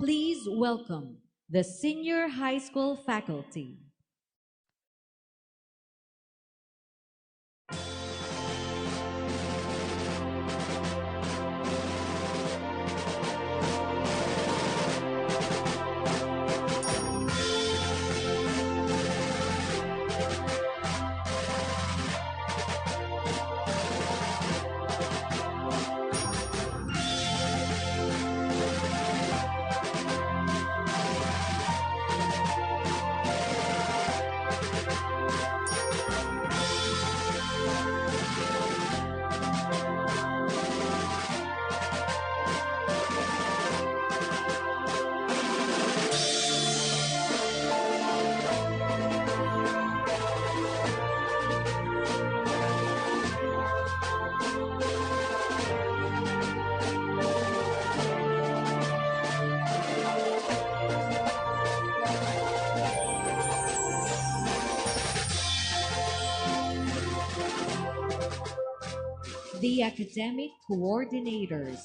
Please welcome the senior high school faculty. The academic coordinators.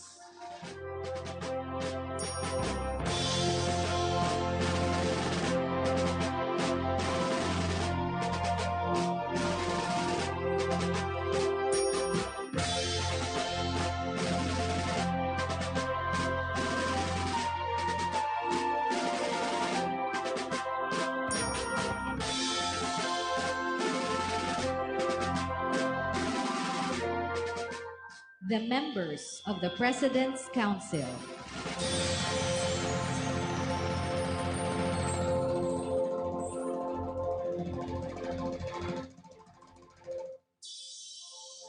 The members of the President's Council.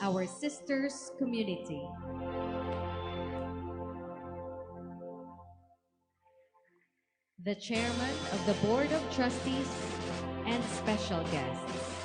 Our sisters community. The Chairman of the Board of Trustees and special guests.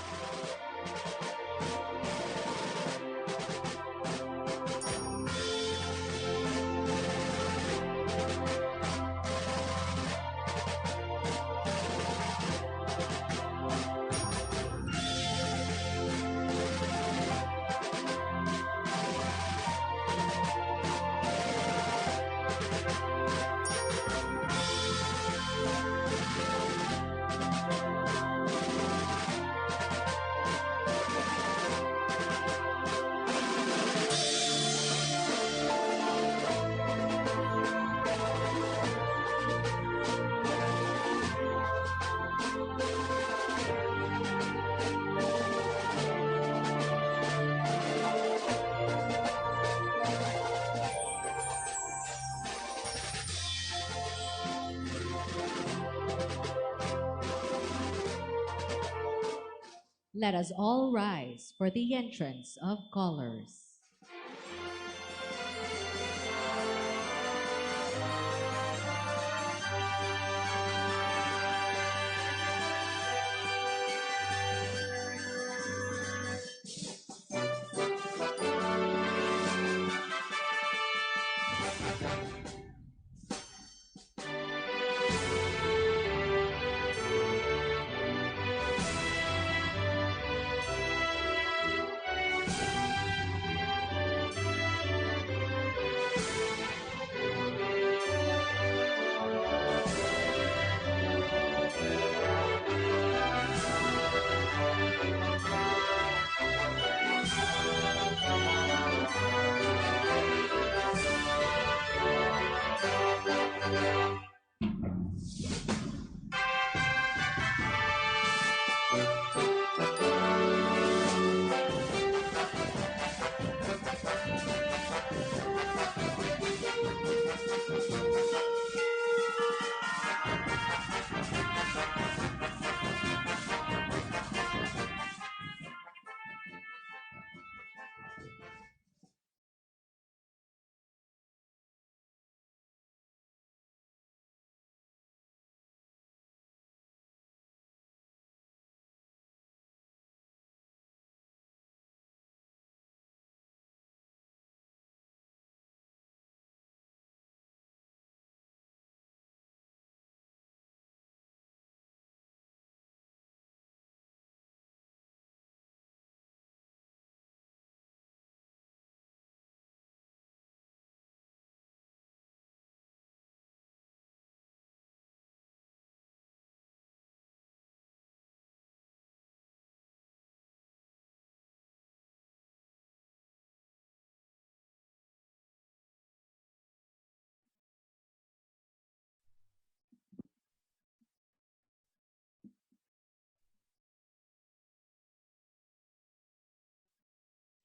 Let us all rise for the entrance of callers.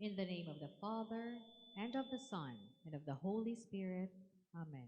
In the name of the Father, and of the Son, and of the Holy Spirit. Amen.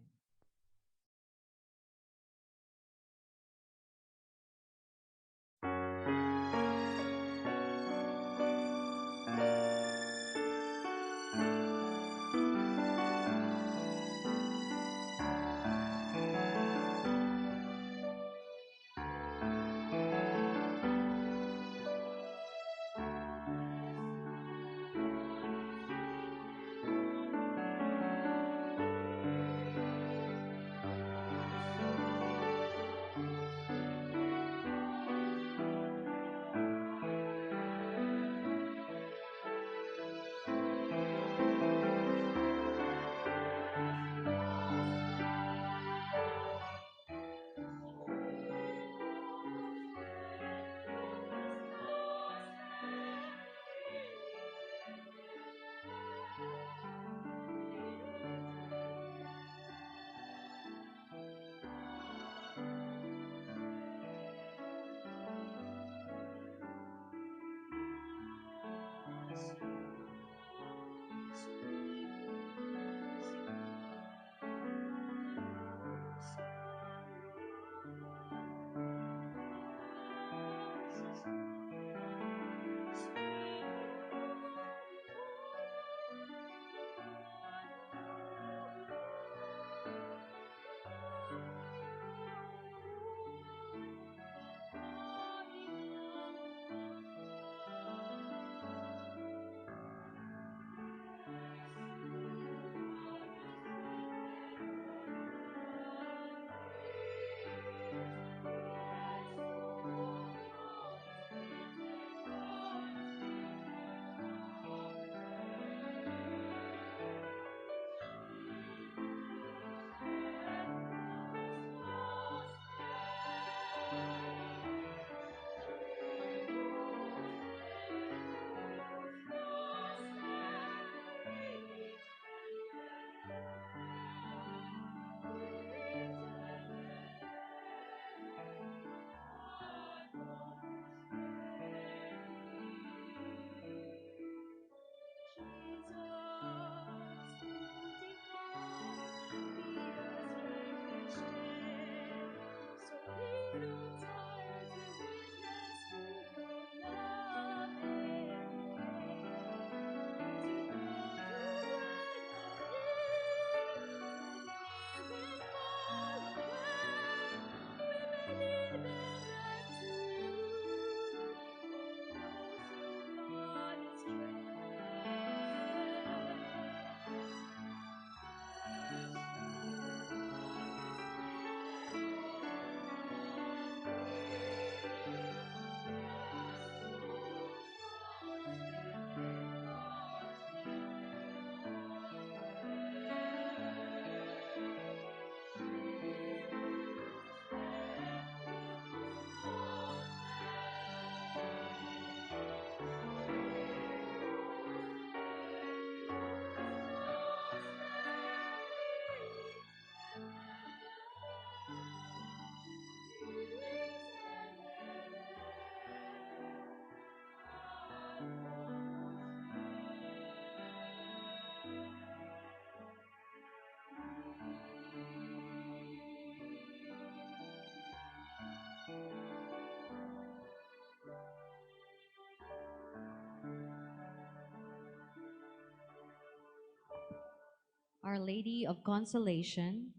Our Lady of Consolation,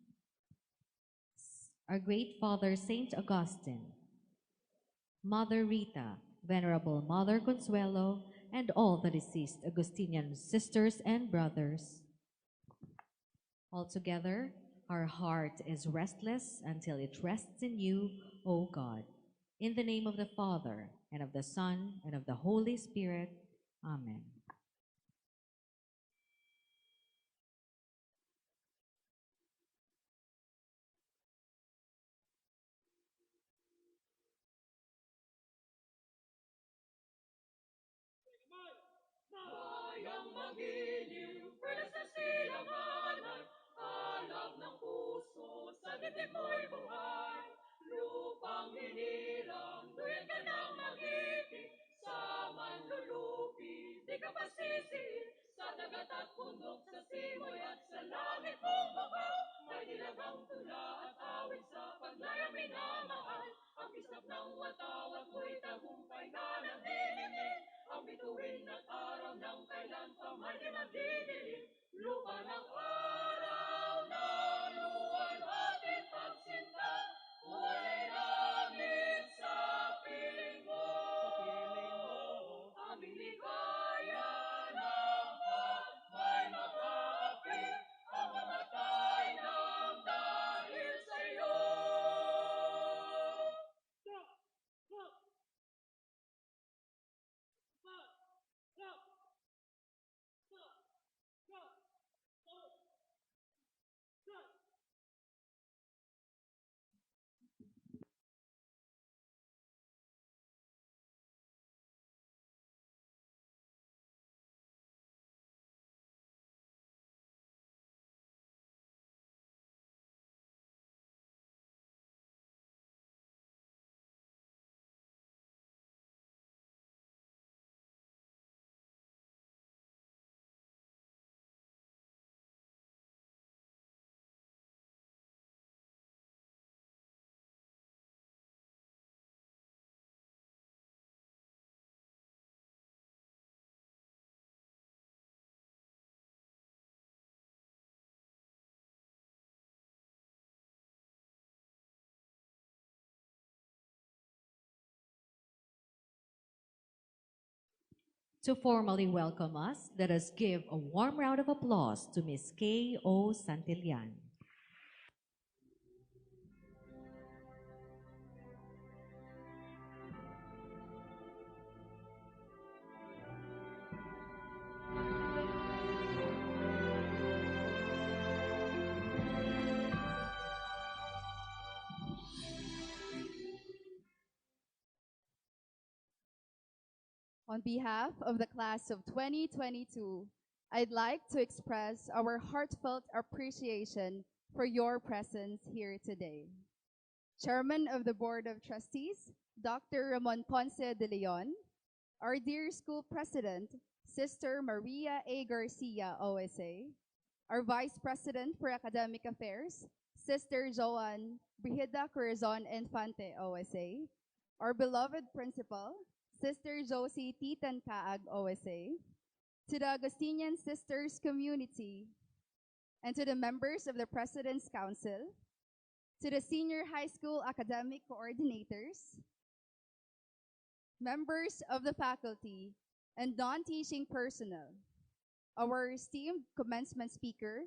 our great Father Saint Augustine, Mother Rita, Venerable Mother Consuelo, and all the deceased Augustinian sisters and brothers. Altogether, our heart is restless until it rests in you, O God. In the name of the Father, and of the Son, and of the Holy Spirit. Amen. Bayang magiliw, pwede sa silanganan, alab ng puso, sa dibdib mo'y buhay. Lupang hinirang, duyan ka ng mag-ibig, sa manlulupi, di ka pa sisig, sa dagat at bundok, sa simoy at sa langit mong bakaw. May nilagang tula at awit sa paglayang minamahal. Ang kisap ng watawat mo'y tagumpay na nanlililim. Ang bituin at araw ng kailan pa man di magdidilim. Lupa ng araw na luwalhati pagsinta, kulay langit sa piling mo. Aming ligaya ng may mag-aapi, ang mamatay ng dahil sa'yo. To formally welcome us, let us give a warm round of applause to Ms. K.O. Santillan. On behalf of the class of 2022, I'd like to express our heartfelt appreciation for your presence here today. Chairman of the Board of Trustees, Dr. Ramon Ponce de Leon, our dear school president, Sister Maria A. Garcia, OSA, our Vice President for Academic Affairs, Sister Joan Brigida Corazon Infante, OSA, our beloved principal, Sister Josie Titan Kaag, OSA, to the Augustinian Sisters community, and to the members of the President's Council, to the senior high school academic coordinators, members of the faculty, and non-teaching personnel, our esteemed commencement speaker,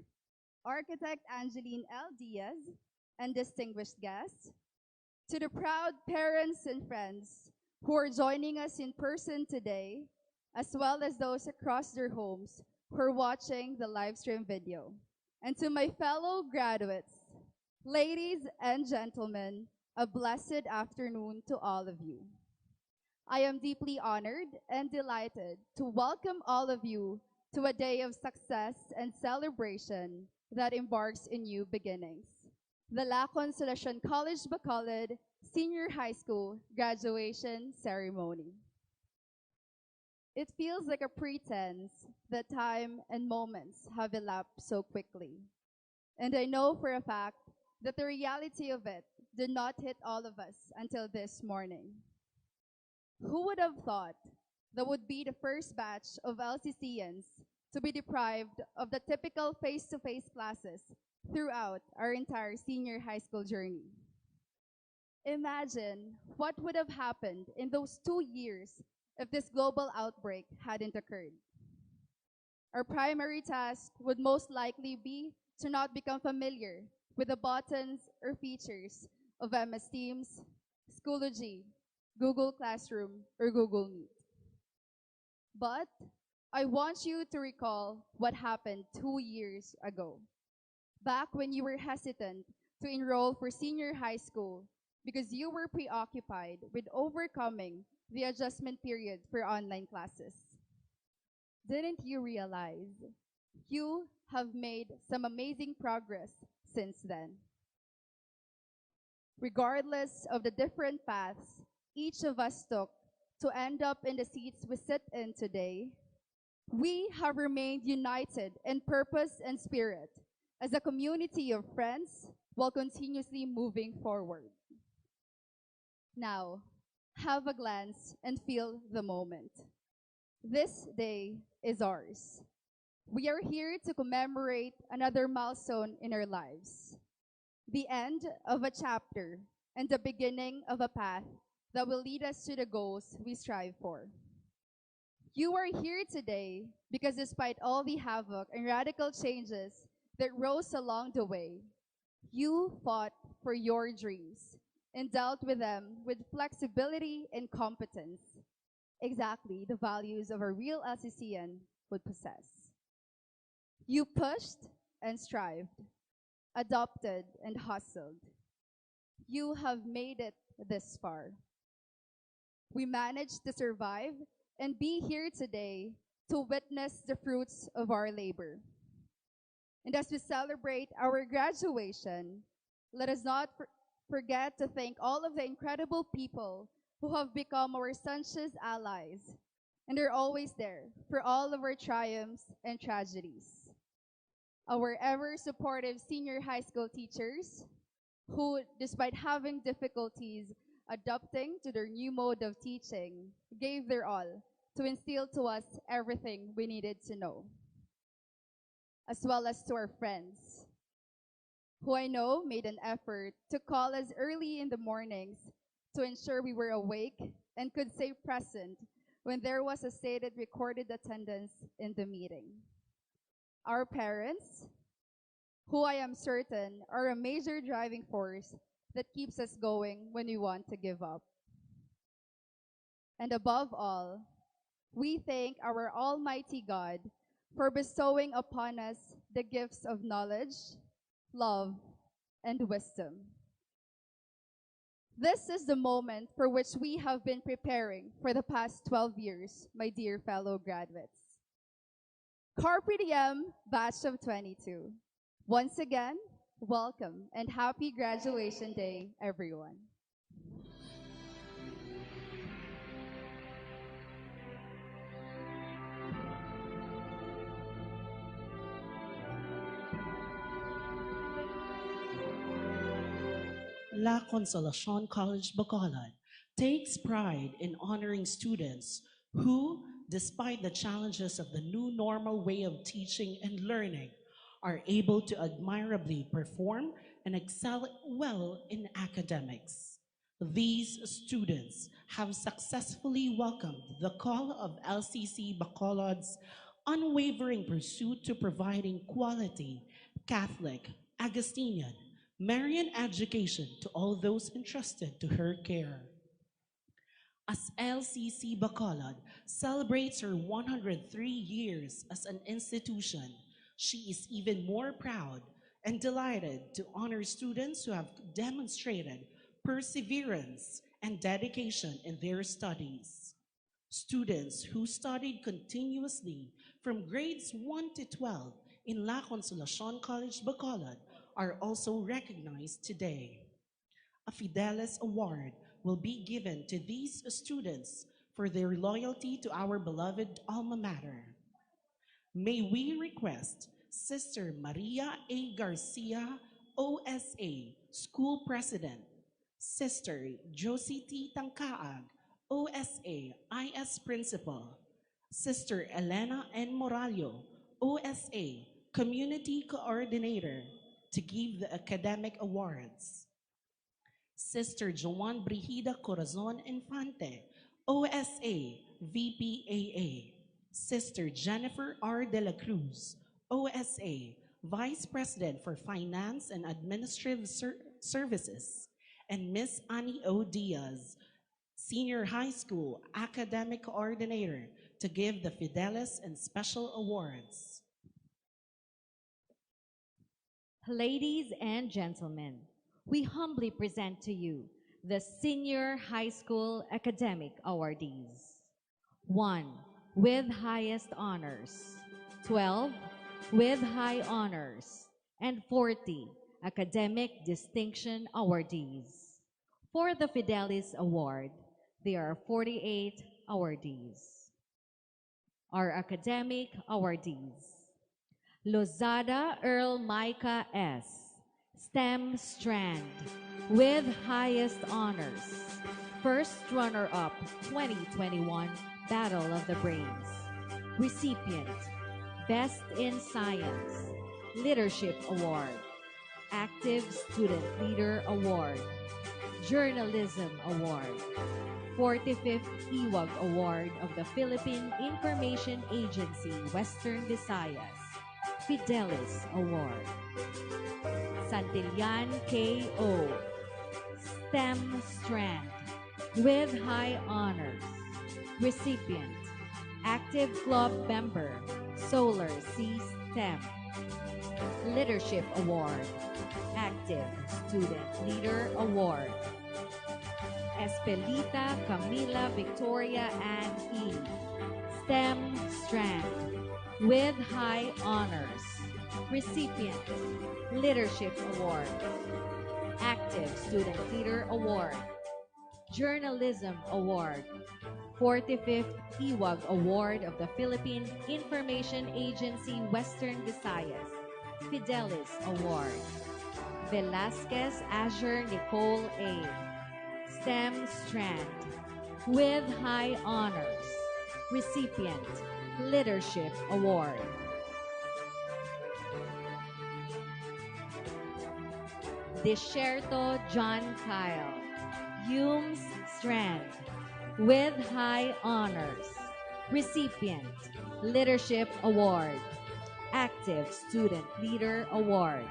Architect Angeline L. Diaz, and distinguished guests, to the proud parents and friends who are joining us in person today, as well as those across their homes who are watching the live stream video, and to my fellow graduates, ladies and gentlemen, a blessed afternoon to all of you. I am deeply honored and delighted to welcome all of you to a day of success and celebration that embarks in new beginnings. The La Consolacion College Bacolod Senior High School graduation ceremony. It feels like a pretense that time and moments have elapsed so quickly. And I know for a fact that the reality of it did not hit all of us until this morning. Who would have thought that would be the first batch of LCCians to be deprived of the typical face-to-face classes throughout our entire senior high school journey? Imagine what would have happened in those 2 years if this global outbreak hadn't occurred. Our primary task would most likely be to not become familiar with the buttons or features of MS Teams, Schoology, Google Classroom, or Google Meet. But I want you to recall what happened 2 years ago, back when you were hesitant to enroll for senior high school because you were preoccupied with overcoming the adjustment period for online classes. Didn't you realize you have made some amazing progress since then? Regardless of the different paths each of us took to end up in the seats we sit in today, We have remained united in purpose and spirit as a community of friends while continuously moving forward. Now, have a glance and feel the moment. This day is ours. We are here to commemorate another milestone in our lives, the end of a chapter and the beginning of a path that will lead us to the goals we strive for. You are here today because despite all the havoc and radical changes that rose along the way, you fought for your dreams and dealt with them with flexibility and competence, exactly the values of a real LCCN would possess. You pushed and strived, adopted and hustled. You have made it this far. We managed to survive and be here today to witness the fruits of our labor. And as we celebrate our graduation, let us not forget to thank all of the incredible people who have become our sunshine allies and are always there for all of our triumphs and tragedies. Our ever supportive senior high school teachers who, despite having difficulties adapting to their new mode of teaching, gave their all to instill to us everything we needed to know, as well as to our friends, who I know made an effort to call us early in the mornings to ensure we were awake and could stay present when there was a stated recorded attendance in the meeting. Our parents, who I am certain are a major driving force that keeps us going when we want to give up. And above all, we thank our Almighty God for bestowing upon us the gifts of knowledge, love, and wisdom. This is the moment for which we have been preparing for the past 12 years, my dear fellow graduates. Carpe Diem, Batch of 22. Once again, welcome and happy graduation day, everyone. La Consolacion College Bacolod takes pride in honoring students who, despite the challenges of the new normal way of teaching and learning, are able to admirably perform and excel well in academics. These students have successfully welcomed the call of LCC Bacolod's unwavering pursuit to providing quality, Catholic, Augustinian, Marian education to all those entrusted to her care. As LCC Bacolod celebrates her 103 years as an institution, she is even more proud and delighted to honor students who have demonstrated perseverance and dedication in their studies. Students who studied continuously from grades 1 to 12 in La Consolacion College Bacolod are also recognized today. A Fidelis Award will be given to these students for their loyalty to our beloved alma mater. May we request Sister Maria A. Garcia, OSA, School President, Sister Josie T. Tangkaag, OSA, IS Principal, Sister Elena N. Morallo, OSA, Community Coordinator, to give the academic awards. Sister Joan Brigida Corazon Infante, OSA, VPAA. Sister Jennifer R. De La Cruz, OSA, Vice President for Finance and Administrative Services. And Miss Annie O. Diaz, Senior High School Academic Coordinator, to give the Fidelis and Special Awards. Ladies and gentlemen, we humbly present to you the Senior High School Academic Awardees. 1. With highest honors. 12. With high honors. And 40. Academic Distinction Awardees. For the Fidelis Award, there are 48 awardees. our academic awardees. Lozada Earl Micah S., STEM Strand, with highest honors. First runner-up 2021 Battle of the Brains. Recipient, Best in Science, Leadership Award, Active Student Leader Award, Journalism Award, 45th Iwag Award of the Philippine Information Agency Western Visayas, Fidelis Award. Santillan K.O., STEM Strand, with high honors. Recipient, Active Club Member, Solar C STEM. Leadership Award, Active Student Leader Award. Espelita Camila Victoria Ann E., STEM Strand, with high honors. Recipient, Leadership Award, Active Student Leader Award, Journalism Award, 45th Iwag Award of the Philippine Information Agency Western Visayas, Fidelis Award. Velasquez Azure Nicole A., STEM Strand, with high honors. Recipient, Leadership Award. Desierto John Kyle, Humes Strand, with high honors. Recipient, Leadership Award, Active Student Leader Award.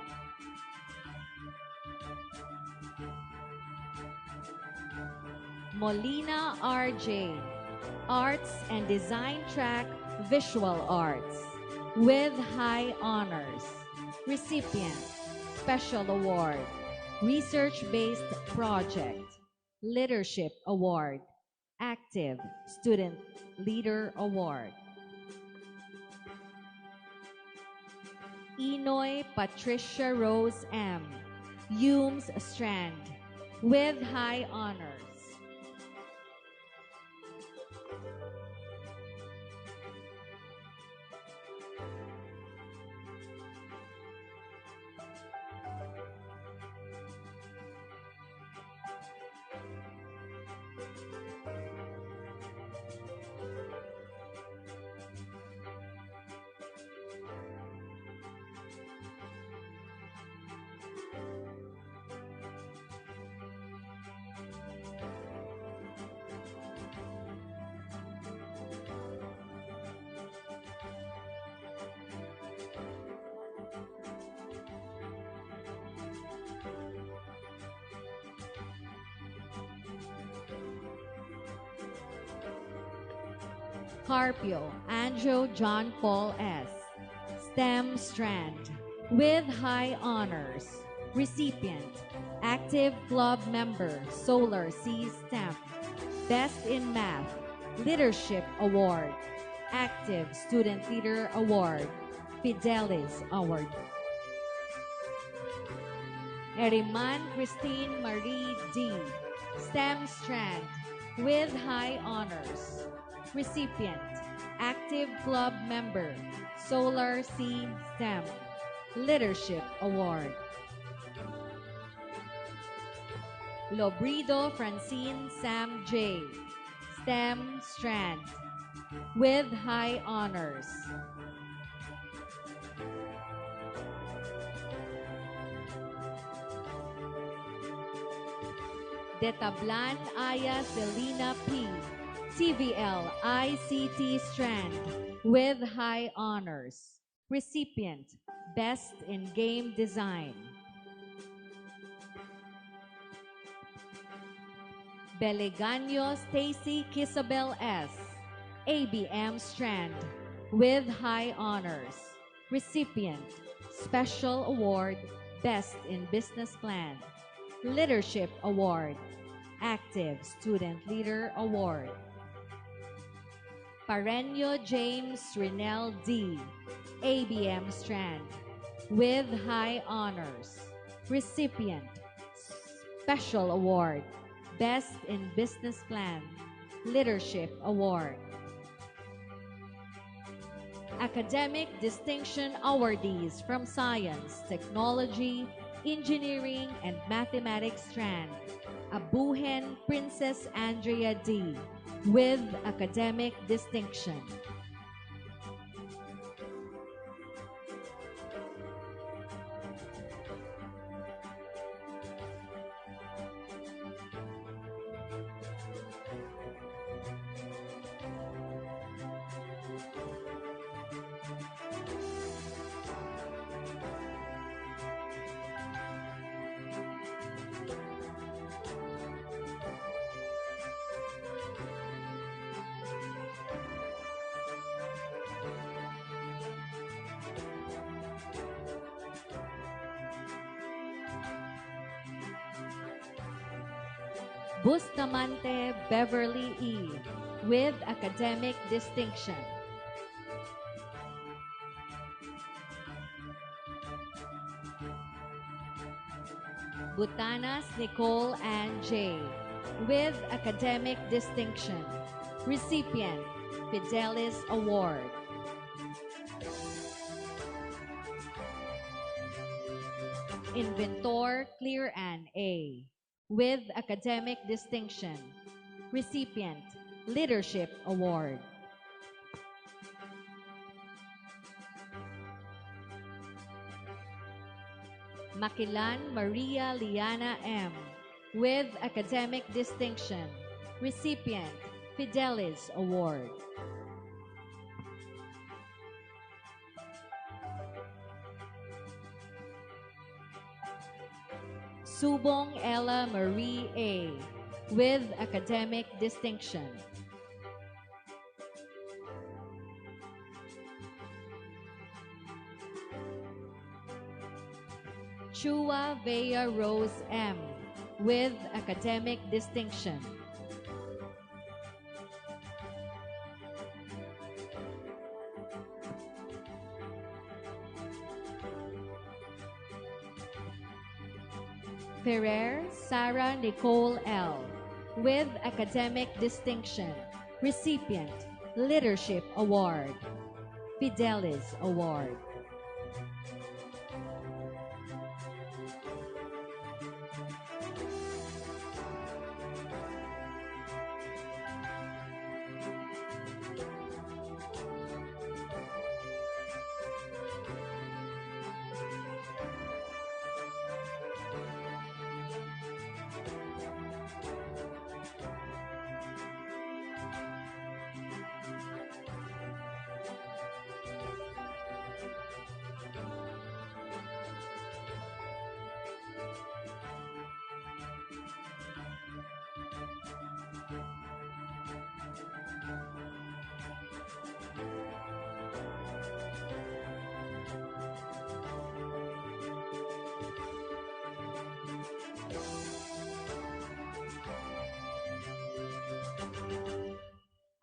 Molina R.J., Arts and Design Track, Visual Arts, with high honors. Recipient, Special Award, Research-Based Project, Leadership Award, Active Student Leader Award. Inoy Patricia Rose M., Humes Strand, with high honors. Carpio Anjo John Paul S., STEM Strand, with high honors. Recipient, Active Club Member, Solar C STEM, Best in Math, Leadership Award, Active Student Leader Award, Fidelis Award. Eriman Christine Marie D., STEM Strand, with high honors. Recipient, Active Club Member, Solar C STEM, Leadership Award. Lobrido Francine Sam J., STEM Strand, with high honors. Detablan Aya Selena P., CVL ICT Strand, with high honors. Recipient, Best in Game Design. Belegaño Stacy Kisabel S., ABM Strand, with high honors. Recipient, Special Award, Best in Business Plan, Leadership Award, Active Student Leader Award. Pareño James Rinel D., ABM Strand, with high honors. Recipient, Special Award, Best in Business Plan, Leadership Award. Academic Distinction Awardees from Science, Technology, Engineering, and Mathematics strand, Abuhen Princess Andrea D. with Academic Distinction. Bustamante Beverly E. with Academic Distinction. Butanas Nicole Ann J. with Academic Distinction. Recipient, Fidelis Award. Inventor Clear Ann A. with Academic Distinction. Recipient, Leadership Award. Makilan Maria Liana M. with Academic Distinction. Recipient, Fidelis Award. Subong Ella Marie A. with Academic Distinction. Chua Vea Rose M. with Academic Distinction. Ferrer Sarah Nicole L. with Academic Distinction. Recipient, Leadership Award. Fidelis Award.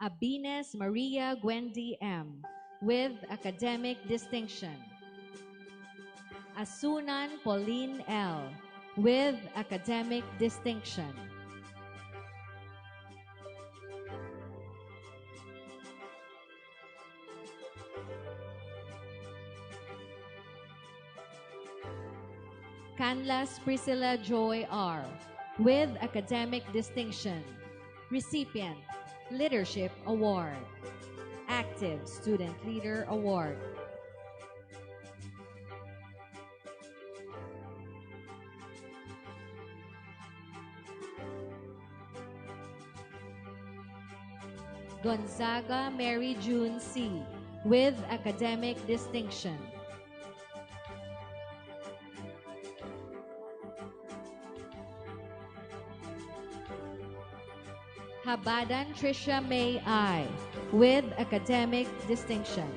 Abines Maria Gwendy M. with Academic Distinction. Asunan Pauline L. with Academic Distinction. Canlas Priscilla Joy R. with Academic Distinction. Recipient, Leadership Award. Active Student Leader Award. Gonzaga Mary June C. with Academic Distinction. Habadan Tricia May I. with Academic Distinction.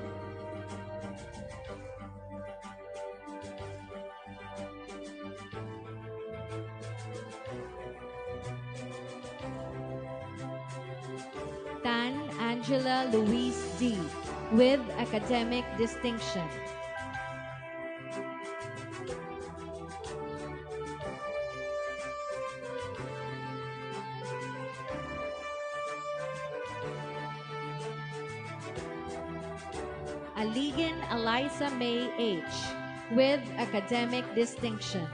Tan Angela Louise D. with Academic Distinction. Aligan Eliza May H. with academic distinction.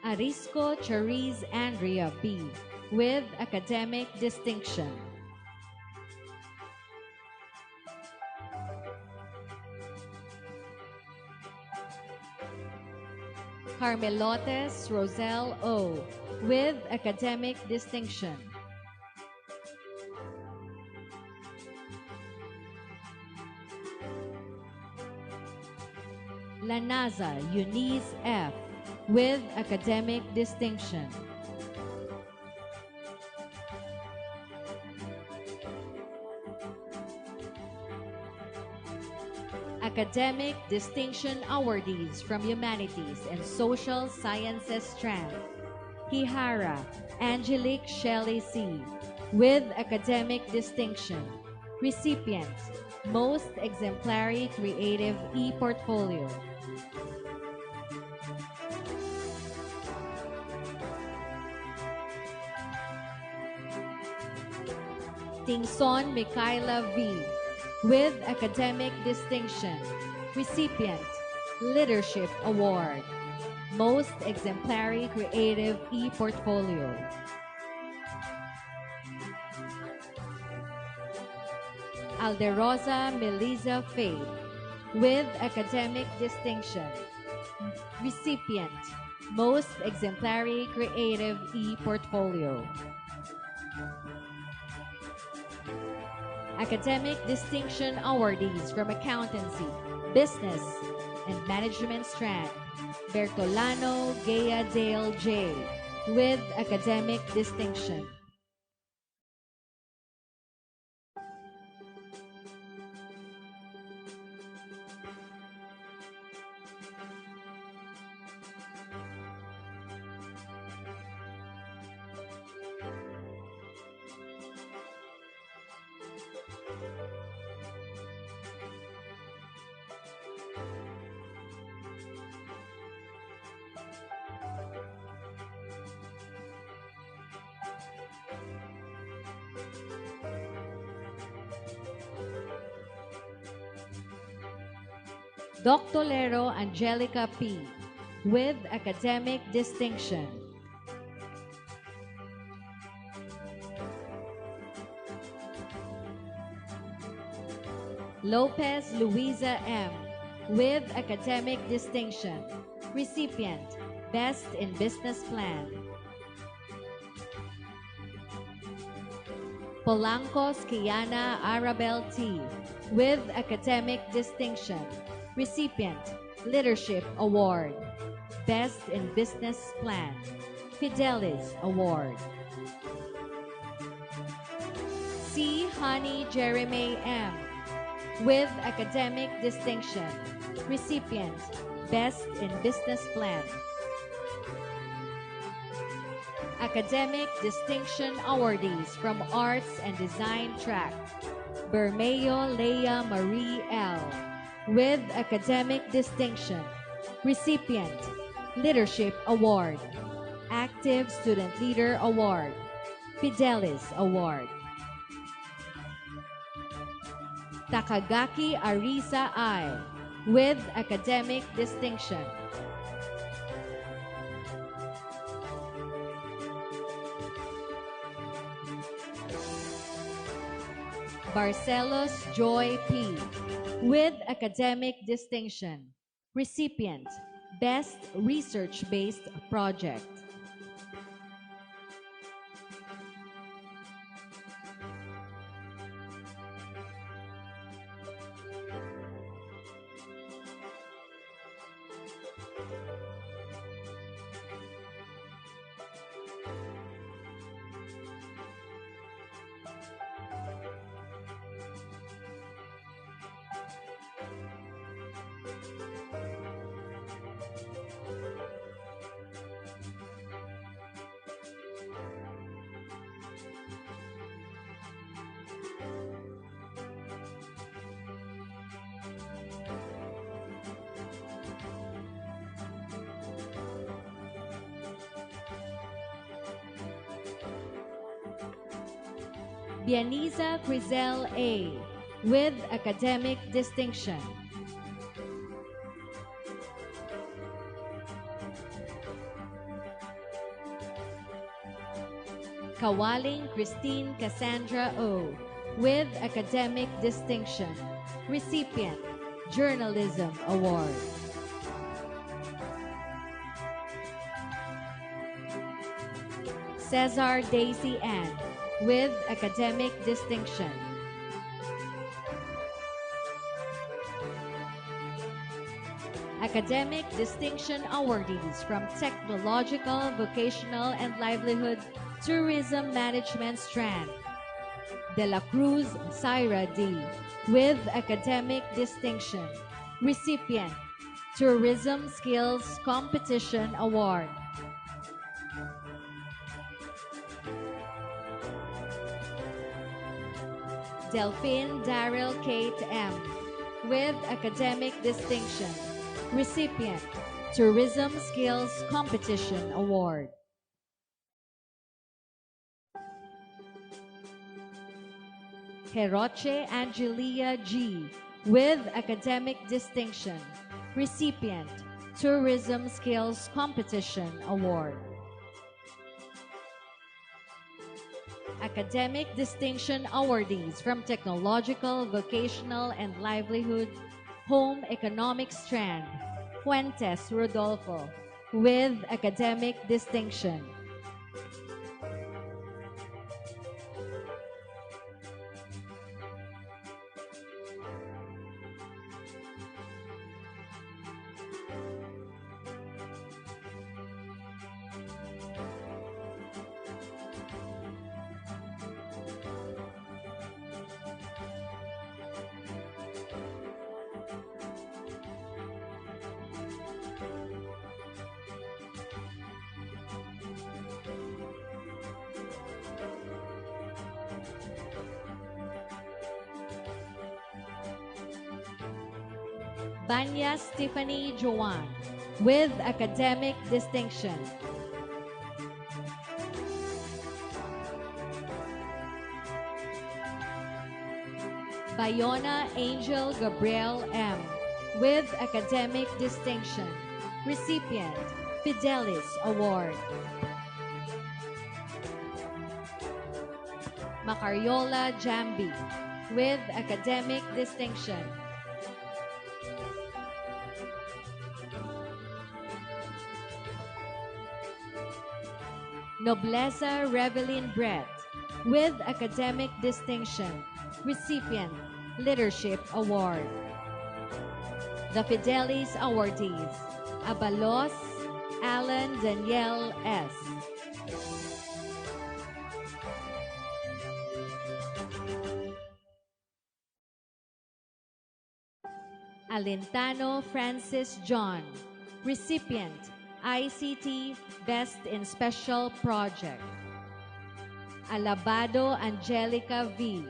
Arisco Chariz Andrea B. with academic distinction. Carmelotes Roselle O. with academic distinction. Lanaza Eunice F. with academic distinction. Academic Distinction Awardees from Humanities and Social Sciences strand. Hihara Angelique Shelley C. with academic distinction. Recipient, Most Exemplary Creative e-Portfolio. Tingson Micaela V. with academic distinction. Recipient, Leadership Award. Most Exemplary Creative e-Portfolio. Alderosa Melissa Faith with academic distinction. Recipient, Most Exemplary Creative e-Portfolio. Academic Distinction Awardees from Accountancy, Business, and Management strand. Bertolano Gaya Dale J. with academic distinction. Dr. Lero Angelica P. with academic distinction. Lopez Luisa M. with academic distinction. Recipient, Best in Business Plan. Polancos Kiana Arabel T. with academic distinction. Recipient, Leadership Award. Best in Business Plan. Fidelis Award. C. Honey Jeremy M. with academic distinction. Recipient, Best in Business Plan. Academic Distinction Awardees from Arts and Design track. Bermeo Leia Marie L. with academic distinction. Recipient, Leadership Award. Active Student Leader Award. Fidelis Award. Takagaki Arisa I. with academic distinction. Barcelos Joy P. with academic distinction. Recipient, Best Research-Based Project. Bianiza Crizel A. with academic distinction. Kawaling Christine Cassandra O. with academic distinction. Recipient, Journalism Award. Cesar Daisy Ann with academic distinction. Academic Distinction Awardees from Technological, Vocational, and Livelihood Tourism Management Strand. De La Cruz Syra D. with academic distinction. Recipient, Tourism Skills Competition Award. Delphine Daryl Kate M. with academic distinction. Recipient, Tourism Skills Competition Award. Heroche Angelia G. with academic distinction. Recipient, Tourism Skills Competition Award. Academic Distinction Awardees from Technological, Vocational, and Livelihood Home Economic Strand. Fuentes Rodolfo with academic distinction. Banya Stephanie Joanne with academic distinction. Bayona Angel Gabriel M. with academic distinction. Recipient, Fidelis Award. Macariola Jambi with academic distinction. Nobleza Revelin Brett with academic distinction. Recipient, Leadership Award. The Fidelis Awardees, Abalos Alan Danielle S. Alintano Francis John. Recipient, ICT Best in Special Project. Alabado Angelica V.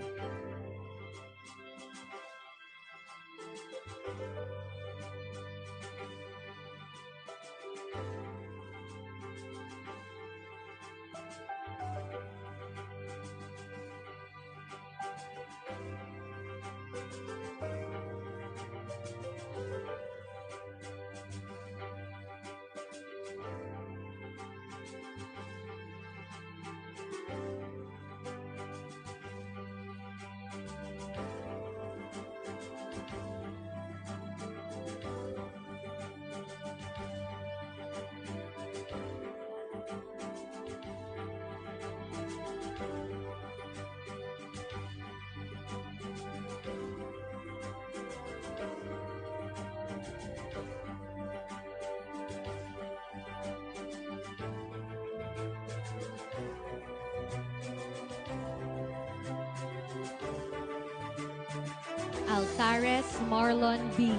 Altares Marlon B.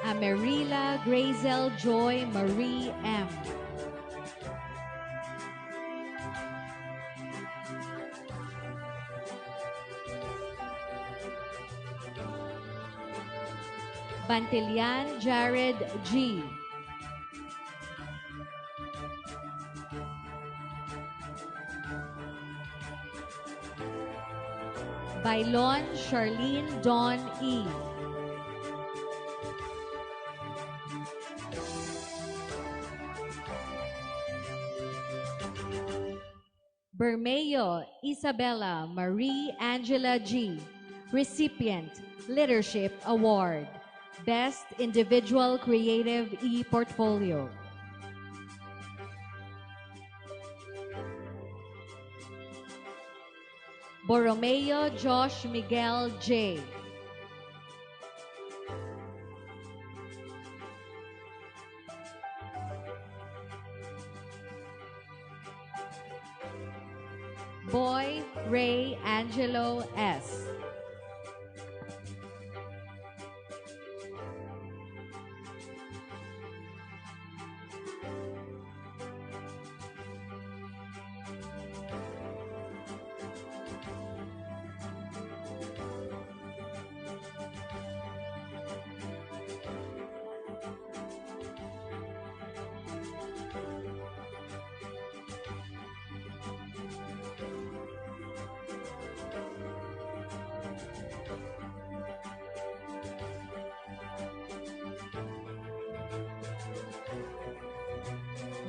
Amerila Grazel Joy Marie M. Bantillan Jared G. Bailon Charlene Dawn E. Bermeo Isabella Marie Angela G. Recipient, Leadership Award. Best Individual Creative E-Portfolio. Borromeo Josh Miguel J. Boy Ray Angelo S.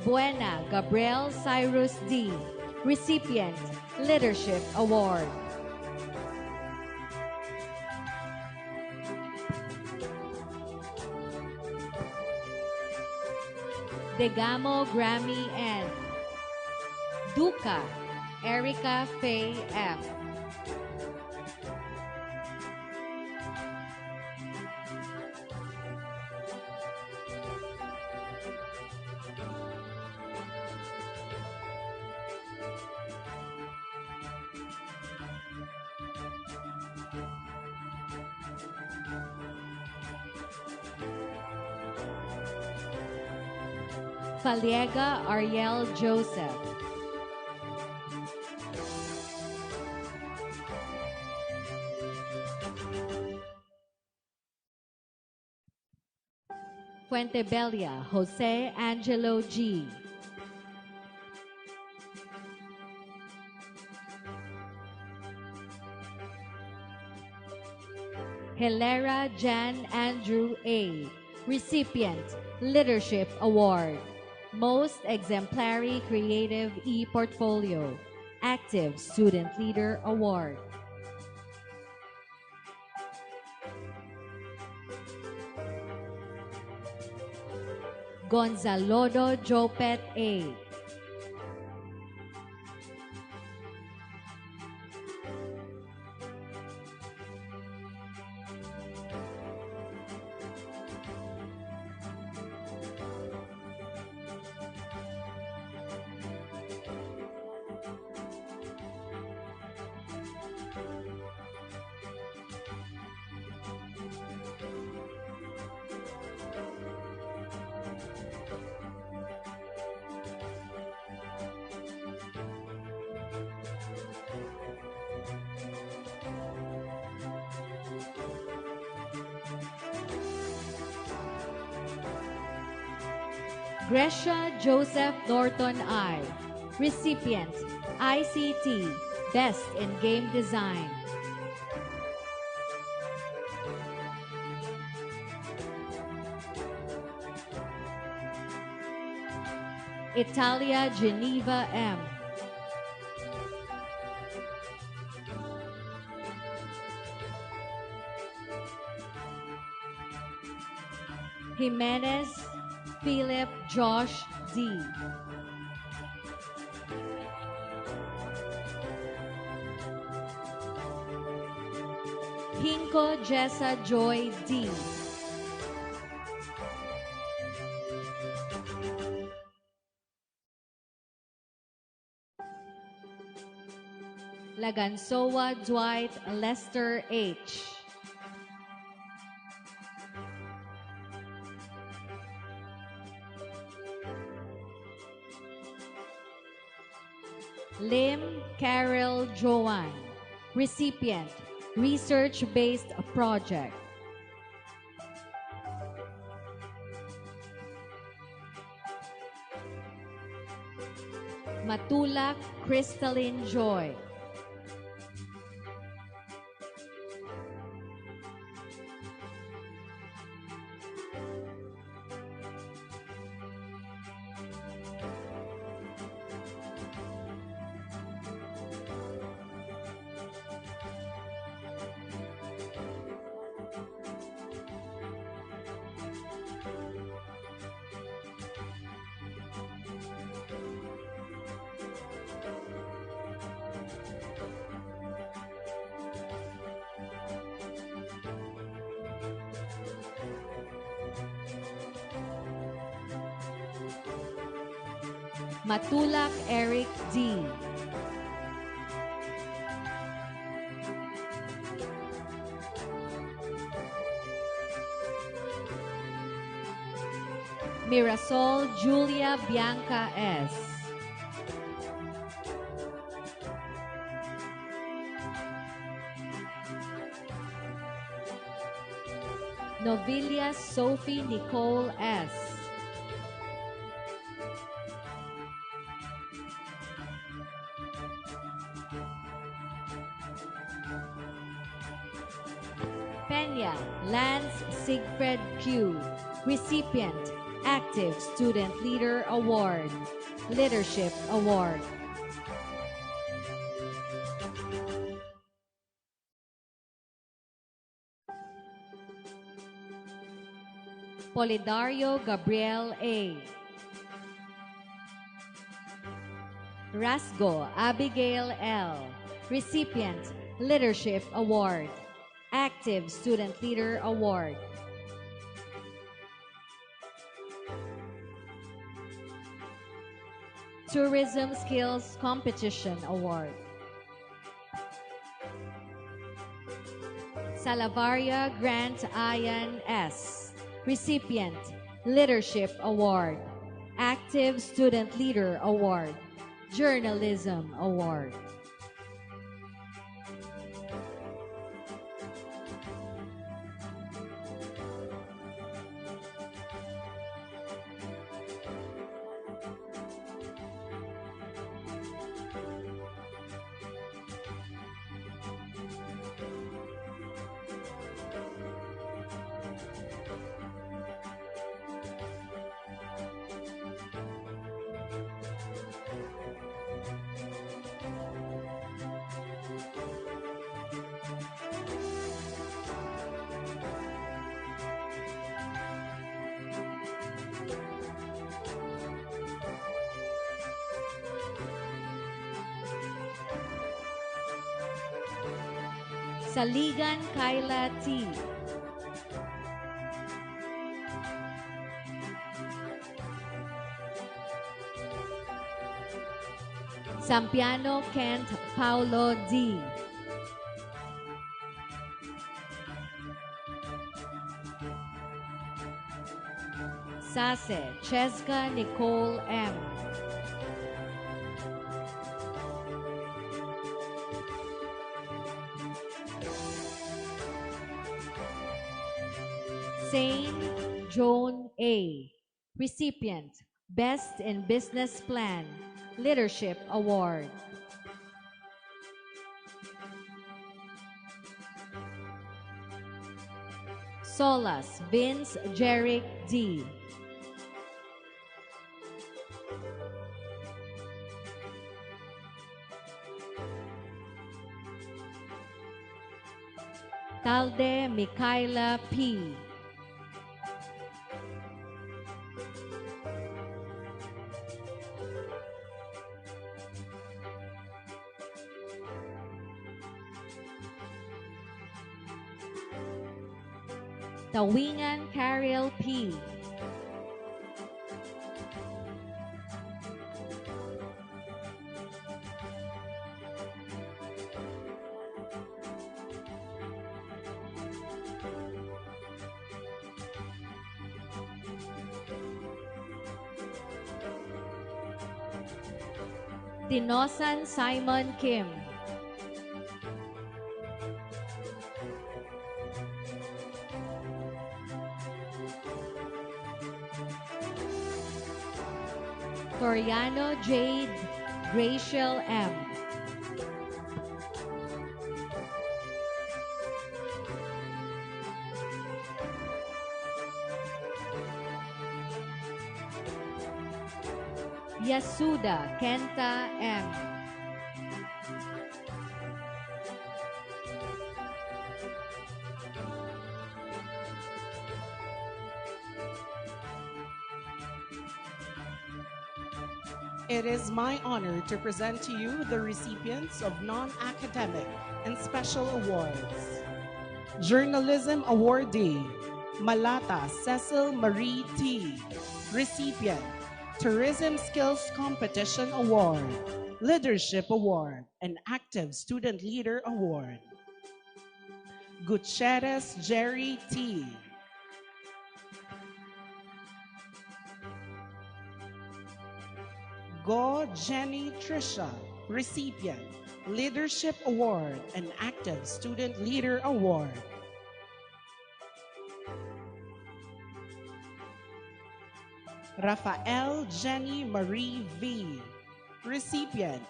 Buena Gabriel Cyrus D. Recipient, Leadership Award. Degamo Grammy N. Duca Erica Faye F. Faliega Ariel Joseph. Fuentebella Jose Angelo G. Hilera Jan Andrew A. Recipient, Leadership Award. Most Exemplary Creative E-Portfolio. Active Student Leader Award. Gonzalodo Jopet A. Gresha Joseph Norton I. Recipient, ICT, Best in Game Design. Italia Geneva M. Jimenez Philip Josh D. Hinko Jessa Joy D. Lagansoa Dwight Lester H. Lim Carol Joanne. Recipient, Research-Based Project. Matulak Crystalline Joy. Matulak Eric D. Mirasol Julia Bianca S. Novilia Sophie Nicole S. Peña Lance Sigfred Q. Recipient, Active Student Leader Award, Leadership Award. Polidario Gabriel A. Rasgo Abigail L. Recipient, Leadership Award, Active Student Leader Award. Tourism Skills Competition Award. Salavaria Grant Ayan S. Recipient, Leadership Award, Active Student Leader Award, Journalism Award. Saligan Kyla T. Sampiano Kent Paulo D. Sase Cheska Nicole M. Sane Joan A. Recipient, Best in Business Plan, Leadership Award. Solas Vince Jerick D. Talde Micaela P. Tawingan Carol P. Dinosan Simon Kim. Toriano Jade Graciel M. Yasuda Kenta M. It is my honor to present to you the recipients of non-academic and special awards. Journalism Awardee, Malata Cecil Marie T. Recipient, Tourism Skills Competition Award, Leadership Award, and Active Student Leader Award. Gutierrez Jerry T. Go Jenny Trisha, recipient, Leadership Award and Active Student Leader Award. Rafael Jenny Marie V, recipient,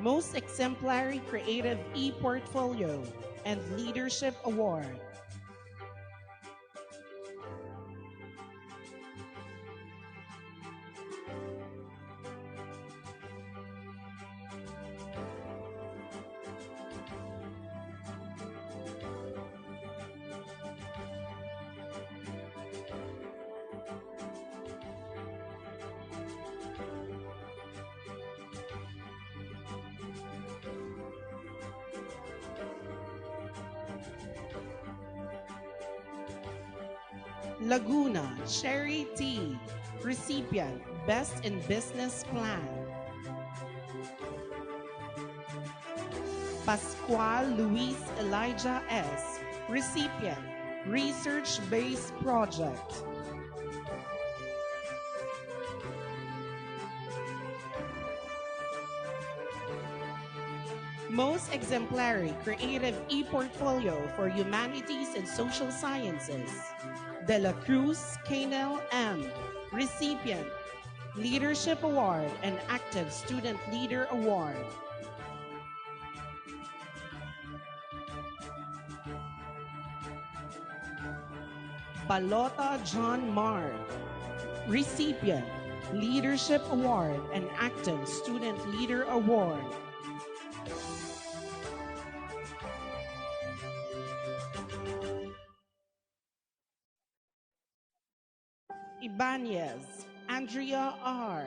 Most Exemplary Creative E-Portfolio and Leadership Award. Laguna, Sherry T. Recipient, Best in Business Plan. Pascual Luis Elijah S. Recipient, Research-Based Project. Most Exemplary Creative E-Portfolio for Humanities and Social Sciences. De la Cruz Canel M. Recipient, Leadership Award and Active Student Leader Award. Balota John Mark. Recipient, Leadership Award and Active Student Leader Award. Ibanez, Andrea R.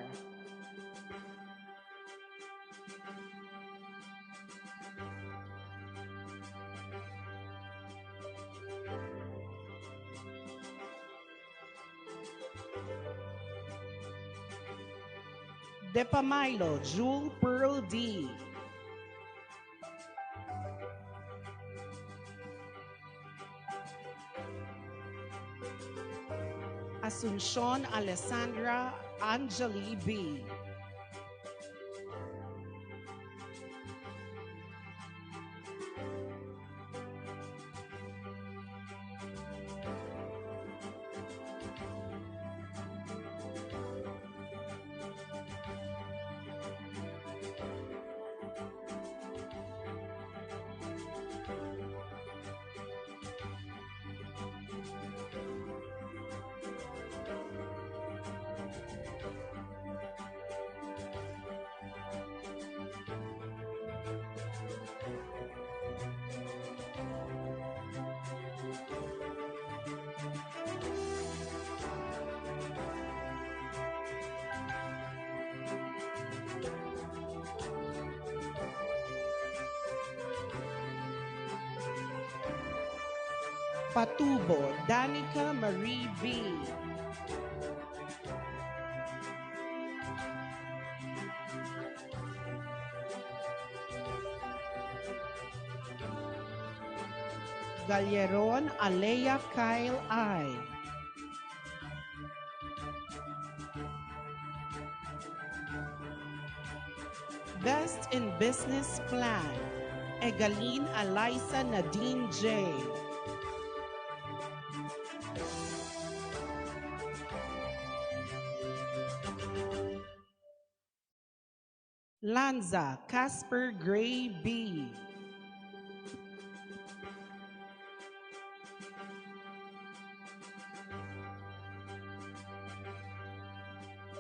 Depamilo, Jewel Pearl D. Asuncion Alessandra Angeli B. Patubo, Danica Marie B. Galleron Alea Kyle I. Best in Business Plan, Egaline Eliza Nadine J. Lanza Casper Gray B.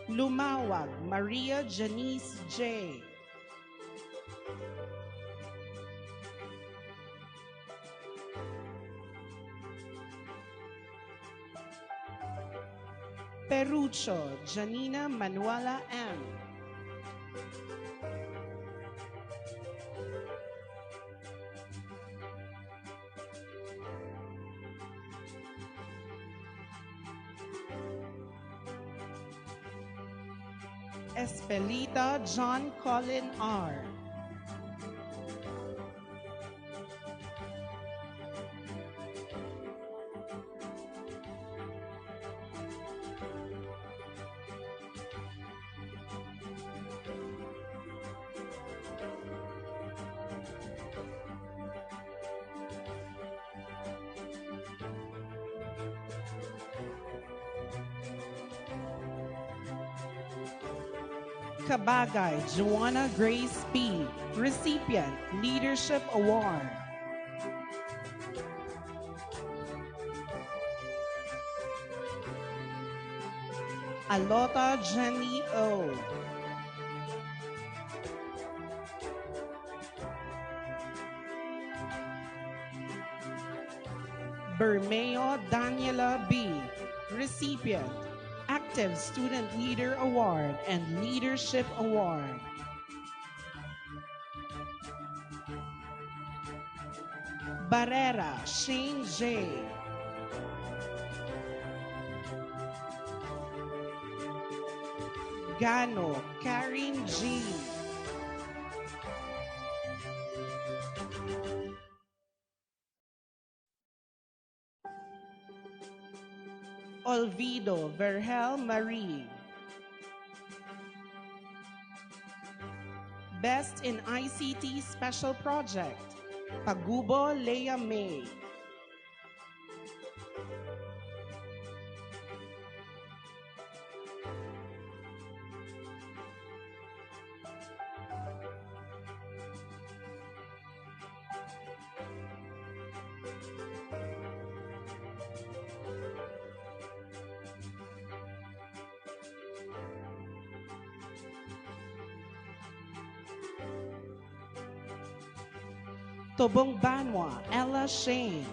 Lumawag Maria Janice J. Perucho Janina Manuela M. Espelita John Colin R. Kabagay Joanna Grace P. Recipient, Leadership Award. Alota Jenny O. Bermeo Daniela B. Recipient, Active Student Leader Award and Leadership Award. Barrera Shane J. Gano Karen G. Olvido Verhel Marie. Best in ICT Special Project, Pagubo Leia May. Tobong Banwa, Ella Shane.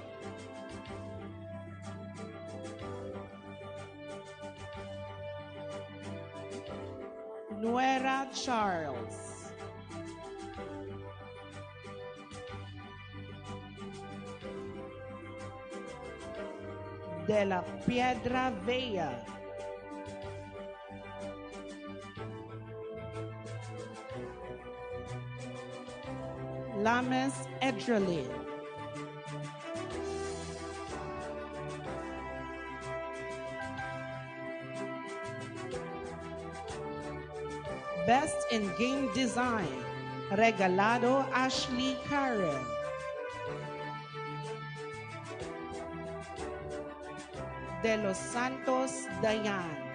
Nuera Charles. De la Piedra Vella. Lames Edralin. Best in Game Design, Regalado Ashley Karen. De Los Santos Dayan.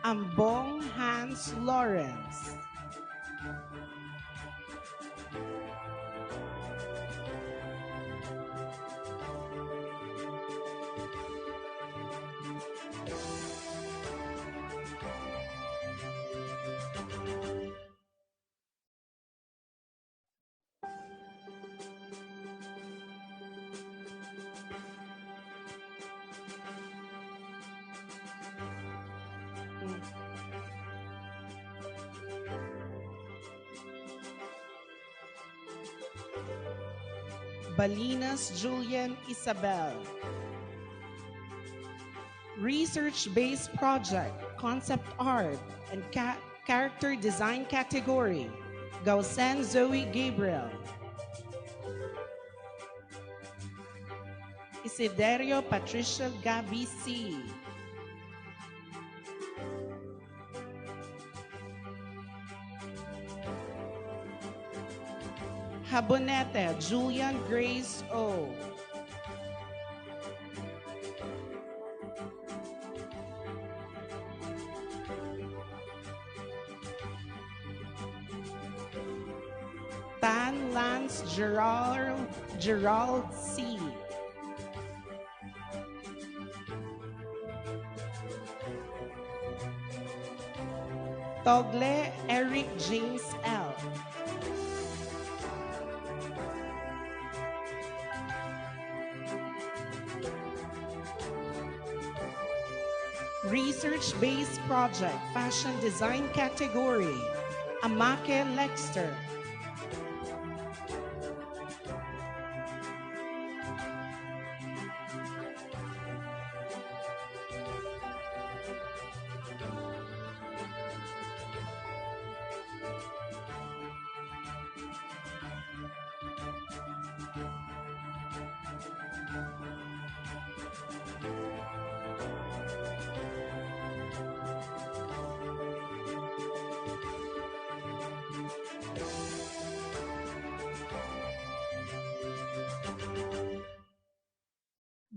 Ambong Hans Lawrence. Balinas Julian Isabel. Research-based project, concept art, and character design category, Gausen Zoe Gabriel. Isiderio Patricia Gabi C. Habonete, Julian Grace O. Tan Lance Gerald C. Togle Eric James L. Research-based project, fashion design category, Amake Lexter.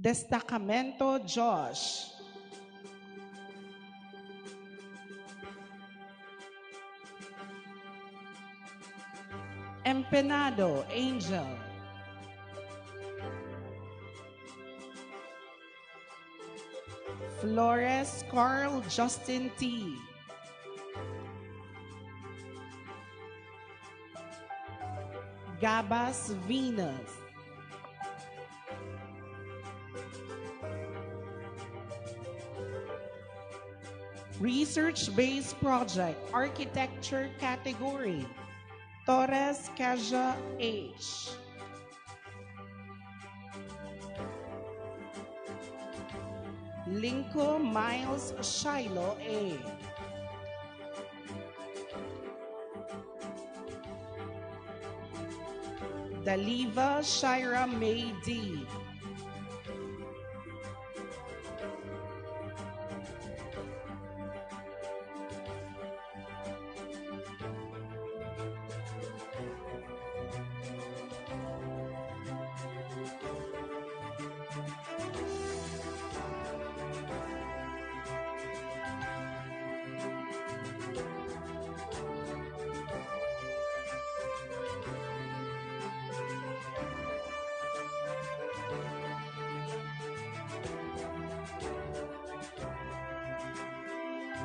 Destacamento Josh. Empenado Angel. Flores Carl Justin T. Gabas Venus. Research-based project, architecture category, Torres Caja H. Linko Miles Shiloh A. Daliva Shira May D.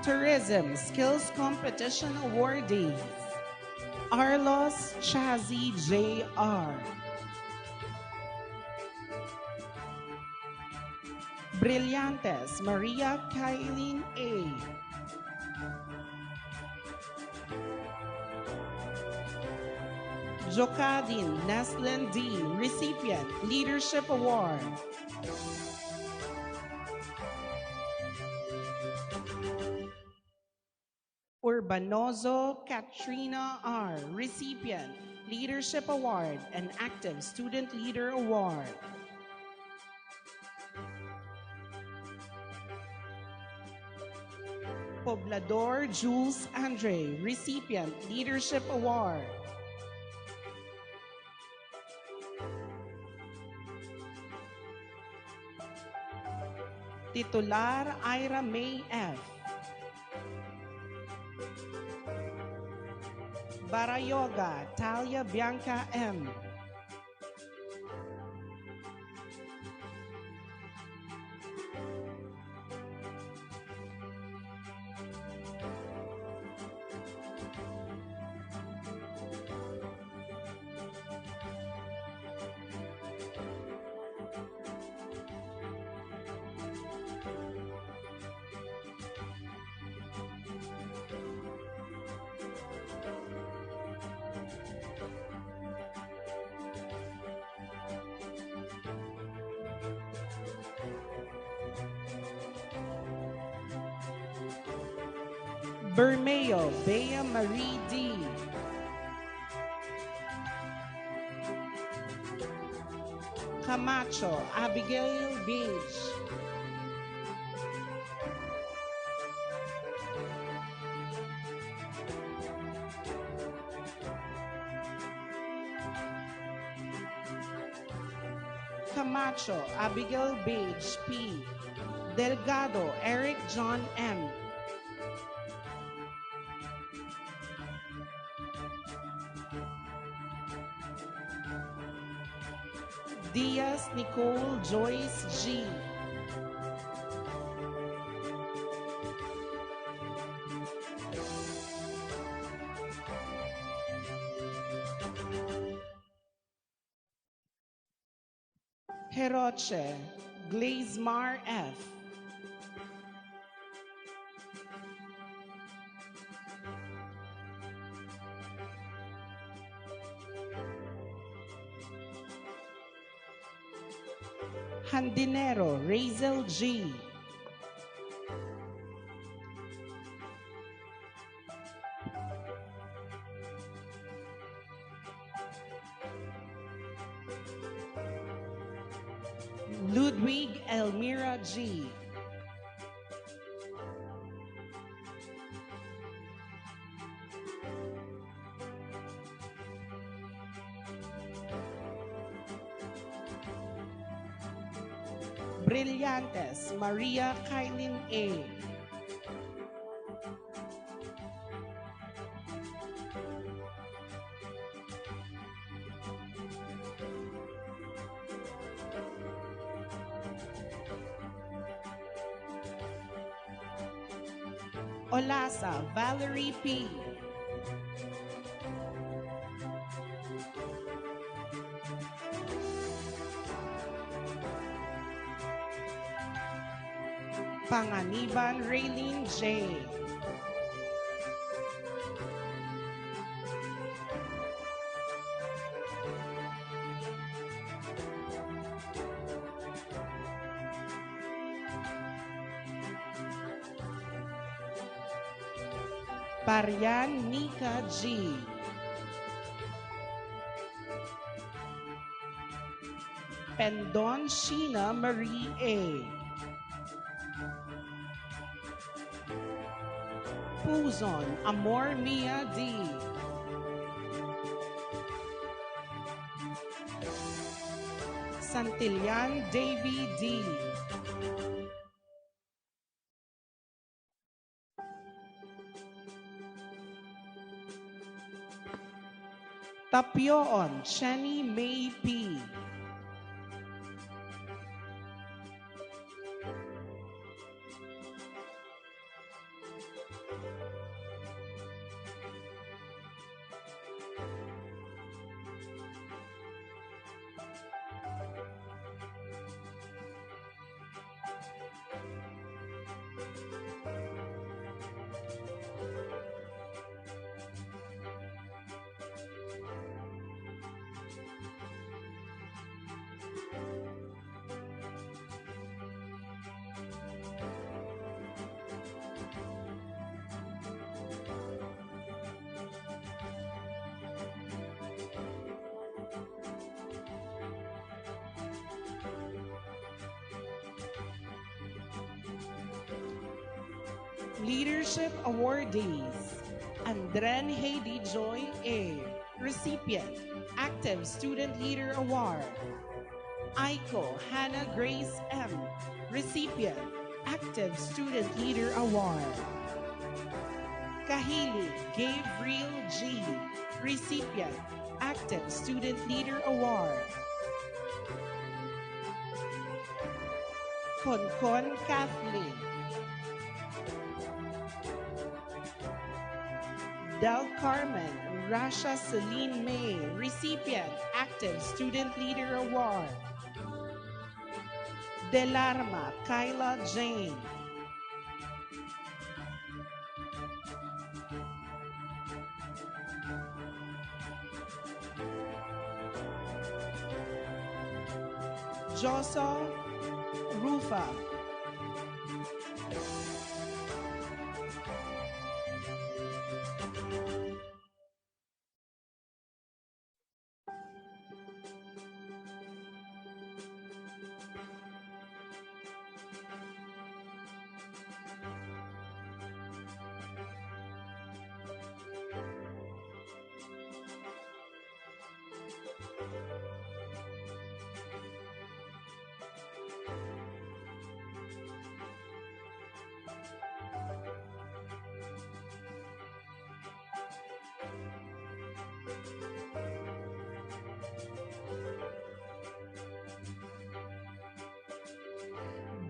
Tourism Skills Competition awardees, Arlos Chazi Jr. Brillantes Maria Kailin A. Jokadin Neslin D. Recipient, Leadership Award. Urbanozo Katrina R. Recipient, Leadership Award and Active Student Leader Award. Poblador Jules Andre, Recipient, Leadership Award. Titular Ira May F. Barayoga Talia Bianca M. Bermeo Bea Marie D. Camacho Abigail Beach. Camacho Abigail Page P. Delgado Eric John M. Diaz Nicole Joyce G. Heroche Glazemar F. Handinero Razel G. Ludwig Elmira G. Brillantes Maria Kailin A. Olasa Valerie P. Panganiban Raylene J. Parian Nika G. Pendon Sheena Marie A. Puzon Amor Mia D. Santillan Davy D. Tapioon Chenny May P. Leadership Awardees. Andren Heidi Joy A. Recipient, Active Student Leader Award. Aiko Hannah Grace M. Recipient, Active Student Leader Award. Kahili Gabriel G. Recipient, Active Student Leader Award. Konkon Kathleen. Del Carmen Rasha Celine May, recipient, Active Student Leader Award. Delarma Kyla Jane. Joso Rufa.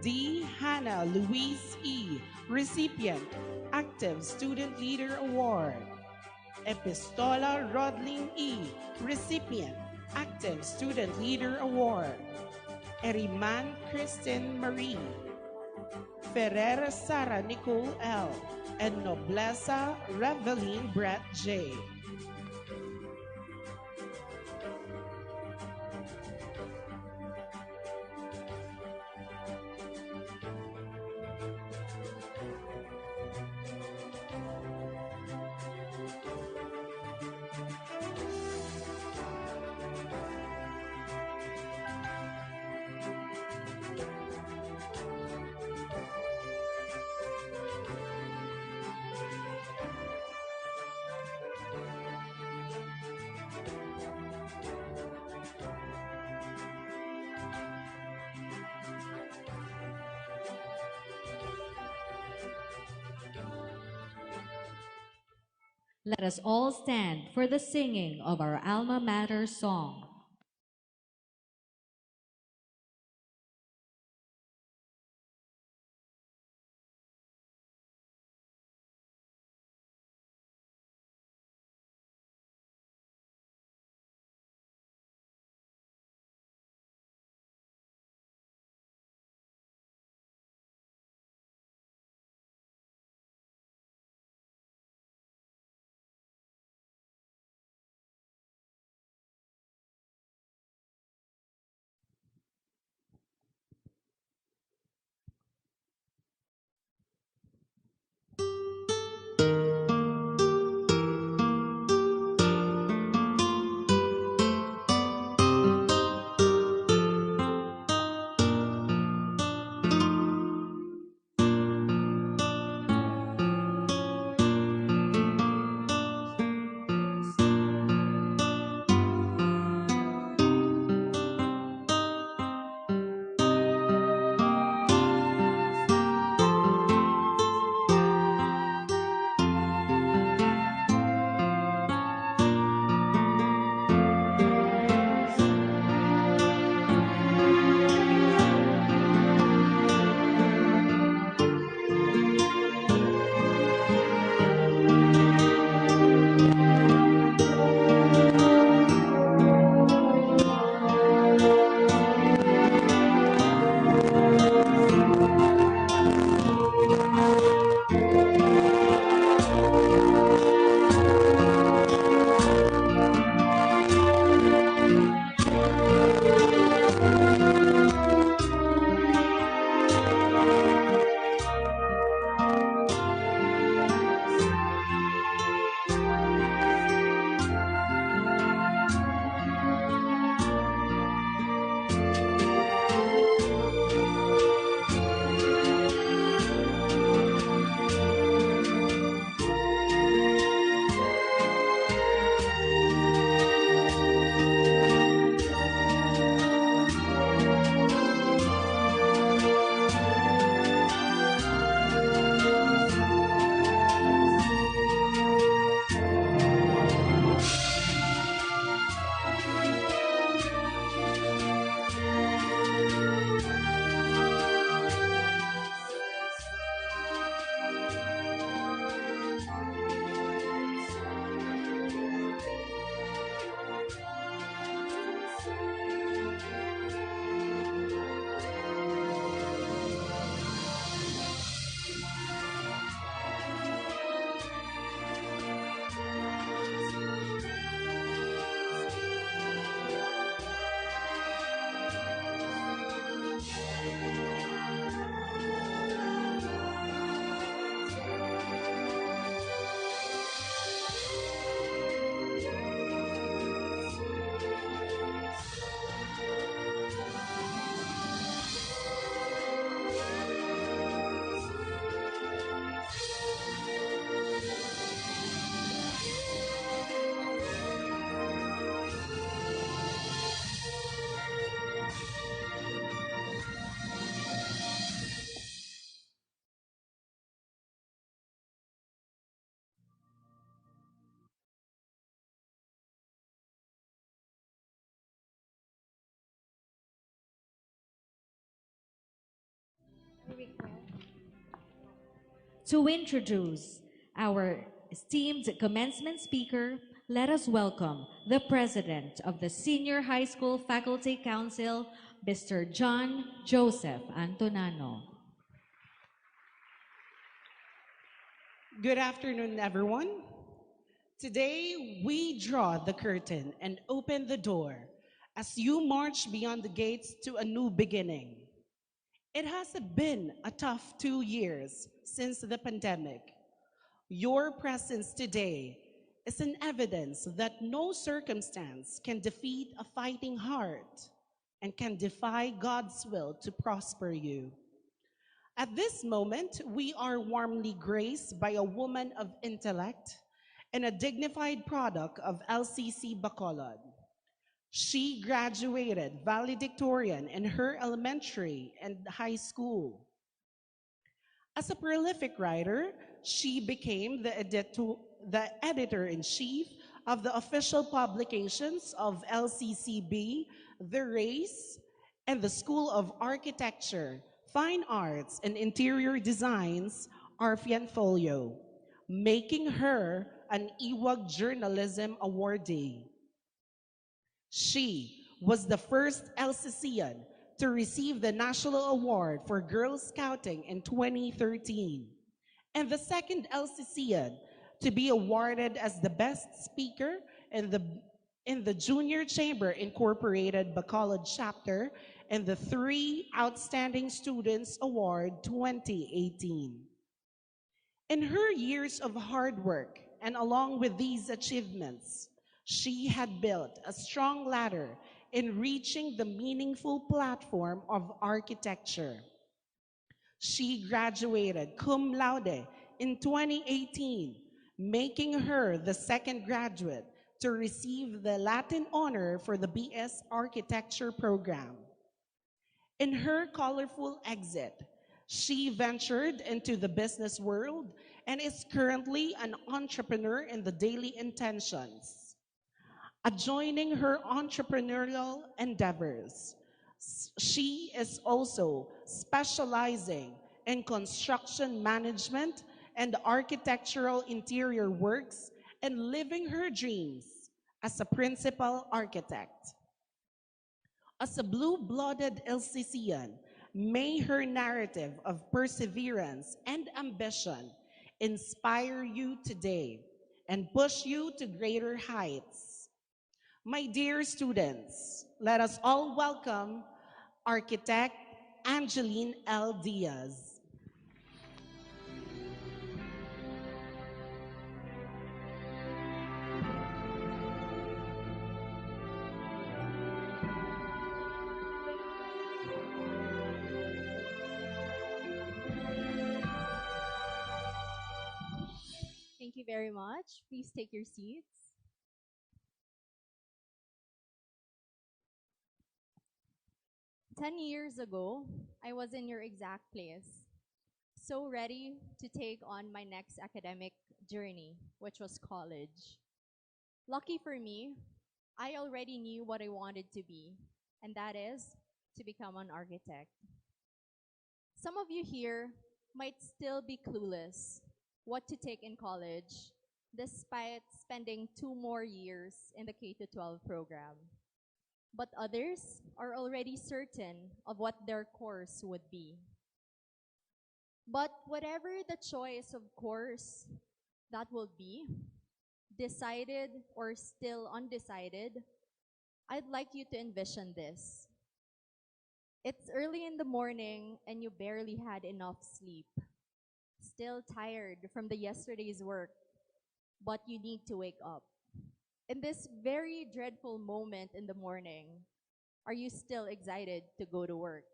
D. Hannah Louise E., recipient, Active Student Leader Award. Epistola Rodlin E., recipient, Active Student Leader Award. Eriman Kristen Marie, Ferrer Sara Nicole L., and Nobleza Reveline Brett J. Let us all stand for the singing of our Alma Mater song. To introduce our esteemed commencement speaker, let us welcome the President of the Senior High School Faculty Council, Mr. John Joseph Antonano. Good afternoon, everyone. Today, we draw the curtain and open the door as you march beyond the gates to a new beginning. It has been a tough 2 years since the pandemic. Your presence today is an evidence that no circumstance can defeat a fighting heart and can defy God's will to prosper you. At this moment, we are warmly graced by a woman of intellect and a dignified product of LCC Bacolod. She graduated valedictorian in her elementary and high school. As a prolific writer, she became the editor-in-chief of the official publications of LCCB, The Race, and the School of Architecture, Fine Arts, and Interior Designs, Arfian Folio, making her an EWAG Journalism Awardee. She was the first LCCian to receive the National Award for Girl Scouting in 2013, and the second LCCian to be awarded as the best speaker in the Junior Chamber Incorporated Bacolod chapter and the 3 Outstanding Students Award 2018. In her years of hard work, and along with these achievements, she had built a strong ladder in reaching the meaningful platform of architecture. She graduated cum laude in 2018, making her the second graduate to receive the Latin honor for the BS Architecture program. In her colorful exit, she ventured into the business world and is currently an entrepreneur in the Daily Intentions. Adjoining her entrepreneurial endeavors, she is also specializing in construction management and architectural interior works and living her dreams as a principal architect. As a blue-blooded LCCian, may her narrative of perseverance and ambition inspire you today and push you to greater heights. My dear students, let us all welcome architect Angeline L. Diaz. Thank you very much. Please take your seats. Ten years ago, I was in your exact place, so ready to take on my next academic journey, which was college. Lucky for me, I already knew what I wanted to be, and that is to become an architect. Some of you here might still be clueless what to take in college, despite spending 2 more years in the K-12 program. But others are already certain of what their course would be. But whatever the choice of course that will be, decided or still undecided, I'd like you to envision this. It's early in the morning and you barely had enough sleep. Still tired from the yesterday's work, but you need to wake up. In this very dreadful moment in the morning, are you still excited to go to work?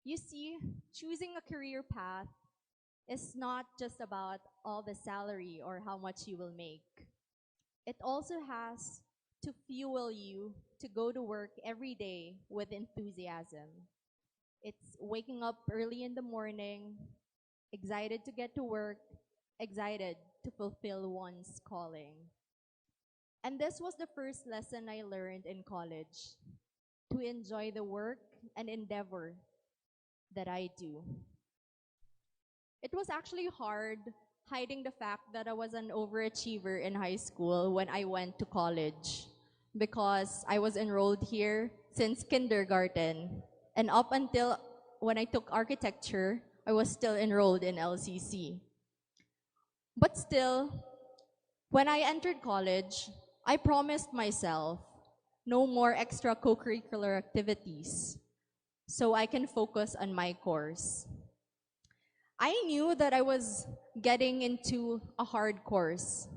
You see, choosing a career path is not just about all the salary or how much you will make. It also has to fuel you to go to work every day with enthusiasm. It's waking up early in the morning, excited to get to work, excited to fulfill one's calling. And this was the first lesson I learned in college, to enjoy the work and endeavor that I do. It was actually hard hiding the fact that I was an overachiever in high school when I went to college because I was enrolled here since kindergarten. And up until when I took architecture, I was still enrolled in LCC. But still, when I entered college, I promised myself no more extra co-curricular activities so I can focus on my course. I knew that I was getting into a hard course.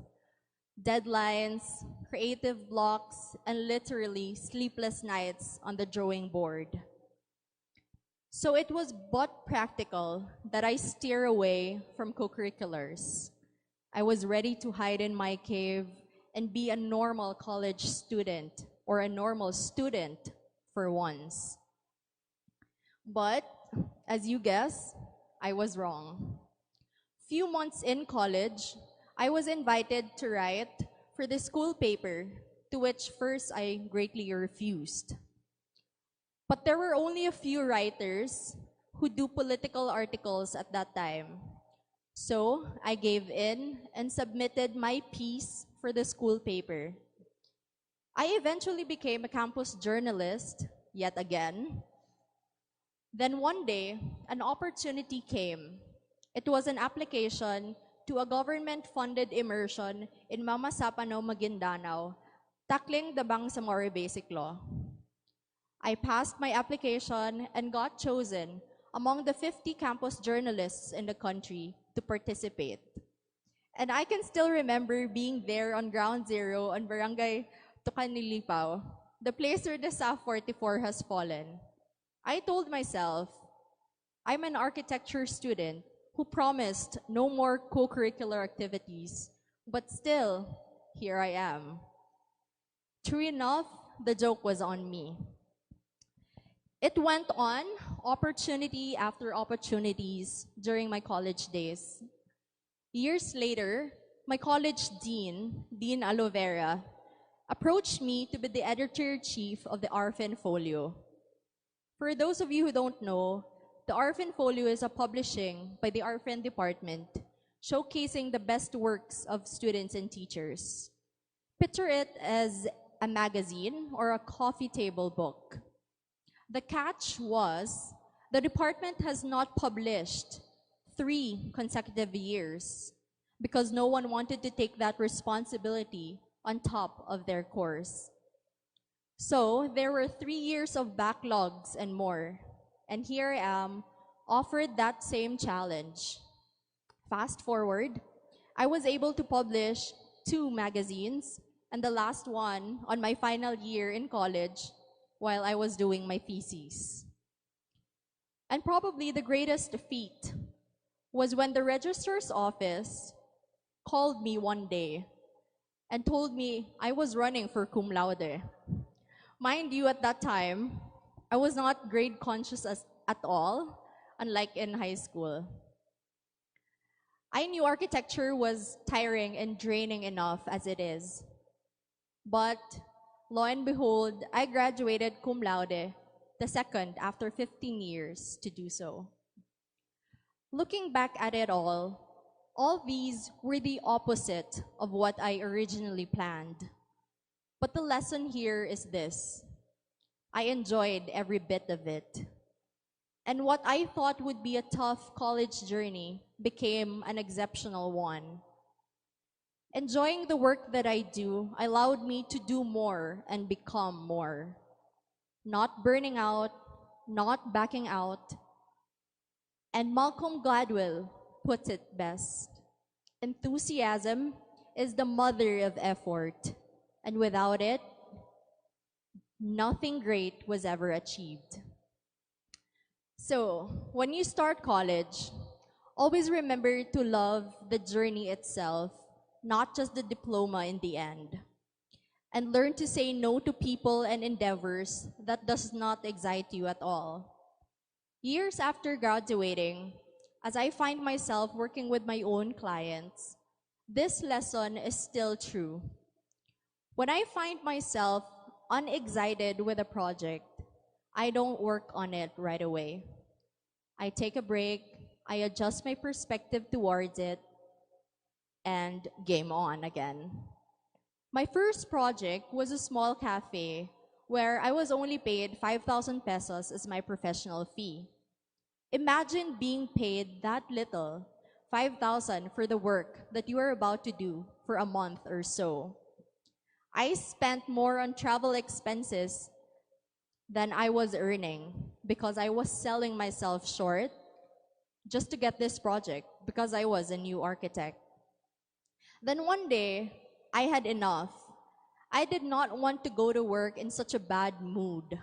Deadlines, creative blocks, and literally sleepless nights on the drawing board. So it was but practical that I steer away from co-curriculars. I was ready to hide in my cave and be a normal college student or a normal student for once. But as you guess, I was wrong. Few months in college, I was invited to write for the school paper, to which first I greatly refused. But there were only a few writers who do political articles at that time. So I gave in and submitted my piece for the school paper. I eventually became a campus journalist, yet again. Then one day, an opportunity came. It was an application to a government-funded immersion in Mama Sapano, Maguindanao, tackling the Bangsamoro Basic Law. I passed my application and got chosen among the 50 campus journalists in the country to participate. And I can still remember being there on ground zero on Barangay Tucanilipaw, the place where the SAF 44 has fallen. I told myself, I'm an architecture student who promised no more co-curricular activities, but still, here I am. True enough, the joke was on me. It went on, opportunity after opportunities during my college days. Years later, my college dean, Dean Alovera, approached me to be the editor-in-chief of the ARFIN Folio. For those of you who don't know, the ARFIN Folio is a publishing by the ARFIN department showcasing the best works of students and teachers. Picture it as a magazine or a coffee table book. The catch was the department has not published 3 consecutive years because no one wanted to take that responsibility on top of their course. So there were 3 years of backlogs and more. And here I am, offered that same challenge. Fast forward, I was able to publish 2 magazines, and the last one on my final year in college while I was doing my thesis. And probably the greatest feat was when the registrar's office called me one day and told me I was running for cum laude. Mind you, at that time, I was not grade conscious at all, unlike in high school. I knew architecture was tiring and draining enough as it is. But lo and behold, I graduated cum laude, the second after 15 years to do so. Looking back at it all these were the opposite of what I originally planned. But the lesson here is this. I enjoyed every bit of it. And what I thought would be a tough college journey became an exceptional one. Enjoying the work that I do allowed me to do more and become more. Not burning out, not backing out. And Malcolm Gladwell puts it best. Enthusiasm is the mother of effort. And without it, nothing great was ever achieved. So, when you start college, always remember to love the journey itself, not just the diploma in the end. And learn to say no to people and endeavors that does not excite you at all. Years after graduating, as I find myself working with my own clients, this lesson is still true. When I find myself unexcited with a project, I don't work on it right away. I take a break, I adjust my perspective towards it, and game on again. My first project was a small cafe where I was only paid 5,000 pesos as my professional fee. Imagine being paid that little, 5,000 for the work that you are about to do for a month or so. I spent more on travel expenses than I was earning because I was selling myself short just to get this project because I was a new architect. Then one day, I had enough. I did not want to go to work in such a bad mood.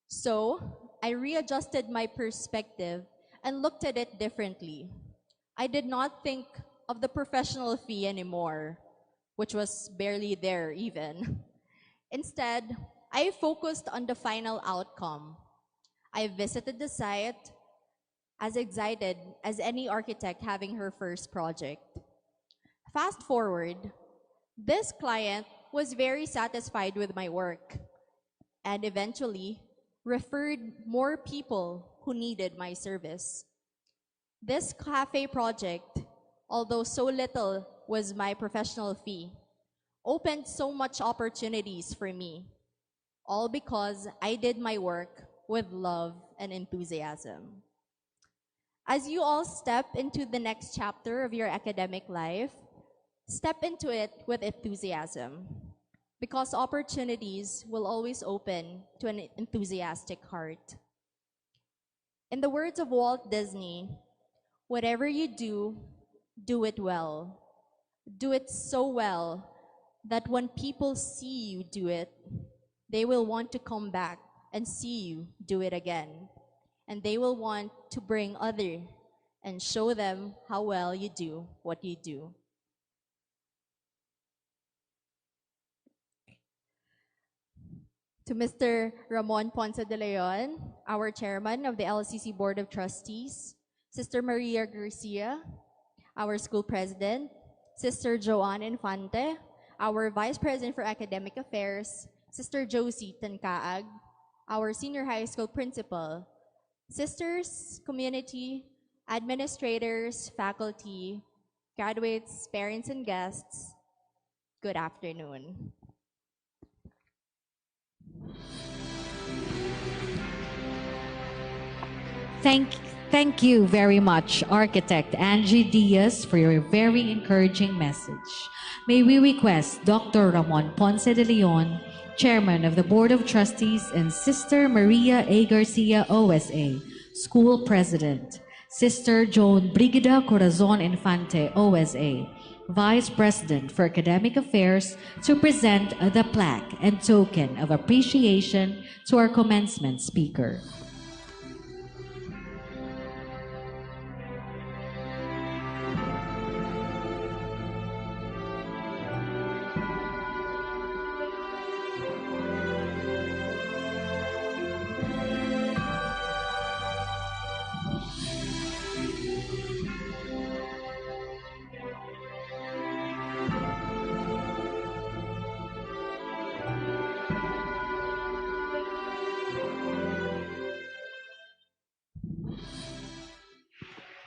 So, I readjusted my perspective and looked at it differently. I did not think of the professional fee anymore, which was barely there even. Instead, I focused on the final outcome. I visited the site as excited as any architect having her first project. Fast forward, this client was very satisfied with my work and eventually referred more people who needed my service. This cafe project, although so little was my professional fee, opened so much opportunities for me, all because I did my work with love and enthusiasm. As you all step into the next chapter of your academic life, step into it with enthusiasm, because opportunities will always open to an enthusiastic heart. In the words of Walt Disney, whatever you do it well. Do it so well that when people see you do it, they will want to come back and see you do it again. And they will want to bring others and show them how well you do what you do. To Mr. Ramon Ponce de Leon, our chairman of the LCC Board of Trustees, Sister Maria Garcia, our school president, Sister Joanne Infante, our vice president for academic affairs, Sister Josie Tancaag, our senior high school principal, sisters, community, administrators, faculty, graduates, parents, and guests, good afternoon. Thank you very much, Architect Angie Diaz, for your very encouraging message. May we request Dr. Ramon Ponce de Leon, Chairman of the Board of Trustees, and Sister Maria A. Garcia, OSA, School President, Sister Joan Brigida Corazon Infante, OSA, Vice President for Academic Affairs, to present the plaque and token of appreciation to our commencement speaker.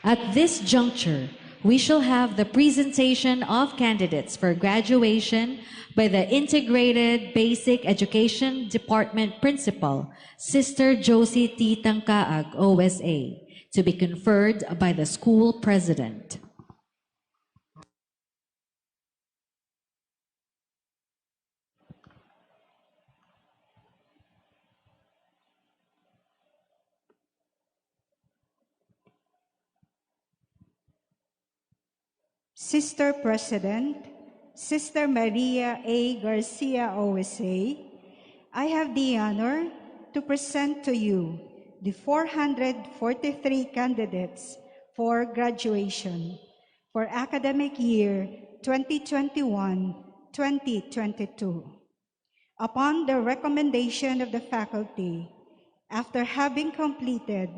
At this juncture, we shall have the presentation of candidates for graduation by the Integrated Basic Education Department Principal, Sister Josie T. Tangkaag, OSA, to be conferred by the school president. Sister President, Sister Maria A. Garcia, OSA, I have the honor to present to you the 443 candidates for graduation for academic year 2021-2022. Upon the recommendation of the faculty, after having completed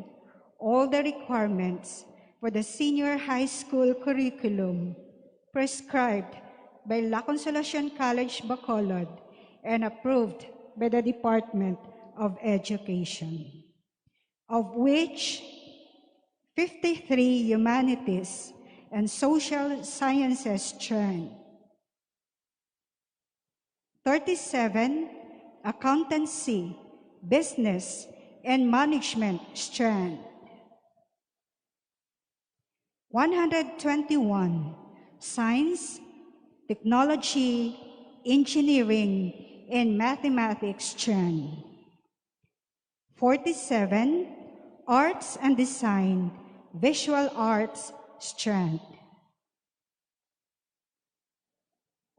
all the requirements for the senior high school curriculum prescribed by La Consolacion College, Bacolod, and approved by the Department of Education, of which 53 Humanities and Social Sciences strand. 37 Accountancy, Business, and Management strand. 121 Science, Technology, Engineering, and Mathematics strand. 47 Arts and Design, Visual Arts strand.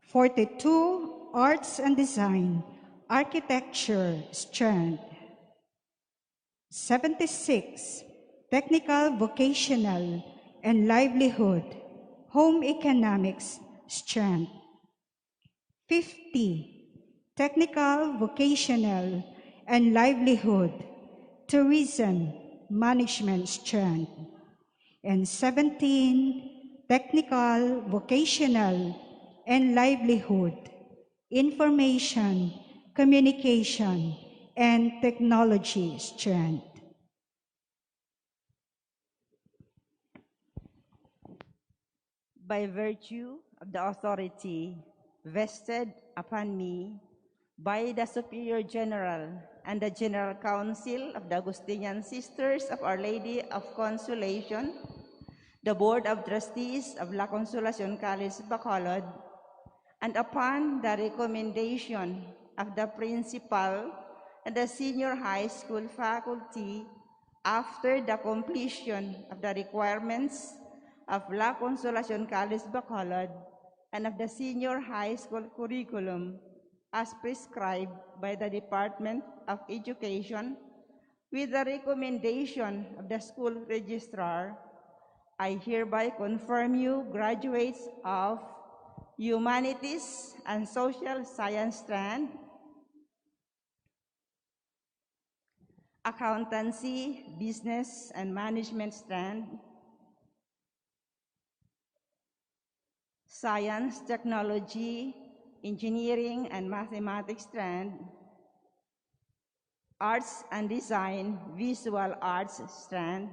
42 Arts and Design, Architecture strand. 76 Technical, Vocational, and Livelihood, Home Economics strand. 50 Technical, Vocational, and Livelihood, Tourism Management strand. And 17 Technical, Vocational, and Livelihood, Information, Communication, and Technology strand. By virtue of the authority vested upon me by the Superior General and the General Council of the Augustinian Sisters of Our Lady of Consolation, the Board of Trustees of La Consolacion College, Bacolod, and upon the recommendation of the principal and the senior high school faculty, after the completion of the requirements of La Consolacion College, Bacolod, and of the senior high school curriculum as prescribed by the Department of Education, with the recommendation of the school registrar, I hereby confirm you graduates of Humanities and Social Science strand, Accountancy, Business, and Management strand, Science, Technology, Engineering, and Mathematics strand, Arts and Design, Visual Arts strand,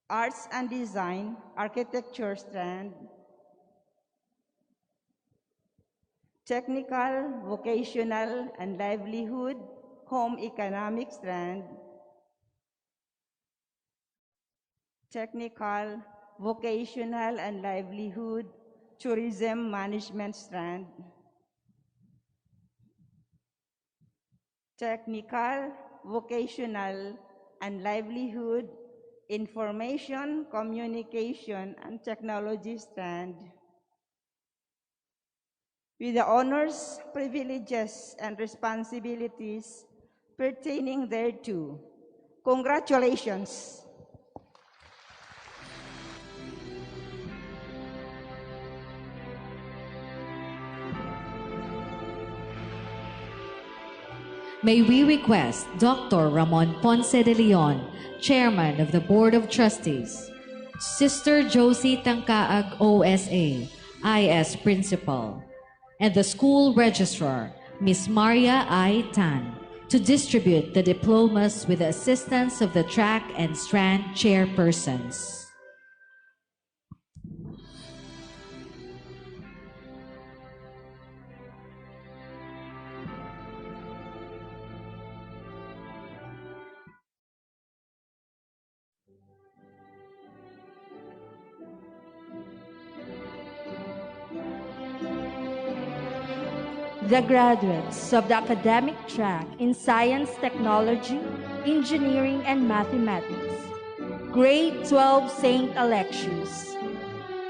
Arts and Design, Architecture strand, Technical, Vocational, and Livelihood, Home Economics strand, Technical, Vocational, and Livelihood, Tourism Management strand, Technical, Vocational, and Livelihood, Information, Communication, and Technology strand, with the honors, privileges, and responsibilities pertaining thereto. Congratulations. May we request Dr. Ramon Ponce de Leon, Chairman of the Board of Trustees, Sister Josie Tangkaag OSA, IS Principal, and the School Registrar, Ms. Maria I. Tan, to distribute the diplomas with the assistance of the track and strand chairpersons. The graduates of the academic track in Science, Technology, Engineering, and Mathematics, Grade 12 St. Alexius,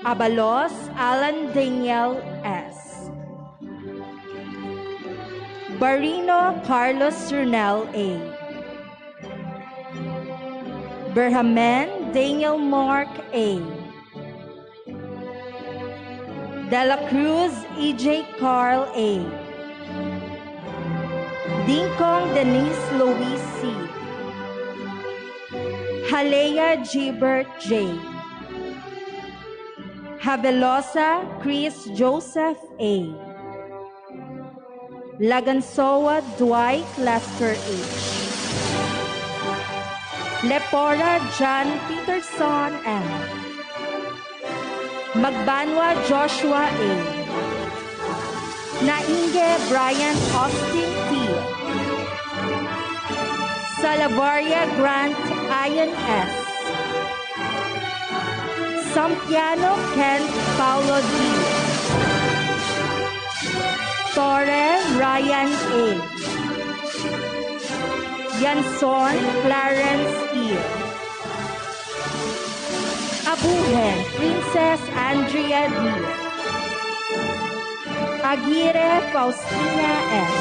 Abalos Alan Daniel S. Barino Carlos Rernel A. Berhamen Daniel Mark A. De La Cruz E.J. Carl A. Dinkong Denise Louise C. Halea Gilbert J. Havelosa Chris Joseph A. Lagansoa Dwight Lester H. Lepora John Peterson M. Magbanwa Joshua A. Nainge Brian Austin T. Salavaria Grant Ian S. Sampiano Kent Paulo D. Torre Ryan A. Yanson Clarence E. Abuhen Princess Andrea D. Aguirre Faustina S.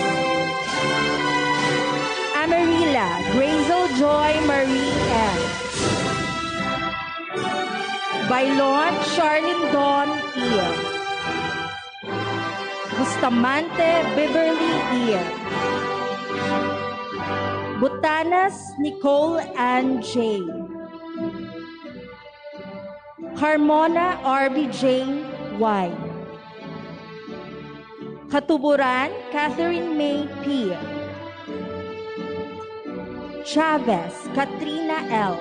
Amarilla Grazel Joy Marie M. Bailon Charlene Dawn E. Bustamante Beverly E. Butanas Nicole Ann J. Carmona R.B. Jane Y. Katuburan Catherine May P. Chavez Katrina L.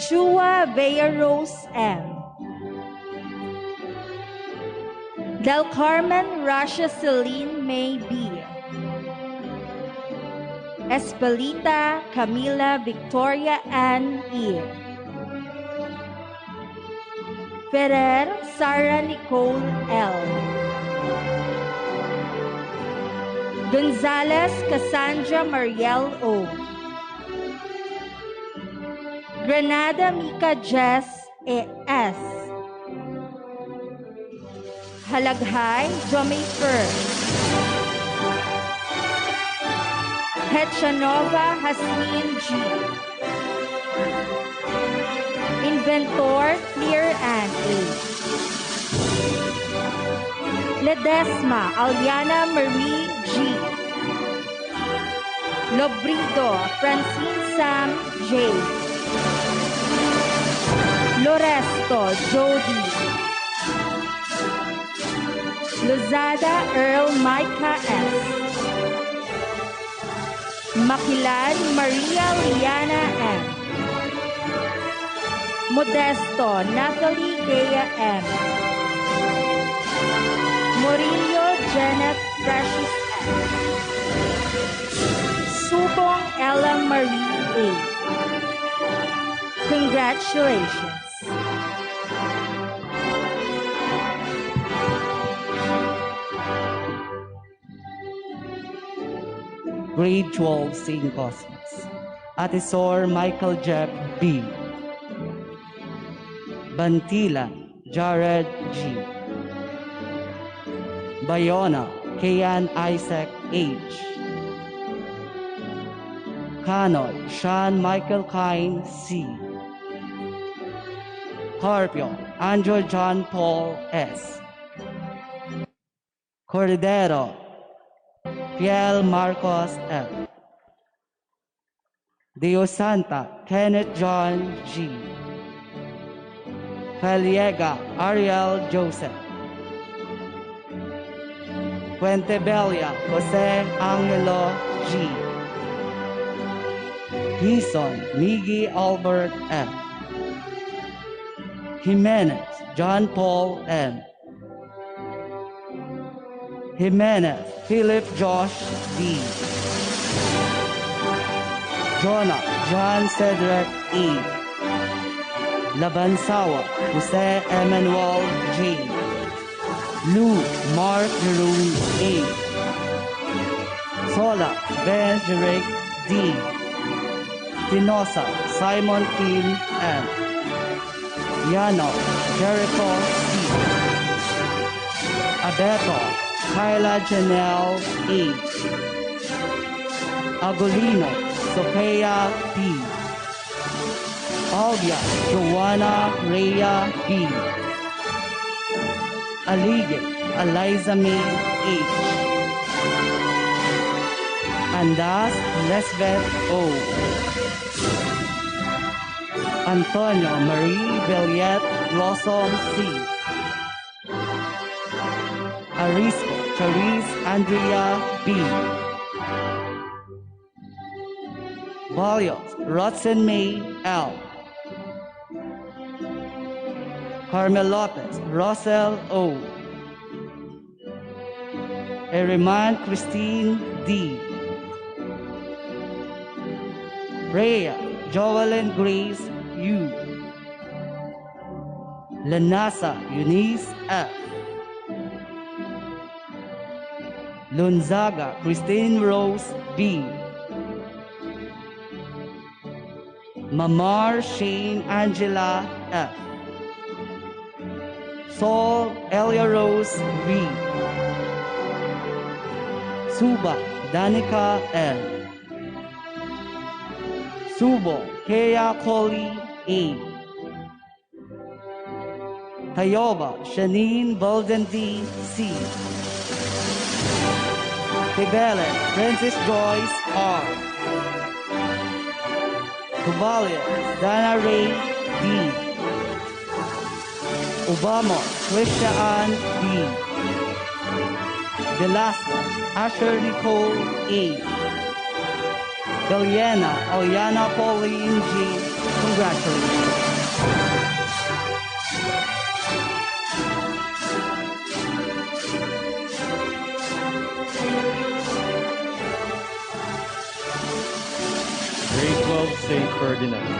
Chua Vea Rose M. Del Carmen Rasha Celine May B. Espelita Camila Victoria Ann E. Ferrer Sarah Nicole L. Gonzalez Cassandra Mariel O. Granada Mika Jess S. Halaghay Jomayfer. Hechanova Hasmin G. Inventor Clear Ann A. Ledesma Aliana Marie G. Lobrido Francine Sam J. Loresto Jody. Lozada Earl Micah S. Makilan Maria Liana M. Modesto Natalie Dea M. Murillo Janet Precious M. Subong Ella Marie A. Congratulations. Grade 12 St. Cosmos. Atesor Michael Jeff B. Bantila Jared G. Bayona Kayan Isaac H. Canon Sean Michael Kine C. Carpio Andrew John Paul S. Cordero Fiel Marcos F. Diosanta Kenneth John G. Faliega Ariel Joseph. Fuentebella Jose Angelo G. Gison Miggy Albert F. Jimenez John Paul M. Jimenez Philip Josh D. Jonah John Cedric E. Labansawa Jose Emmanuel J. Lou Mark Jerome A. Sola Ben Jerick D. Tinosa Simon Kim M. Yano Jericho C. Abeto Kyla Janelle E. Agolino Sophia P. Olga Joanna Rhea B. Alige Eliza May H. Andas Lesbeth O. Antonio Marie Belliet Blossom C. Arisco Charisse Andrea B. Valios, Rodson May L. Carmel Lopez, Rosel O. Eriman Christine D. Rhea Joellen Grace U. Lanasa Eunice F. Lunzaga Christine Rose B. Mamar Shane Angela F. Sol Elia Rose V. Suba Danica L. Subo Kea Coley A. Tayoba Shanine Voldendi C. Tibele Francis Joyce R. Tuvalia Dana Ray D. Obama Christian D. Velasquez Asher Nicole A. Deliana Aliana Pauline G. Congratulations. Grade 12 St. Ferdinand.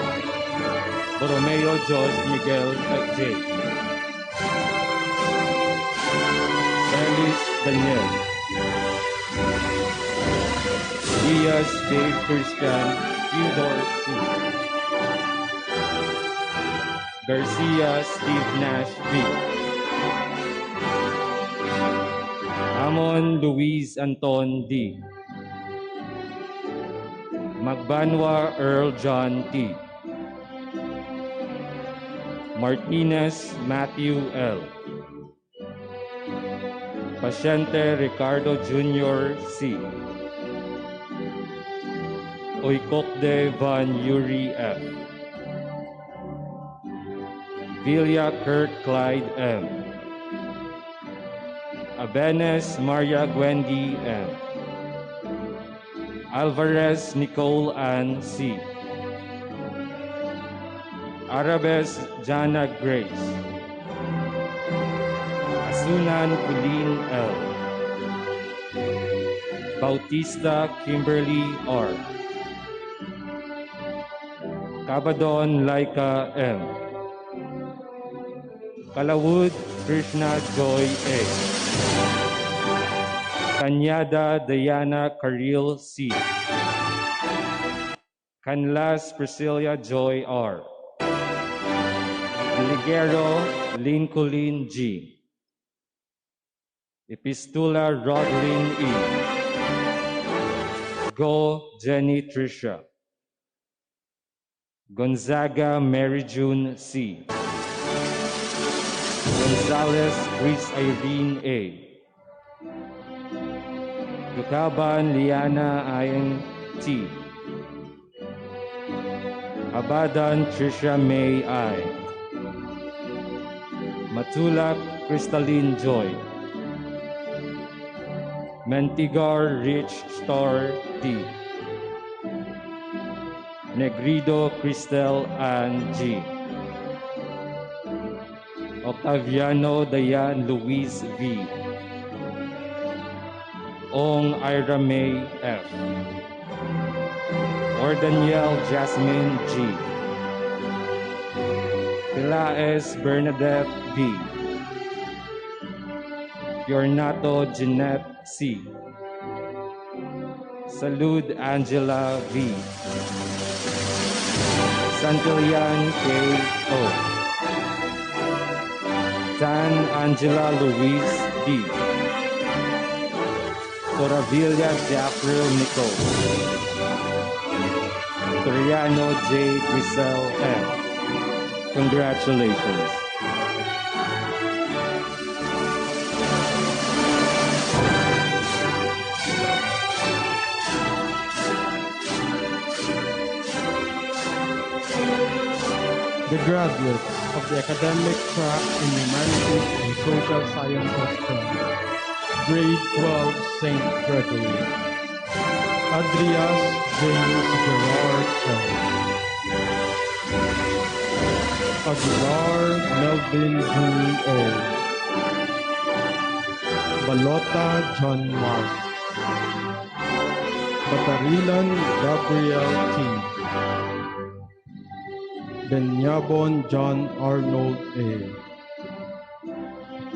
Borromeo Jos Miguel J. Celis Daniel. Diaz Dave Christian Theodore C. Garcia Steve Nash V. Amon Luis Anton D. Magbanwa Earl John T. Martinez Matthew L. Pasyente Ricardo Jr. C. Oikokde Van Yuri F. Villa Kurt Clyde M. Abenes Maria Gwendy M. Alvarez Nicole Ann C. Arabes Jana Grace. Asunan Colleen L. Bautista Kimberly R. Cabadon Laika M. Kalawud Krishna Joy A. Kanyada Diana Karil C. Canlas Priscilla Joy R. Deligero Lincoln G. Epistula Rodlin E. Go Jenny Tricia. Gonzaga Mary June C. Gonzalez Chris Irene A. Dukaban Liana Ian T. Abadan Tricia May I. Matulak Crystalline Joy. Mentigar Rich Star D. Negrido Cristel Ann G. Octaviano Dayan Luis V. Ong Ira May F. Ordaniel Jasmine G. Pilaes Bernadette B. Yornato Jeanette C. Salud Angela V. Santillan K. O. Tan Angela Louise D. Toravilla Jafril Nicole. Toriano J. Grisel M. Congratulations. The graduates of the academic track in Humanities and Social Sciences from Grade 12 St. Gregory. Adrias James Gerard L. Aguilar Melvin June O. Balota John Mark. Batarilan Gabriel T. Benyabon John Arnold A.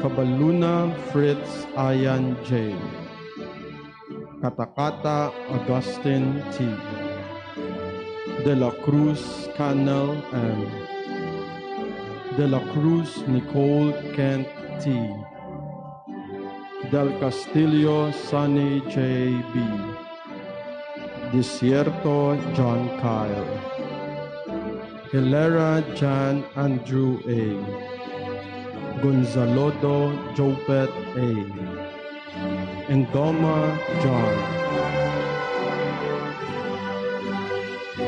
Cabaluna Fritz Ayan J. Katakata Augustine T. De la Cruz Canel M. De la Cruz Nicole Kent T. Del Castillo Sunny J. B. Desierto John Kyle. Hilera Jan Andrew A. Gonzalodo Jopet A. Endoma John.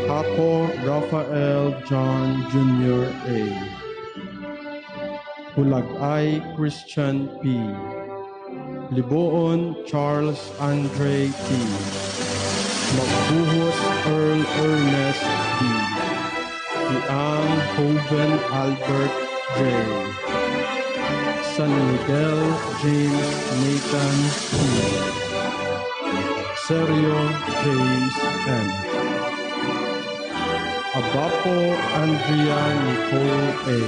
Hapo Rafael John Jr. A. Hulagay Christian P. Liboon Charles Andre T. Magbuhos Earl Ernest B. Iang Hoven Albert J. San Miguel James Nathan P. Sergio James M. Abapo Andrea Nicole A.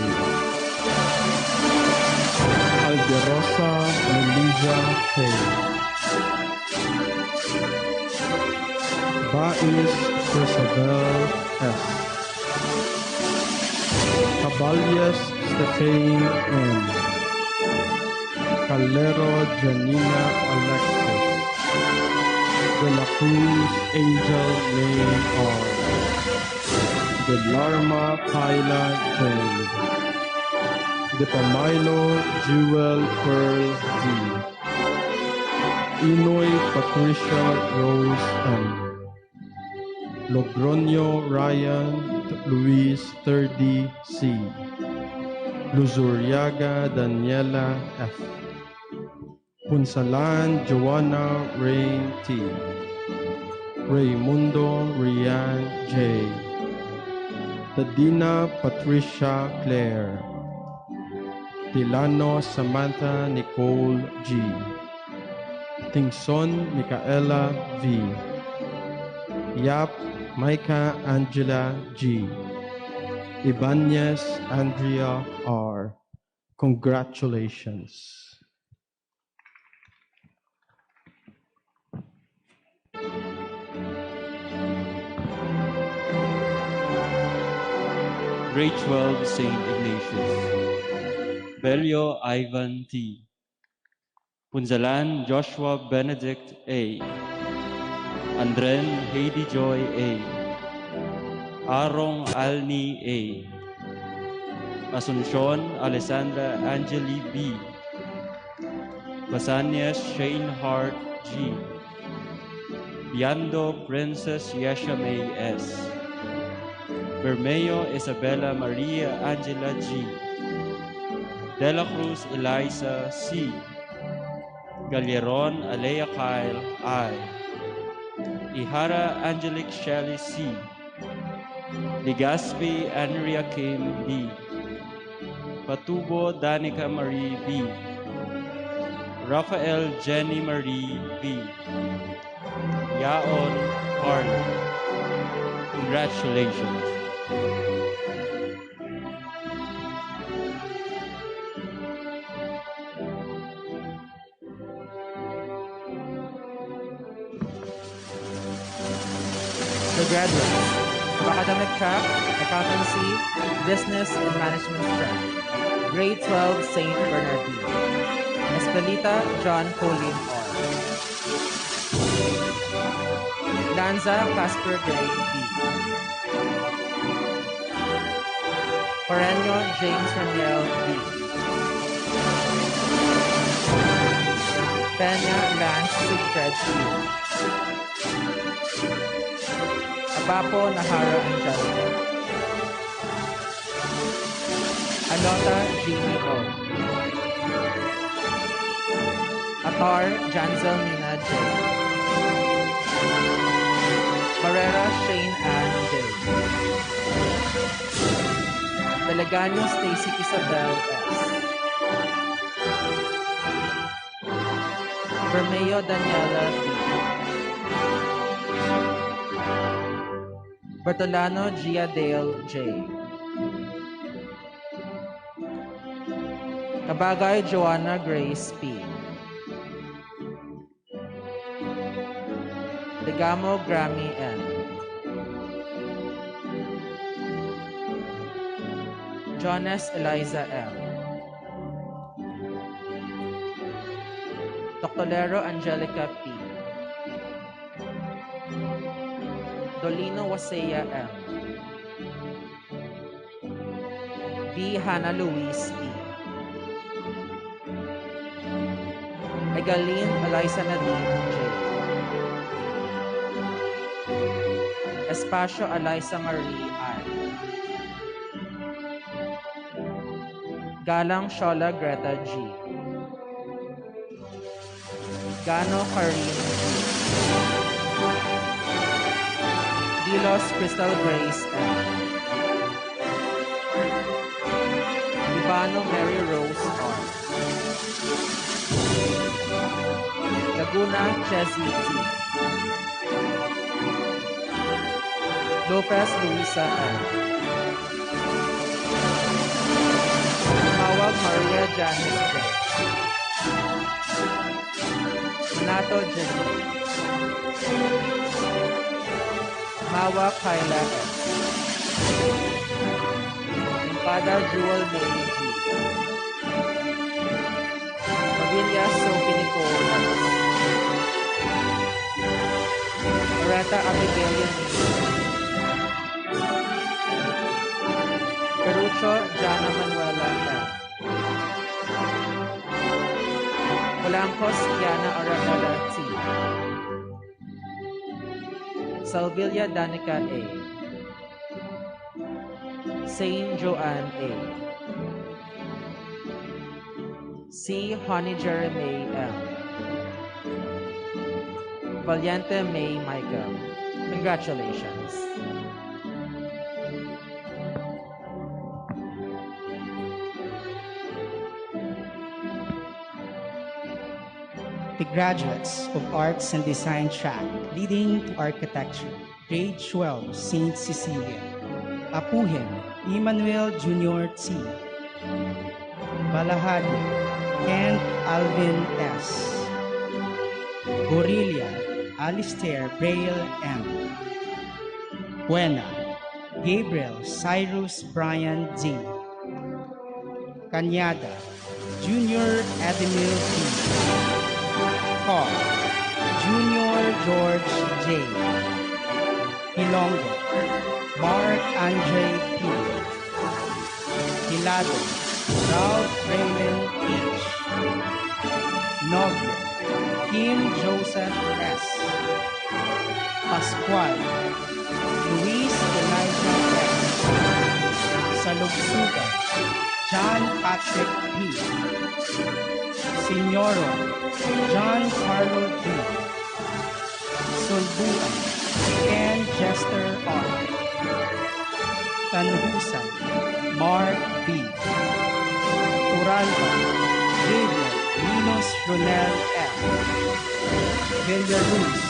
Alderosa Melissa K. Bais Chrisabel S. Caballes Stephane M. Calero Janina Alexis. De la Cruz Angel Lane R. De Larma Kyla Jane. De Pamilo Jewel Pearl D. Inoy Patricia Rose M. Logroño Ryan Luis 30 C. Luzuriaga Daniela F. Punsalan Joanna Rain T. Raymundo Rian J. Tadina Patricia Claire. Tilano Samantha Nicole G. Tingson Micaela V. Yap Micah Angela G. Ibanez Andrea R. Congratulations. Grade 12 St. Ignatius. Belio Ivan T. Punzalan Joshua Benedict A. Andren Heidi Joy A. Arong Alni A. Asuncion Alessandra Angeli B. Basanias Shane Hart G. Biando Princess Yesha May S. Bermeo Isabella Maria Angela G. De la Cruz Eliza C. Galeron Alea Kyle I. Ihara Angelic Shelley C. Ligaspi Andrea Kim D. Patubo Danica Marie B. Rafael Jenny Marie B. Yaon Carlo. Congratulations. The graduates of Academic Track, Accountancy, Business and Management Track, Grade 12 St. Bernardino, Espelita John Colleen R. Lanza Casper Gray D. Perenio James Raniel D. Peña Lance Sigfred D. Abapo Nahara Angelica. Alota Jamie O. Atar Janzel Mina J. Barrera Shane Ann J. Delegano Stacy Isabel S. Bermeo Daniela D. Bertolano Gia Dale J. Kabagay Joanna Grace P. Degamo Grammy N. Jonas Eliza M. Doctolero Angelica P. Dolino Wasea M. D. Hannah Louise E. Egaline Eliza Nadine J. Espacio Eliza Marie I. Galang Shola Greta G. Gano Karin G. Dilos Crystal Grace M. Ibano Mary Rose R. Laguna Chessie T. Lopez Luisa M. Mawag Maria Janice J. Manato Jenny. Mawag Kyla M. Impada Jewel May G. Pavilla Sophie Nicole M. Loretta Abigail Yanis. Perucho Jana Manuela M. Polancos Kiana Arabella T. Salvilla Danica A. Saint Joanne A. C. Honey Jeremy M. Valiente May Michael. Congratulations. The graduates of Arts and Design track leading to architecture, grade 12, St. Cecilia. Apuhin, Emmanuel Jr. T. Balahadi, Kent Alvin S. Gorilla, Alistair Braille M. Buena, Gabriel Cyrus Brian D. Cañada, Junior Edemil P. Carl, Junior George J. Hilongo, Mark Andre P. Hilado, Ralph Raymond H. Novio, Kim Joseph S. Pascual, Luis Elijah S. Salugsugan, John Patrick P. Signoro, John Carlo D. Sulbuan, Ken Jester R. Tanhusan, Mark B. Uralba, Gabriel Minos Ronel F. Villaruz,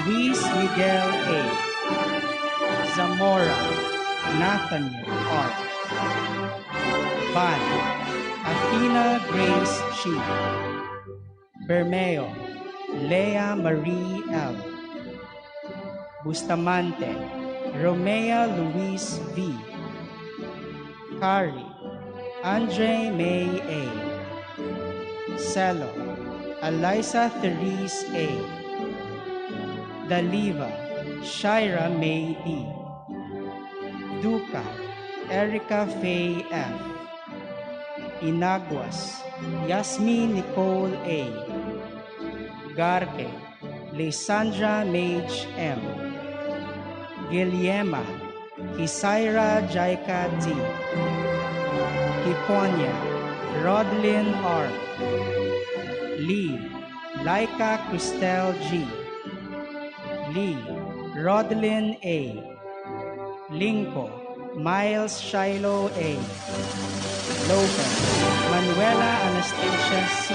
Luis Miguel A. Zamora, Nathaniel R. Ban, Athena Grace She. Bermeo, Lea Marie L. Bustamante, Romea Luis V. Kari, Andre May A. Celo, Eliza Therese A. Daliva, Shira May D. Duca, Erica Faye F. Inaguas, Yasmin Nicole A. Garque, Lysandra Mage M. Guillerma, Hisaira Jaika D. Hiponia, Rodlin R. Lee, Laika Cristel G. Lee, Rodlin A. Linco, Miles Shiloh A. Lopez, Manuela Anastasia C.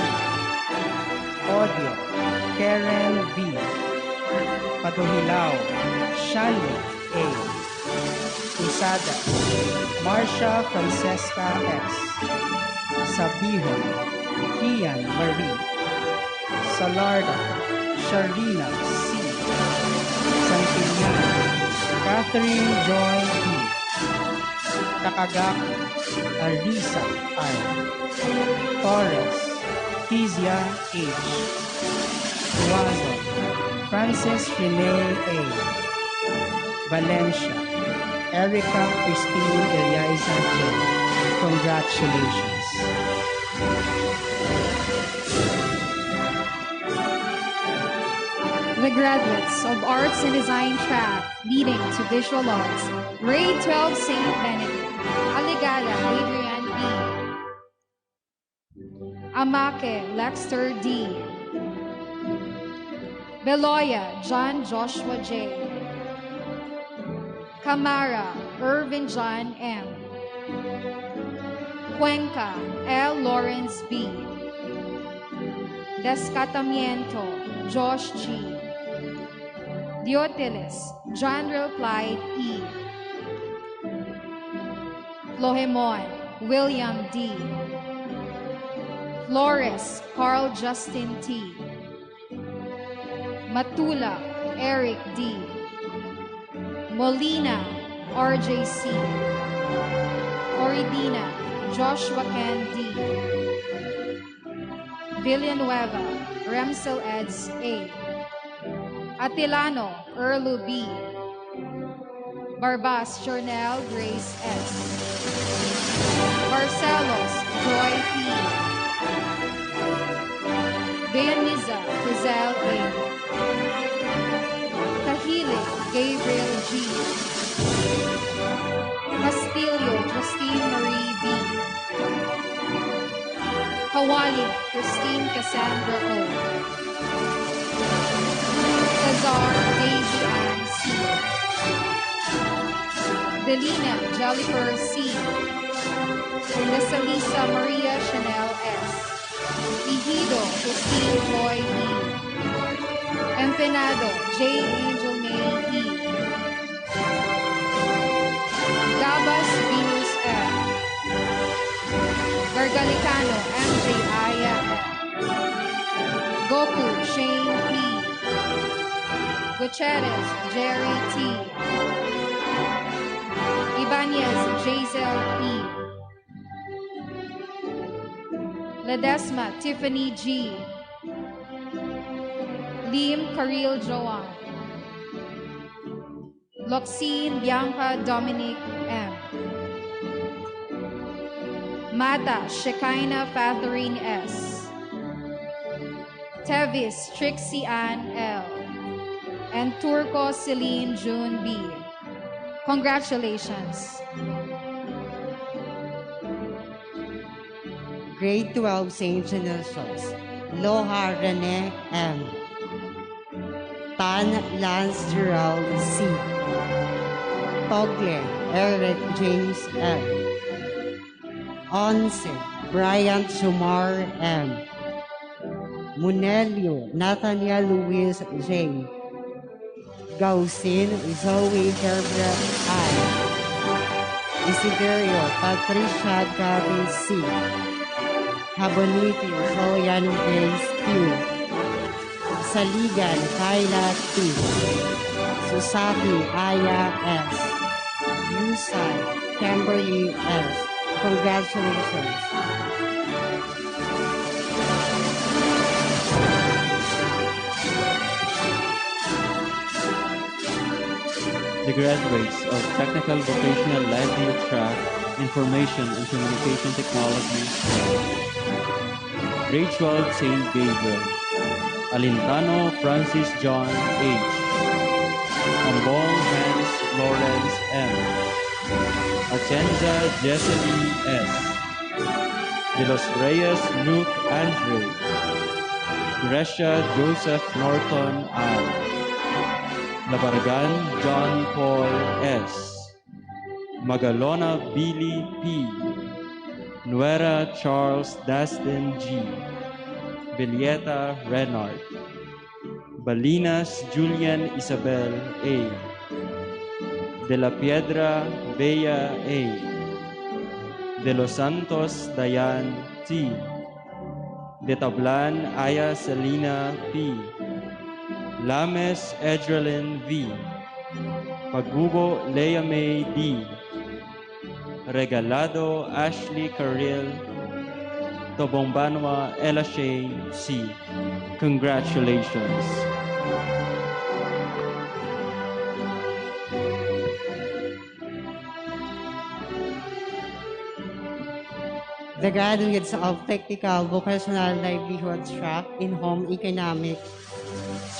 Audio, Karen V. Paduhilao, Shanley A. Usada, Marcia Francesca S. Sabihon, Kian Marie. Salarda, Sharina C. Santillana, Catherine Joy B. Takagaki, Arisa I. Torres, Tizia H. Tuazon, Francis Renee A. Valencia, Erica Christine Eliza J. Congratulations. The graduates of Arts and Design track leading to Visual Arts, Grade 12 St. Benedict, Aligada Adrian B. Amake Lexter D. Beloya John Joshua J. Camara Irvin John M. Cuenca L. Lawrence B. Descatamiento Josh G. Dioteles Janril Clyde E. Lohemon William D. Flores Carl Justin T. Matula Eric D. Molina RJC. Oridina Joshua Ken D. Villanueva Remsel Eds A. Atilano Erlu B. Barbas Chernel Grace S. Barcelos Joy P. Beaniza Frizel A. Kahili Gabriel G. Castillo Justine Marie B. Kawali Christine Cassandra O. Cesar Daisy Ann C. Delina Jellifer C. Desalisa Maria Chanel S. Ejido Christine Floy E. Empanado J. Angel May E. Gabas Venus F. Gargalicano MJ Aya F. Goku Shane P. Gutierrez Jerry T. Ibanez Jazel E. Ledesma Tiffany G. Lim Karil Joan. Loxine Bianca Dominic M. Mata Shekinah Fatherine S. Tevis Trixie Ann L. And Turco Celine June B. Congratulations. Grade 12 St. Genesius, Loha Rene M. Tan Lance Gerald C. Togle Eric James M. Once Brian Sumar M. Munelio Nathaniel Luis J. Gausin Zoe Herbert I. Isiderio Patricia Gabi C. Haboniti Zoyan Grace Q. Saligan Kyla T. Susaki Aya S. Yusan Kimberly S. Congratulations. The graduates of Technical Vocational Livelihood Track, Information and Communication Technology, Grade 12 St. Gabriel, Alintano Francis John H. Ambong Hans Lawrence M. Atienza Jesseline S. De los Reyes Luke Andre. Grecia Joseph Norton I. Labargan John Paul S. Magalona Billy P. Nuera Charles Dastin G. Villeta Renard. Balinas Julian Isabel A. De la Piedra Bella A. De los Santos Dayan T. De Tablan Aya Selina P. Lames Edrelin V. Pagubo Lea May D. Regalado Ashley Carril Tobombanwa Ella Shane C. Congratulations. The graduates of Technical Vocational Livelihood Track in Home Economics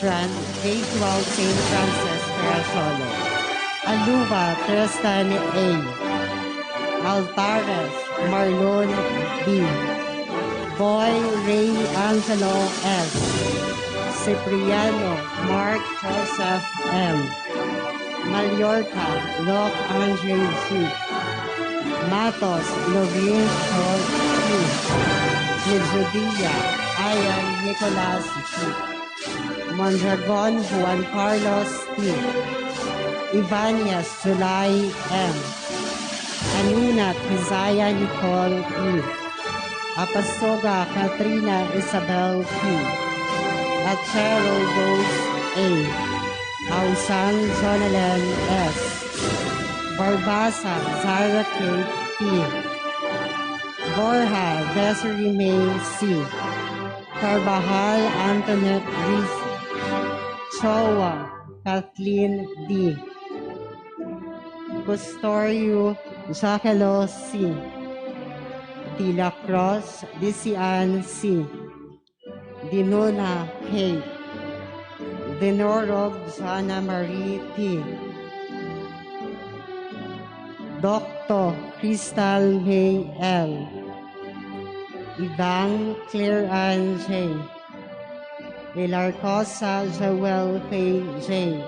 Strand, Grade 12 St. Francis Parasolo. Aluva Tristan A. Altares Marlon B. Boy Ray Angelo S. Cipriano Mark Joseph M. Mallorca Locke Andre G. Matos Lovin Sean P. Nijudia Ayan Nicolas G. Mondragon Juan Carlos T. Ivanias July M. Anina Kizaya Nicole E. Apasoga Katrina Isabel P. Achero Rose A. Ausan Jonathan S. Barbasa Zara Kate P. Borja Desiree May C. Carbajal Antoinette Reese. Chowa Kathleen D. Custorio Jacquelo C. De La Cruz Disian C. Dinona K. Dinorog Jana Marie T. Dr. Crystal May L. Idang Claire Ann J. Ilarcosa Joel Faye J.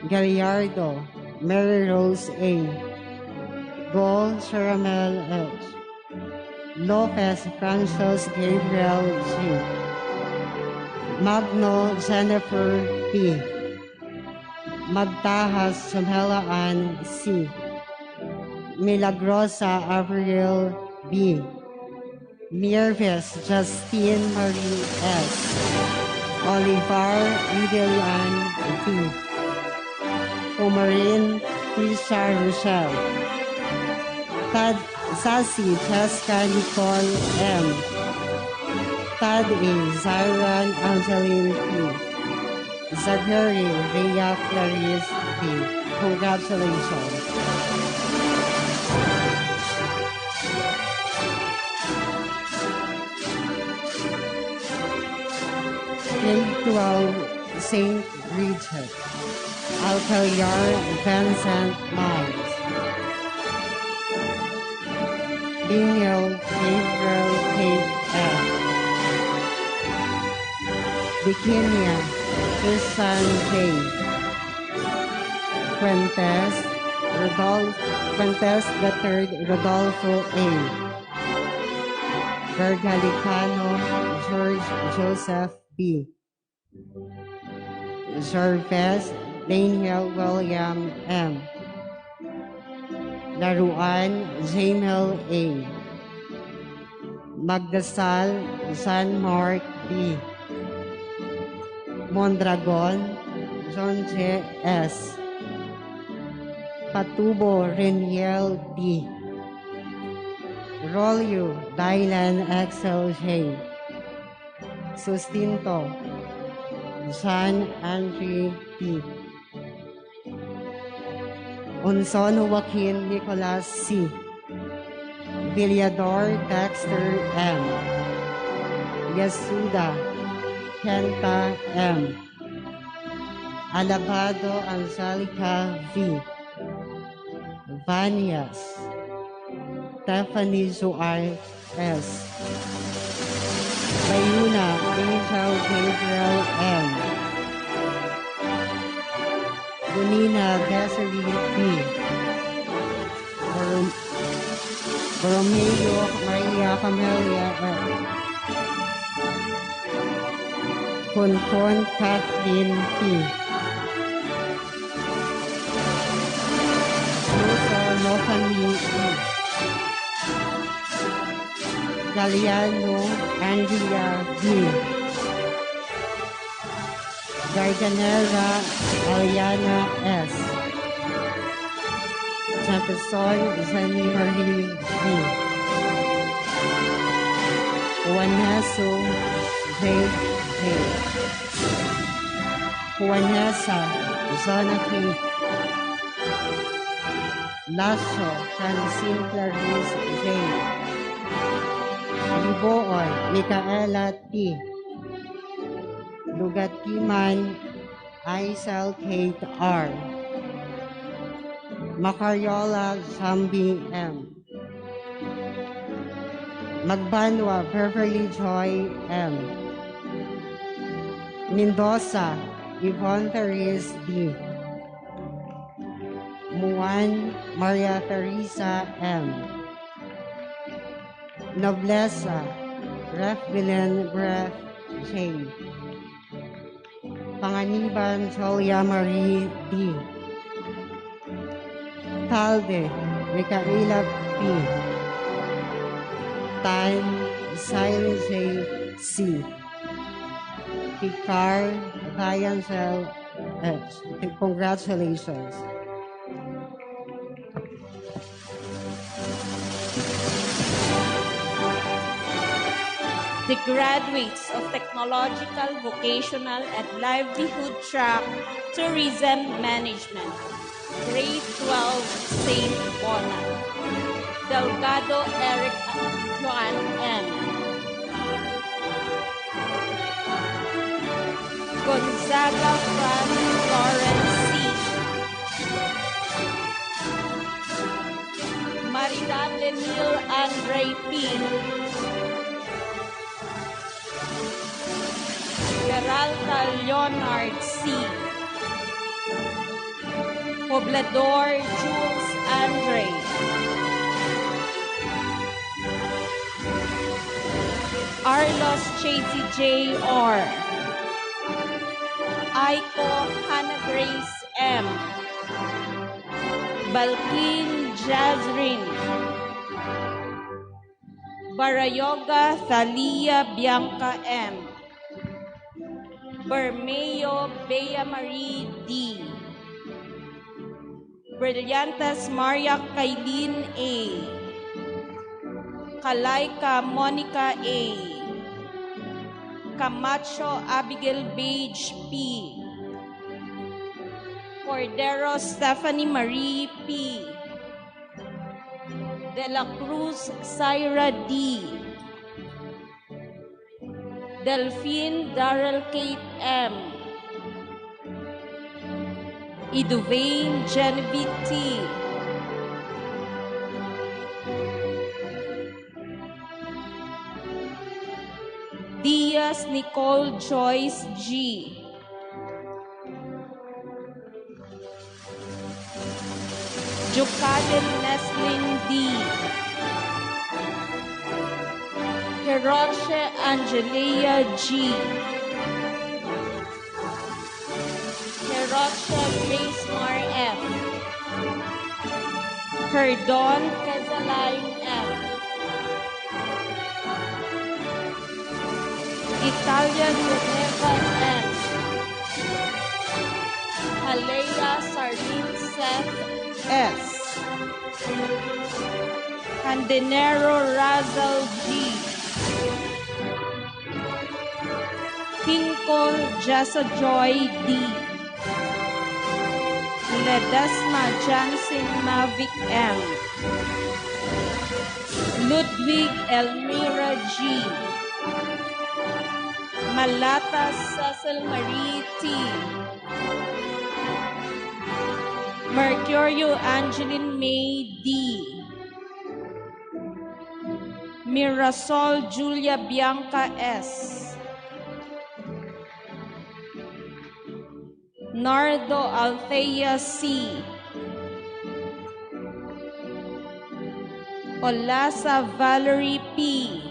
Gallardo Mary Rose A. Go Sharamel H. Lopez Francis Gabriel G. Magno Jennifer P. Magtahas Samela Ann C. Milagrosa Avril B. Mirvis Justine Marie S. Olivar Idelian V. Umarin Tisha Rochelle. Tad Sassy Jessica Nicole M. Tad A. Zyron Angeline P. Zachary Rhea Clarice P. Congratulations. Grade 12 St. Richard. Alcayar Vincent Mines. Daniel Gabriel Kate F. Bikinia Tristan J. Fuentes III Rodolfo A. Vergalicano George Joseph B. Jarves Daniel William M. Laruan Jamel A. Magdasal San Mark B. Mondragon John J. S. Patubo Reniel D. Rolio Dylan Axel J. Sustinto San Andre P. Unson Joaquin Nicolas C. Villador Dexter M. Yasuda Kenta M. Alabado Angelica V. Vanias Stephanie Joy S. Bayuna Angel Gabriel M. Bonina Desiree P. Borromeo Maria Camelia F. Kunpon Kathleen P. Luso Lofani E. Galiano Andrea D. Garganera Aliana S. Champison Zani Marie D. Juaneso J. J. Juanesa Zona P. Lasso Francine Clarice J. Liboon Micaela T. Lugatiman Aisel Kate R. Macariola Zambi M. Magbanwa Beverly Joy M. Mendoza Yvonne Therese D. Muan Maria Teresa M. Nobleza Ref Belen Bref J. Panganiban Julia Marie D. Talde Micaela P. Time Silas J. C. Picard Ryan Cell H. Congratulations. The graduates of Technological, Vocational, and Livelihood Track Tourism Management, Grade 12, St. Bona. Delgado Eric Juan M. Gonzaga Fran Lawrence C. Maridad Emil Andre P. Geralta Leonard C. Poblador Jules Andre. Arlos Chasey J. R. Aiko Hannah Grace M. Balkin Jazrin. Barayoga Thalia Bianca M. Bermeo Bea Marie D. Brillantes Maria Kailin A. Kalaika Monica A. Camacho Abigail Page P. Cordero Stephanie Marie P. De la Cruz Syra D. Delphine Darrell Kate M. Iduvain Genevieve T. Diaz Nicole Joyce G. Jukaden Nesling D. Hiroche Angelia G. Hiroche Grace Mar F. Herdon Quezaline F. Italia Geneva M. Halea Sardine Seth S. Candenero Razal G. Kinkol Jessa Joy D. Ledesma Jansen Mavic M. Ludwig Elmira G. Malata Cecil Marie T. Mercurio Angeline May D. Mirasol Julia Bianca S. Nardo Althea C. Olasa Valerie P.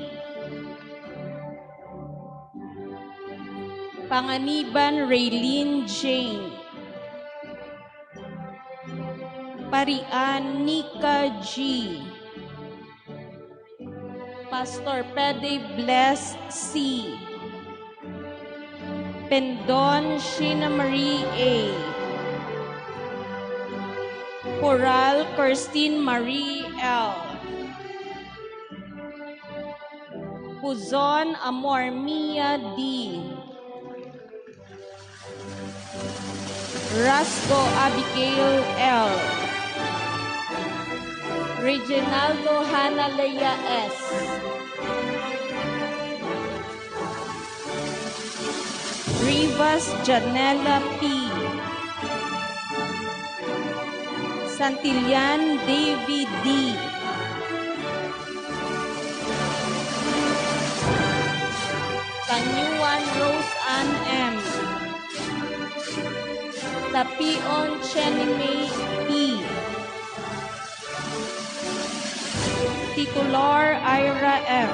Panganiban Raylene Jane. Parian Nika G. Pastor Pede Blessed C. Pendon Sheena Marie A. Coral Kirstine Marie L. Puzon Amor Mia D. Rasgo Abigail L. Reginaldo Hanalea S. Rivas Janela P. Santillan David D. Tanyuan Rose Ann M. Tapion Chenime E. Titular Ira F.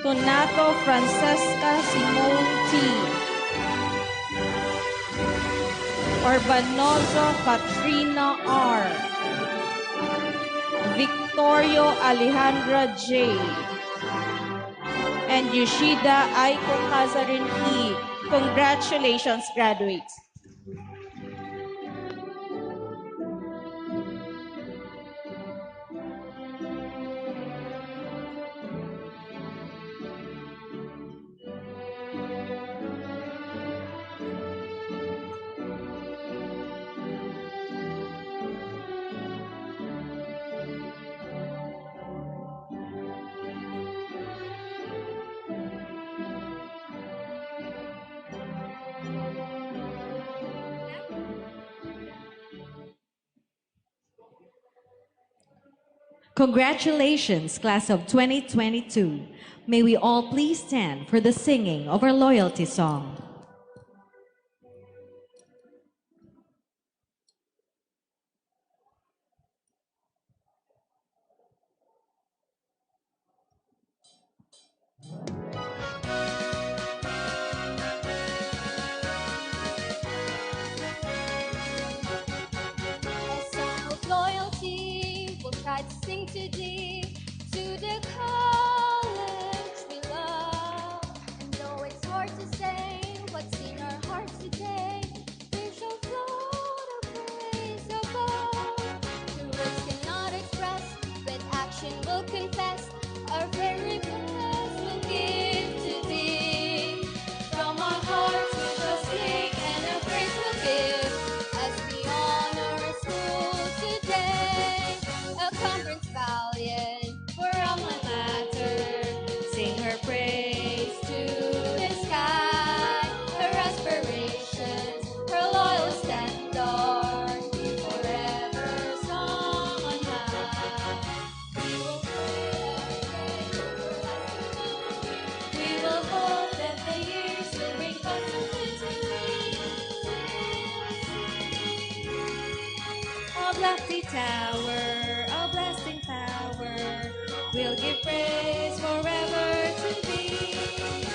Donato Francesca Simone T. Urbanoso Katrina R. Victorio Alejandra J. And Yoshida Aiko Kazarin E. Congratulations, graduates. Congratulations, class of 2022. May we all please stand for the singing of our loyalty song. A song of loyalty we'll try to sing today to the college we love. And though it's hard to say what's in our hearts today, we shall float our praise above. The words cannot express, but action will confess our very best we'll give to thee. From our hearts we shall sing and our praise we'll give as we honor our school today. A conference valiant for Alma Mater, sing her praise to the sky. Her aspirations, her loyal standard, forever song on high. We will we will hope that the years will bring a lofty tower, a blasting power, we'll give praise forever to thee.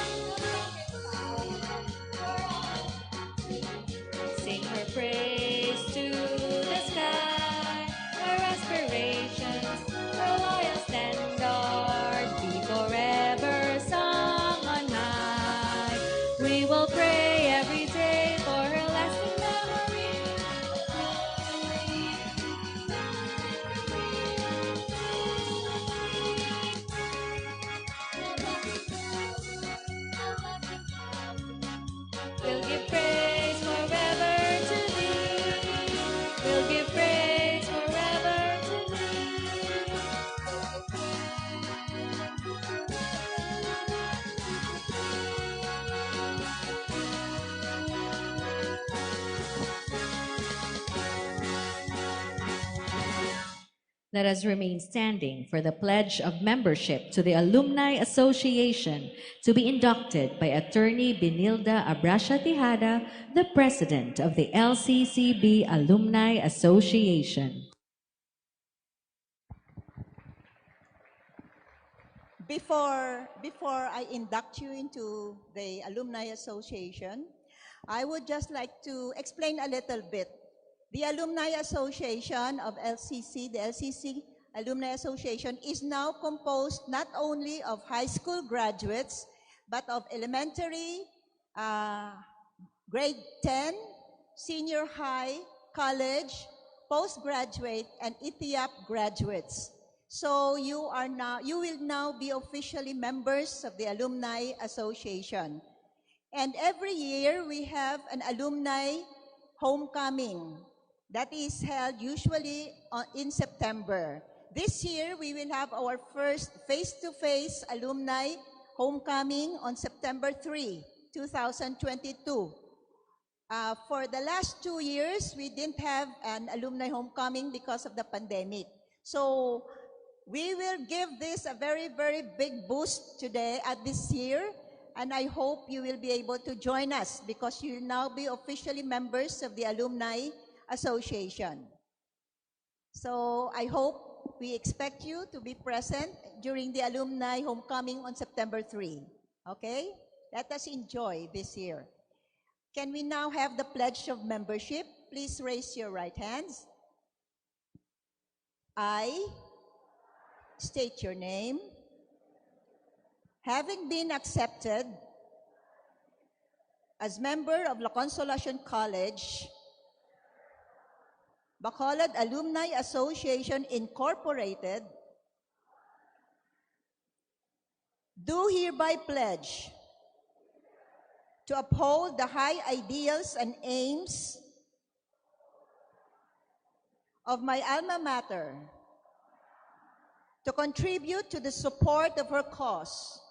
Sing her praise to the sky, her aspirations, her loyal standard, be forever sung on high. We will pray every day for her lasting memory. We'll give praise forever to thee. We'll give praise forever to thee. Let us remain standing for the pledge of membership to the Alumni Association to be inducted by Attorney Benilda Abracia Tejada, the President of the LCCB Alumni Association. Before I induct you into the Alumni Association, I would just like to explain a little bit. The Alumni Association of LCC, the LCC Alumni Association, is now composed not only of high school graduates, but of elementary, grade 10, senior high, college, postgraduate, and ETIAP graduates. So you will now be officially members of the Alumni Association. And every year we have an alumni homecoming that is held usually in September. This year we will have our first face-to-face alumni homecoming on September 3, 2022. For the last 2 years, we didn't have an alumni homecoming because of the pandemic. So we will give this a very, very big boost today this year, and I hope you will be able to join us because you will now be officially members of the Alumni Association. So I hope we expect you to be present during the alumni homecoming on September 3. Okay? Let us enjoy this year. Can we now have the pledge of membership? Please raise your right hands. I state your name. Having been accepted as member of La Consolacion College, Bacolod Alumni Association Incorporated, do hereby pledge to uphold the high ideals and aims of my alma mater, to contribute to the support of her cause,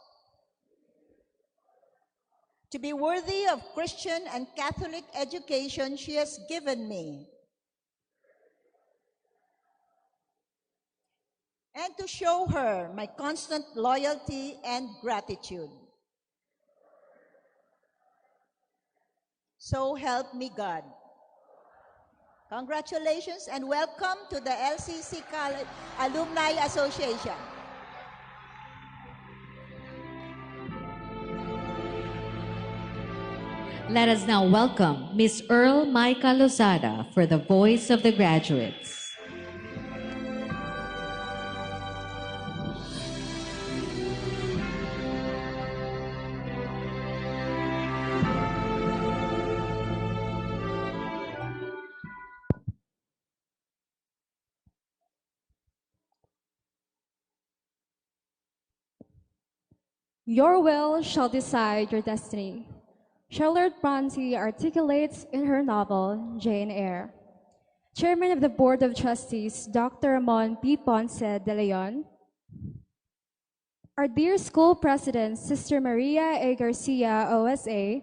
to be worthy of Christian and Catholic education she has given me, and to show her my constant loyalty and gratitude. So help me God. Congratulations and welcome to the LCC College Alumni Association. Let us now welcome Ms. Earl Micah Lozada for the Voice of the Graduates. Your will shall decide your destiny. Charlotte Bronte articulates in her novel, Jane Eyre. Chairman of the Board of Trustees, Dr. Ramon P. Ponce de Leon. Our dear school president, Sister Maria A. Garcia, OSA.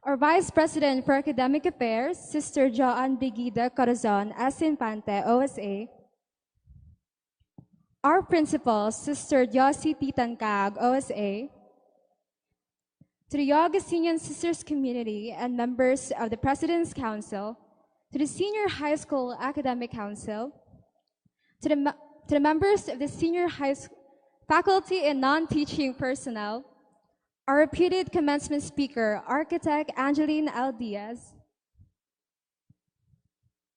Our Vice President for Academic Affairs, Sister Joan Brigida Corazon S. Infante, OSA. Our principal, Sister Josie Titancag, OSA. To the Augustinian Sisters community and members of the President's Council, to the Senior High School Academic Council, to the members of the Senior High School faculty and non-teaching personnel, our reputed commencement speaker, Architect Angeline L. Diaz,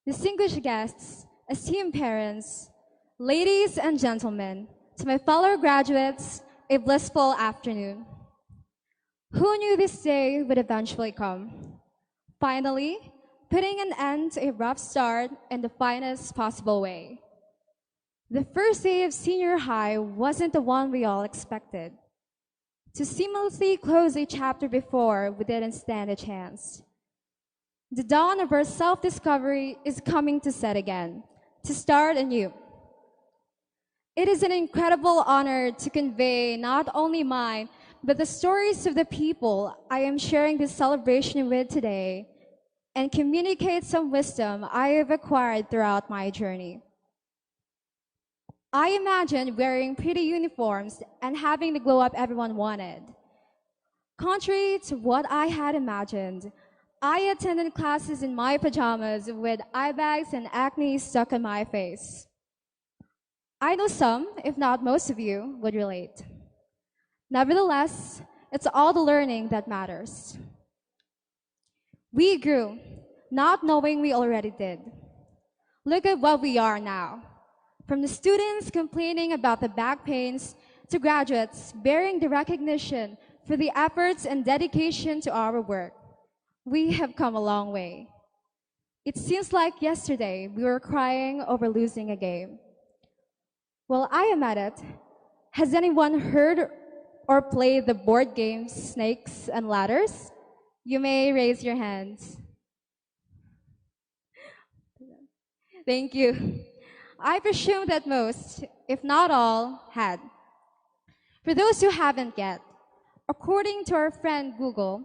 distinguished guests, esteemed parents, ladies and gentlemen, to my fellow graduates, a blissful afternoon. Who knew this day would eventually come? Finally, putting an end to a rough start in the finest possible way. The first day of senior high wasn't the one we all expected. To seamlessly close a chapter before, we didn't stand a chance. The dawn of our self-discovery is coming to set again, to start anew. It is an incredible honor to convey not only mine, but the stories of the people I am sharing this celebration with today, and communicate some wisdom I have acquired throughout my journey. I imagined wearing pretty uniforms and having the glow up everyone wanted. Contrary to what I had imagined, I attended classes in my pajamas with eye bags and acne stuck on my face. I know some, if not most of you, would relate. Nevertheless, it's all the learning that matters. We grew, not knowing we already did. Look at what we are now. From the students complaining about the back pains to graduates bearing the recognition for the efforts and dedication to our work. We have come a long way. It seems like yesterday we were crying over losing a game. While I am at it, has anyone heard or played the board game Snakes and Ladders? You may raise your hands. Thank you. I presume that most, if not all, had. For those who haven't yet, according to our friend Google,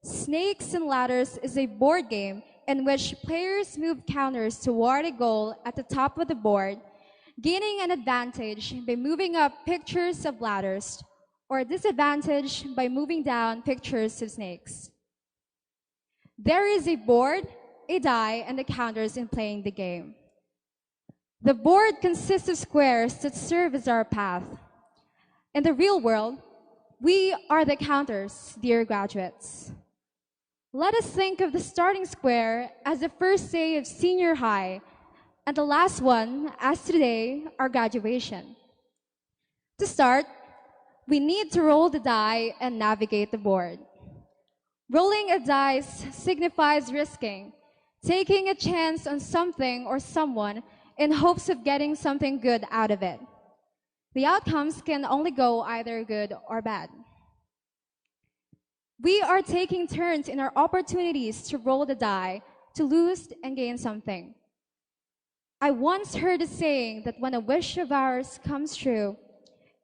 Snakes and Ladders is a board game in which players move counters toward a goal at the top of the board, gaining an advantage by moving up pictures of ladders, or a disadvantage by moving down pictures of snakes. There is a board, a die, and the counters in playing the game. The board consists of squares that serve as our path. In the real world, we are the counters, dear graduates. Let us think of the starting square as the first day of senior high, and the last one as today, our graduation. To start, we need to roll the die and navigate the board. Rolling a dice signifies risking, taking a chance on something or someone in hopes of getting something good out of it. The outcomes can only go either good or bad. We are taking turns in our opportunities to roll the die, to lose and gain something. I once heard a saying that when a wish of ours comes true,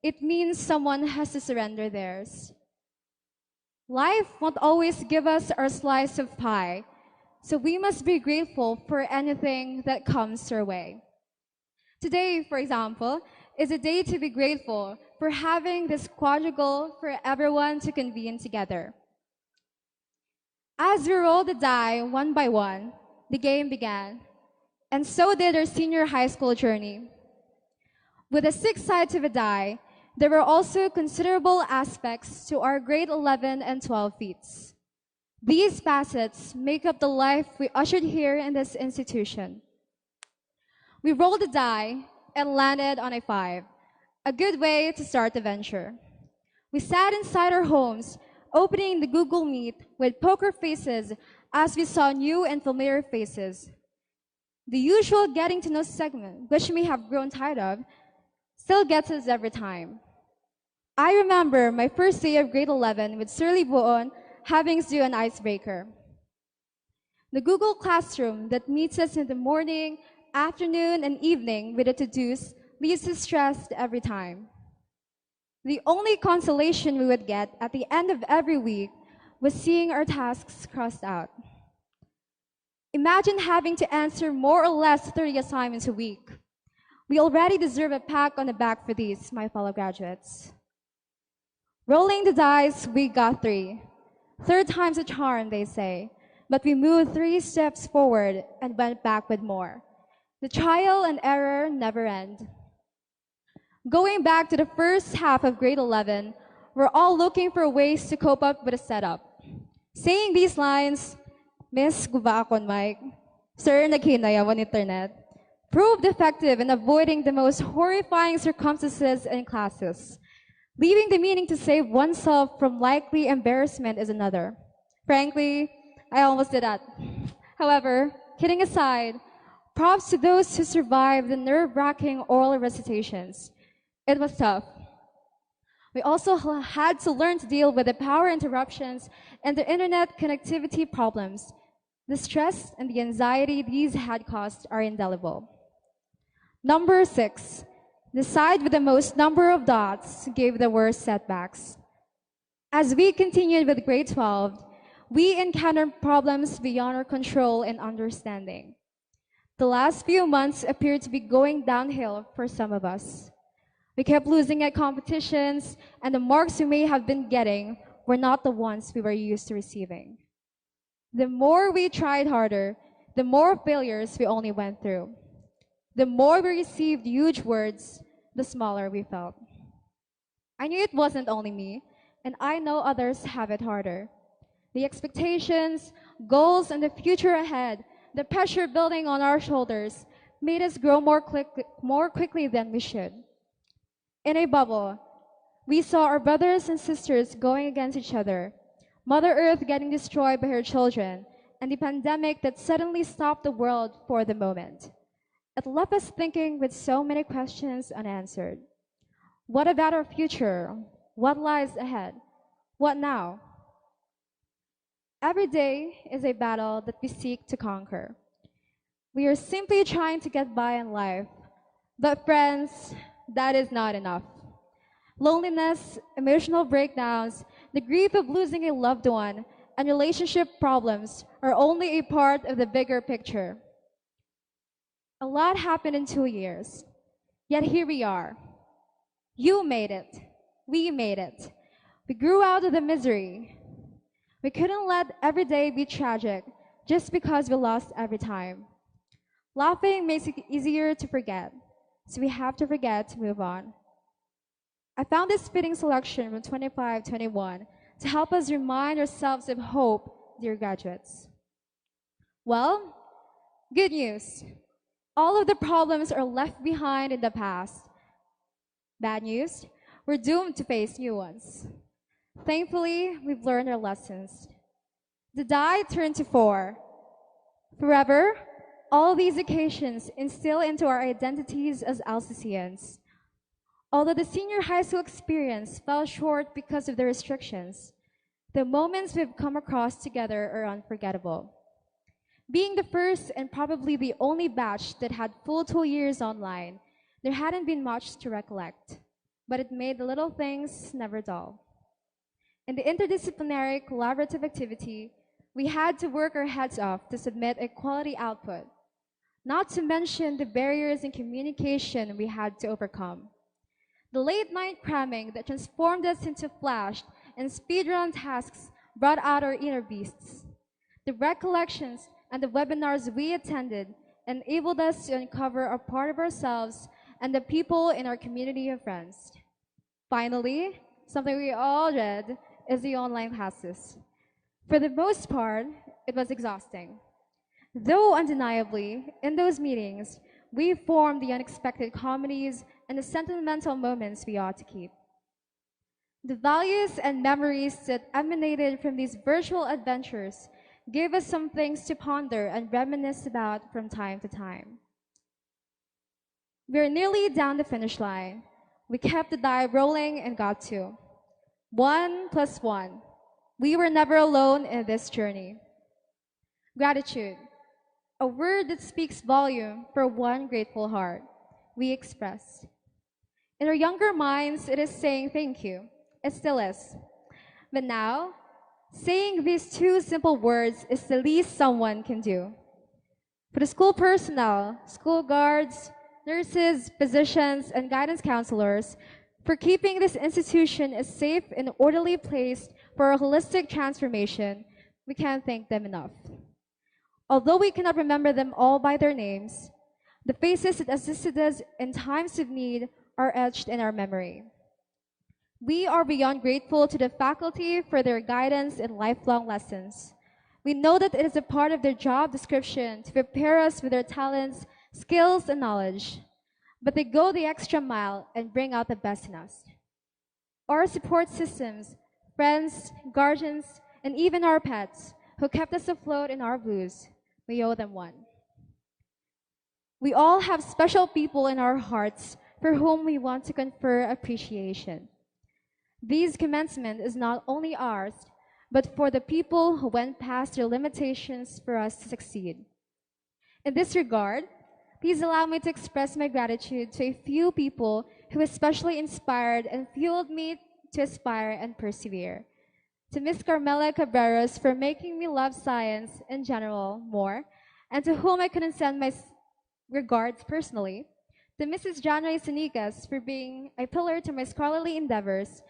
it means someone has to surrender theirs. Life won't always give us our slice of pie, so we must be grateful for anything that comes our way. Today, for example, is a day to be grateful for having this quadrangle for everyone to convene together. As we rolled the die one by one, the game began, and so did our senior high school journey. With the 6 sides of a die, there were also considerable aspects to our grade 11 and 12 feats. These facets make up the life we ushered here in this institution. We rolled the die and landed on a 5, a good way to start the venture. We sat inside our homes, opening the Google Meet with poker faces as we saw new and familiar faces. The usual getting to know segment, which we have grown tired of, still gets us every time. I remember my first day of grade 11 with Sir Libuon having to do an icebreaker. The Google Classroom that meets us in the morning, afternoon, and evening with the to-dos leaves us stressed every time. The only consolation we would get at the end of every week was seeing our tasks crossed out. Imagine having to answer more or less 30 assignments a week. We already deserve a pat on the back for these, my fellow graduates. Rolling the dice, we got 3. Third time's a charm, they say, but we moved 3 steps forward and went back with more. The trial and error never end. Going back to the first half of grade 11, we're all looking for ways to cope up with a setup. Saying these lines, Miss guba akon Mike, Sir naghinayawon internet, proved effective in avoiding the most horrifying circumstances in classes. Leaving the meaning to save oneself from likely embarrassment is another. Frankly, I almost did that. However, kidding aside, props to those who survived the nerve-wracking oral recitations. It was tough. We also had to learn to deal with the power interruptions and the internet connectivity problems. The stress and the anxiety these had caused are indelible. Number 6, the side with the most number of dots gave the worst setbacks. As we continued with grade 12, we encountered problems beyond our control and understanding. The last few months appeared to be going downhill for some of us. We kept losing at competitions, and the marks we may have been getting were not the ones we were used to receiving. The more we tried harder, the more failures we only went through. The more we received huge words, the smaller we felt. I knew it wasn't only me, and I know others have it harder. The expectations, goals, and the future ahead, the pressure building on our shoulders, made us grow more quickly than we should. In a bubble, we saw our brothers and sisters going against each other, Mother Earth getting destroyed by her children, and the pandemic that suddenly stopped the world for the moment. It left us thinking with so many questions unanswered. What about our future? What lies ahead? What now? Every day is a battle that we seek to conquer. We are simply trying to get by in life. But friends, that is not enough. Loneliness, emotional breakdowns, the grief of losing a loved one, and relationship problems are only a part of the bigger picture. A lot happened in 2 years, yet here we are. You made it. We made it. We grew out of the misery. We couldn't let every day be tragic just because we lost every time. Laughing makes it easier to forget, so we have to forget to move on. I found this fitting selection from 2521 to help us remind ourselves of hope, dear graduates. Well, good news. All of the problems are left behind in the past. Bad news, we're doomed to face new ones. Thankfully, we've learned our lessons. The die turned to 4. Forever, all these occasions instill into our identities as LCCNs. Although the senior high school experience fell short because of the restrictions, the moments we've come across together are unforgettable. Being the first and probably the only batch that had full 2 years online, there hadn't been much to recollect, but it made the little things never dull. In the interdisciplinary collaborative activity, we had to work our heads off to submit a quality output, not to mention the barriers in communication we had to overcome. The late night cramming that transformed us into flash and speedrun tasks brought out our inner beasts. The recollections and the webinars we attended enabled us to uncover a part of ourselves and the people in our community of friends. Finally, something we all dread is the online classes. For the most part, it was exhausting. Though undeniably, in those meetings, we formed the unexpected comedies and the sentimental moments we ought to keep. The values and memories that emanated from these virtual adventures gave us some things to ponder and reminisce about from time to time. We're nearly down the finish line. We kept the die rolling and got to 1 + 1. We were never alone in this journey. Gratitude, a word that speaks volume for one grateful heart we express. In our younger minds, it is saying thank you. It still is. But now, saying these 2 simple words is the least someone can do. For the school personnel, school guards, nurses, physicians, and guidance counselors, for keeping this institution a safe and orderly place for a holistic transformation, we can't thank them enough. Although we cannot remember them all by their names, the faces that assisted us in times of need are etched in our memory. We are beyond grateful to the faculty for their guidance and lifelong lessons. We know that it is a part of their job description to prepare us with their talents, skills, and knowledge, but they go the extra mile and bring out the best in us. Our support systems, friends, guardians, and even our pets who kept us afloat in our blues, we owe them one. We all have special people in our hearts for whom we want to confer appreciation. This commencement is not only ours, but for the people who went past their limitations for us to succeed. In this regard, please allow me to express my gratitude to a few people who especially inspired and fueled me to aspire and persevere. to Miss Carmela Cabreras for making me love science in general more, and to whom I couldn't send my regards personally, to Mrs. January Sinicas for being a pillar to my scholarly endeavors,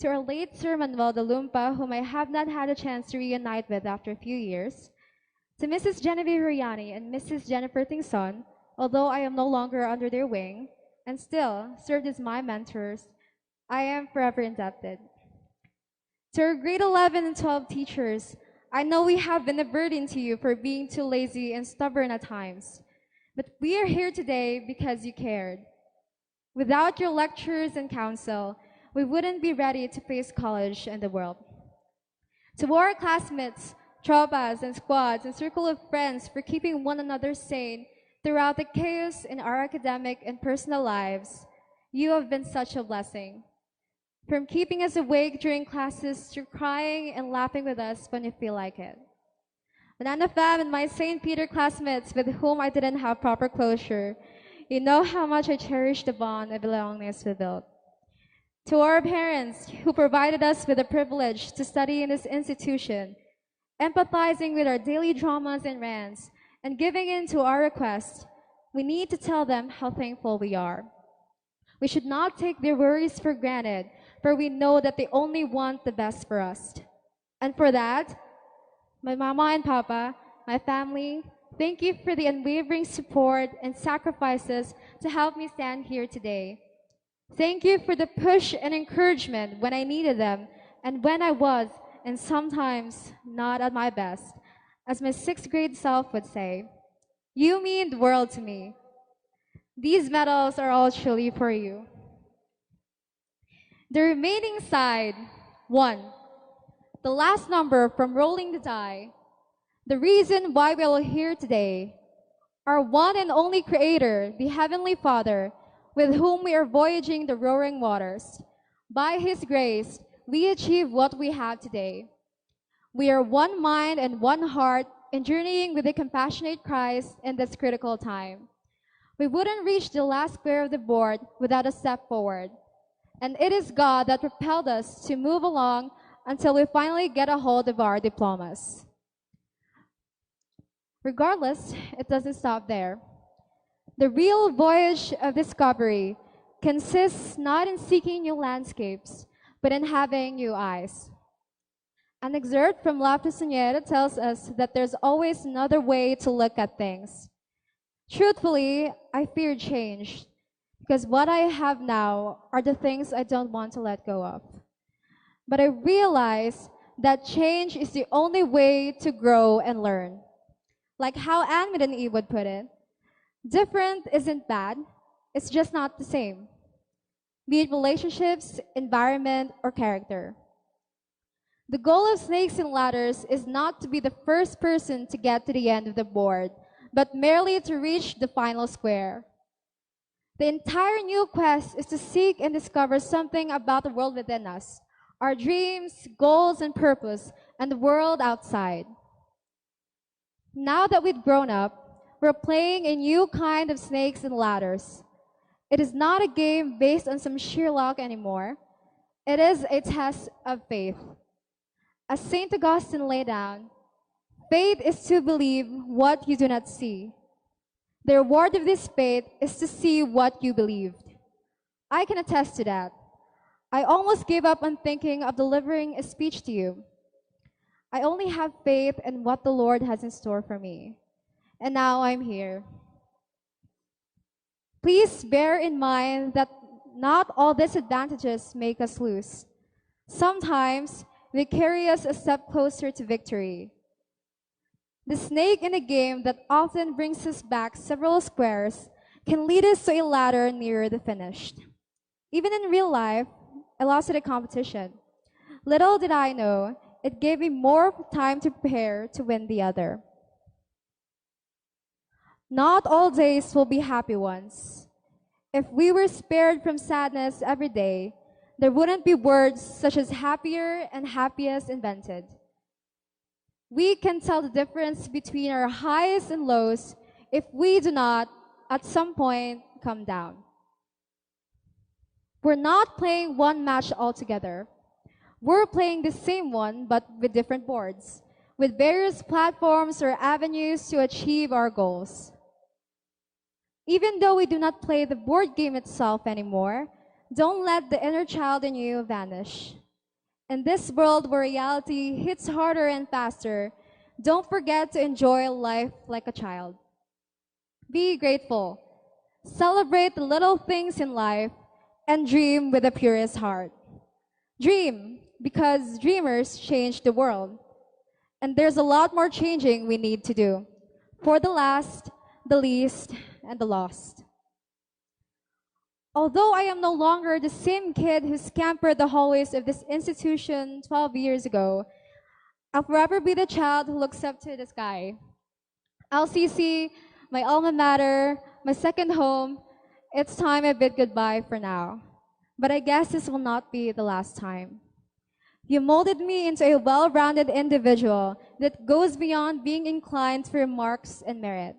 to our late Sir Manuel de Lumpa, whom I have not had a chance to reunite with after a few years, to Mrs. Genevieve Riani and Mrs. Jennifer Tingson, although I am no longer under their wing, and still served as my mentors, I am forever indebted. To our grade 11 and 12 teachers, I know we have been a burden to you for being too lazy and stubborn at times, but we are here today because you cared. Without your lectures and counsel, we wouldn't be ready to face college and the world. To our classmates, tropas and squads and circle of friends for keeping one another sane throughout the chaos in our academic and personal lives, you have been such a blessing. From keeping us awake during classes to crying and laughing with us when you feel like it. Banana Fam and my St. Peter classmates with whom I didn't have proper closure, you know how much I cherish the bond of belongingness we built. To our parents who provided us with the privilege to study in this institution, empathizing with our daily dramas and rants, and giving in to our requests, we need to tell them how thankful we are. We should not take their worries for granted, for we know that they only want the best for us. And for that, my mama and papa, my family, thank you for the unwavering support and sacrifices to help me stand here today. Thank you for the push and encouragement when I needed them and when I was, and sometimes not at my best. As my 6th grade self would say, you mean the world to me. These medals are all truly for you. The remaining side, 1. The last number from Rolling the Die. The reason why we are here today. Our one and only Creator, the Heavenly Father, with whom we are voyaging the roaring waters. By His grace, we achieve what we have today. We are one mind and one heart in journeying with the compassionate Christ in this critical time. We wouldn't reach the last square of the board without a step forward. And it is God that propelled us to move along until we finally get a hold of our diplomas. Regardless, it doesn't stop there. The real voyage of discovery consists not in seeking new landscapes, but in having new eyes. An excerpt from La Prisonnière tells us that there's always another way to look at things. Truthfully, I fear change, because what I have now are the things I don't want to let go of. But I realize that change is the only way to grow and learn. Like how Anne and Eve would put it, different isn't bad, it's just not the same. Be it relationships, environment, or character. The goal of Snakes and Ladders is not to be the first person to get to the end of the board, but merely to reach the final square. The entire new quest is to seek and discover something about the world within us, our dreams, goals, and purpose, and the world outside. Now that we've grown up, we're playing a new kind of Snakes and Ladders. It is not a game based on some sheer luck anymore. It is a test of faith. As St. Augustine laid down, faith is to believe what you do not see. The reward of this faith is to see what you believed. I can attest to that. I almost gave up on thinking of delivering a speech to you. I only have faith in what the Lord has in store for me. And now I'm here. Please bear in mind that not all disadvantages make us lose. Sometimes they carry us a step closer to victory. The snake in a game that often brings us back several squares can lead us to a ladder nearer the finish. Even in real life, I lost at a competition. Little did I know, it gave me more time to prepare to win the other. Not all days will be happy ones. If we were spared from sadness every day, there wouldn't be words such as happier and happiest invented. We can tell the difference between our highs and lows if we do not, at some point, come down. We're not playing one match altogether. We're playing the same one, but with different boards, with various platforms or avenues to achieve our goals. Even though we do not play the board game itself anymore, don't let the inner child in you vanish. In this world where reality hits harder and faster, don't forget to enjoy life like a child. Be grateful. Celebrate the little things in life and dream with the purest heart. Dream, because dreamers change the world. And there's a lot more changing we need to do for the last, the least, and the lost. Although I am no longer the same kid who scampered the hallways of this institution 12 years ago, I'll forever be the child who looks up to the sky. LCC, my alma mater, my second home, it's time I bid goodbye for now. But I guess this will not be the last time. You molded me into a well-rounded individual that goes beyond being inclined for marks and merit.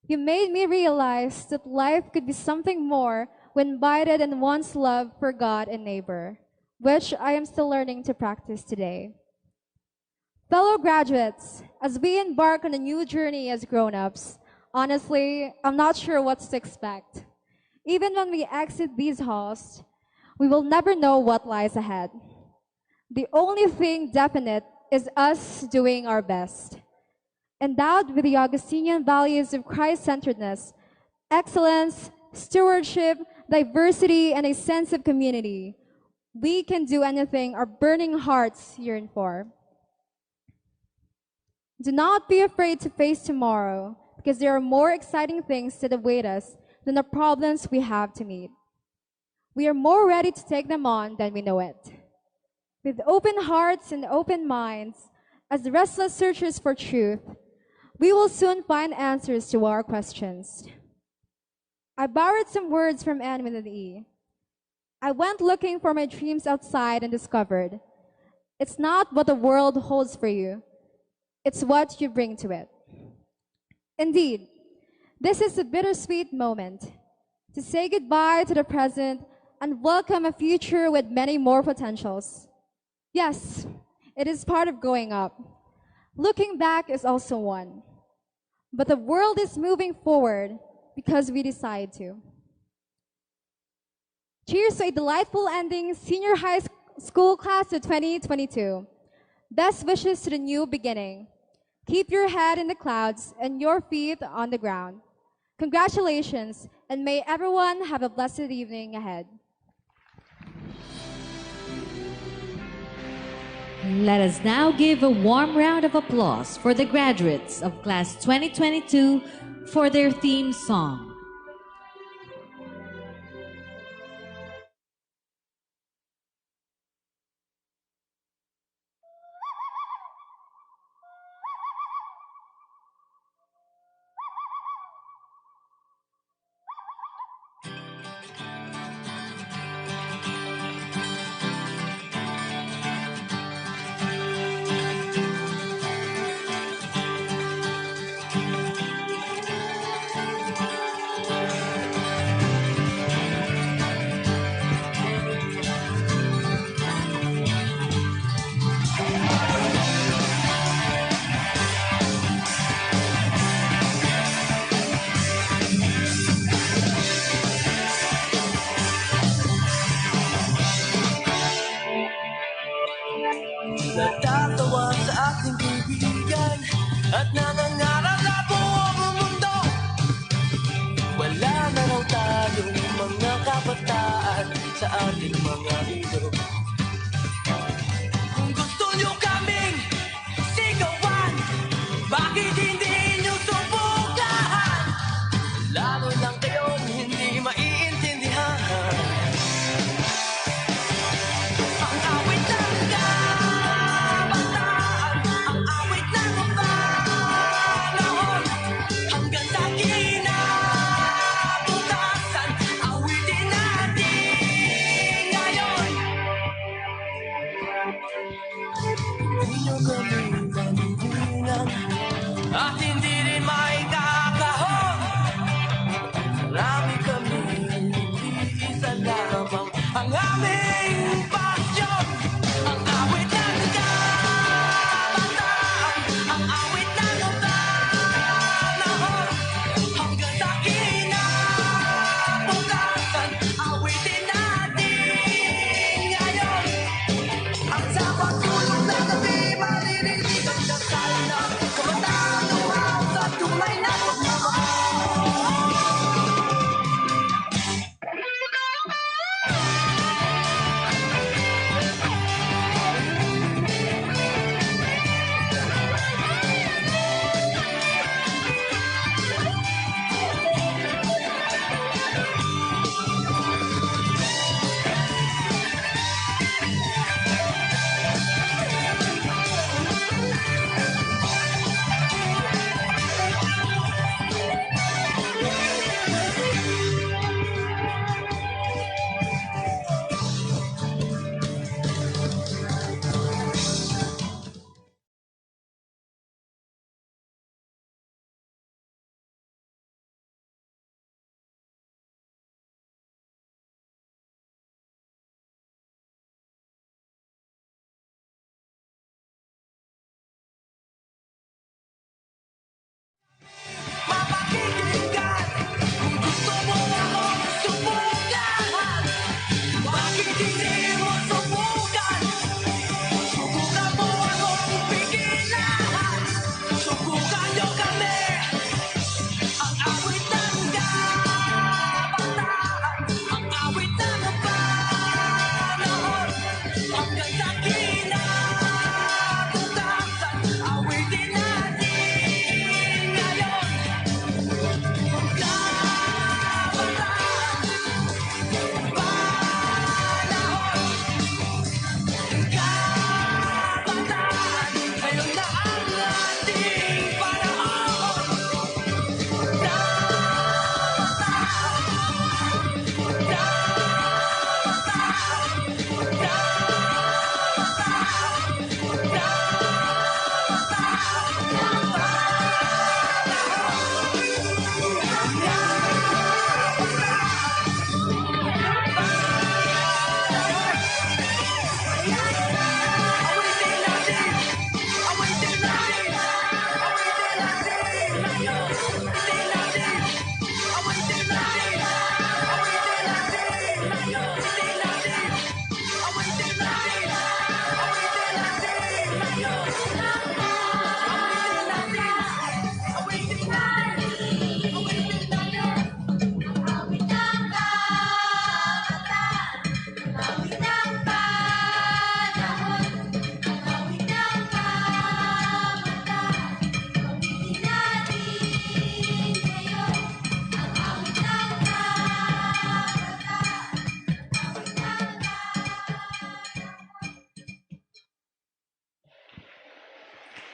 You made me realize that life could be something more when guided in one's love for God and neighbor, which I am still learning to practice today. Fellow graduates, as we embark on a new journey as grown-ups, honestly, I'm not sure what to expect. Even when we exit these halls, we will never know what lies ahead. The only thing definite is us doing our best. Endowed with the Augustinian values of Christ-centeredness, excellence, stewardship, diversity, and a sense of community, we can do anything our burning hearts yearn for. Do not be afraid to face tomorrow, because there are more exciting things that await us than the problems we have to meet. We are more ready to take them on than we know it. With open hearts and open minds, as restless searchers for truth, we will soon find answers to our questions. I borrowed some words from Anne with an E. I went looking for my dreams outside and discovered it's not what the world holds for you, it's what you bring to it. Indeed, this is a bittersweet moment to say goodbye to the present and welcome a future with many more potentials. Yes, it is part of growing up. Looking back is also one. But the world is moving forward because we decide to. Cheers to a delightful ending senior high school class of 2022. Best wishes to the new beginning. Keep your head in the clouds and your feet on the ground. Congratulations, and may everyone have a blessed evening ahead. Let us now give a warm round of applause for the graduates of Class 2022 for their theme song. Natatawa sa aking kaibigan at nangangaral na buong mundo. Wala na raw tayong mga kabataan sa ating mga ilog. Kung gusto nyo kaming sigawan, bakit hindi nyo subukan? Lalo lang kayong hindi maiintindihan. Ang awit ng kabataan, ang awit ng panahon, hanggang sa kinabukasan, awitin natin ngayon.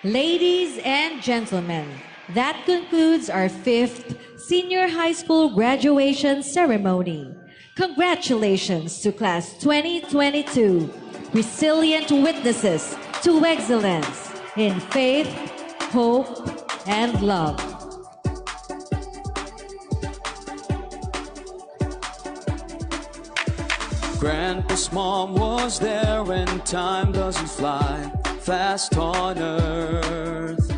Ladies and gentlemen, that concludes our 5th Senior High School graduation ceremony. Congratulations to Class 2022, resilient witnesses to excellence in faith, hope, and love. Grandpa's mom was there when time doesn't fly fast on earth.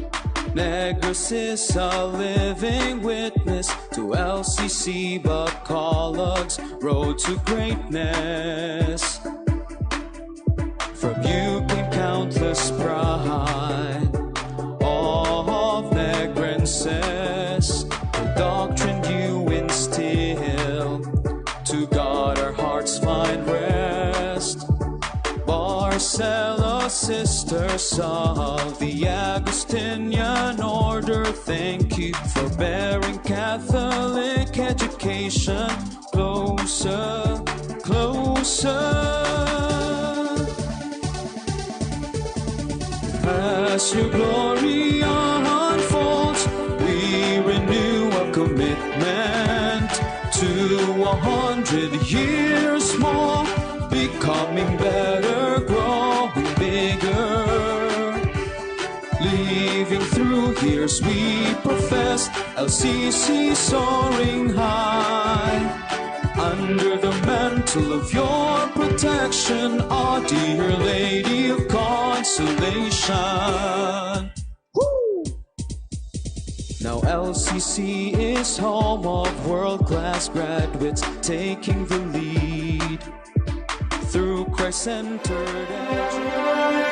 Negros is a living witness to LCCB Bacolod's road to greatness. From you came countless pride of Negrenses, the doctrine you instill to God our hearts find rest. Barcelo sisters of the Agustinian order, thank you for bearing Catholic education closer, closer. As your glory unfolds, we renew a commitment to 100 years more, becoming better, growing bigger. Living through years we profess, LCC soaring high. Under the mantle of your protection, our dear Lady of Consolation. Woo! Now LCC is home of world-class graduates taking the lead through Christ-centered education.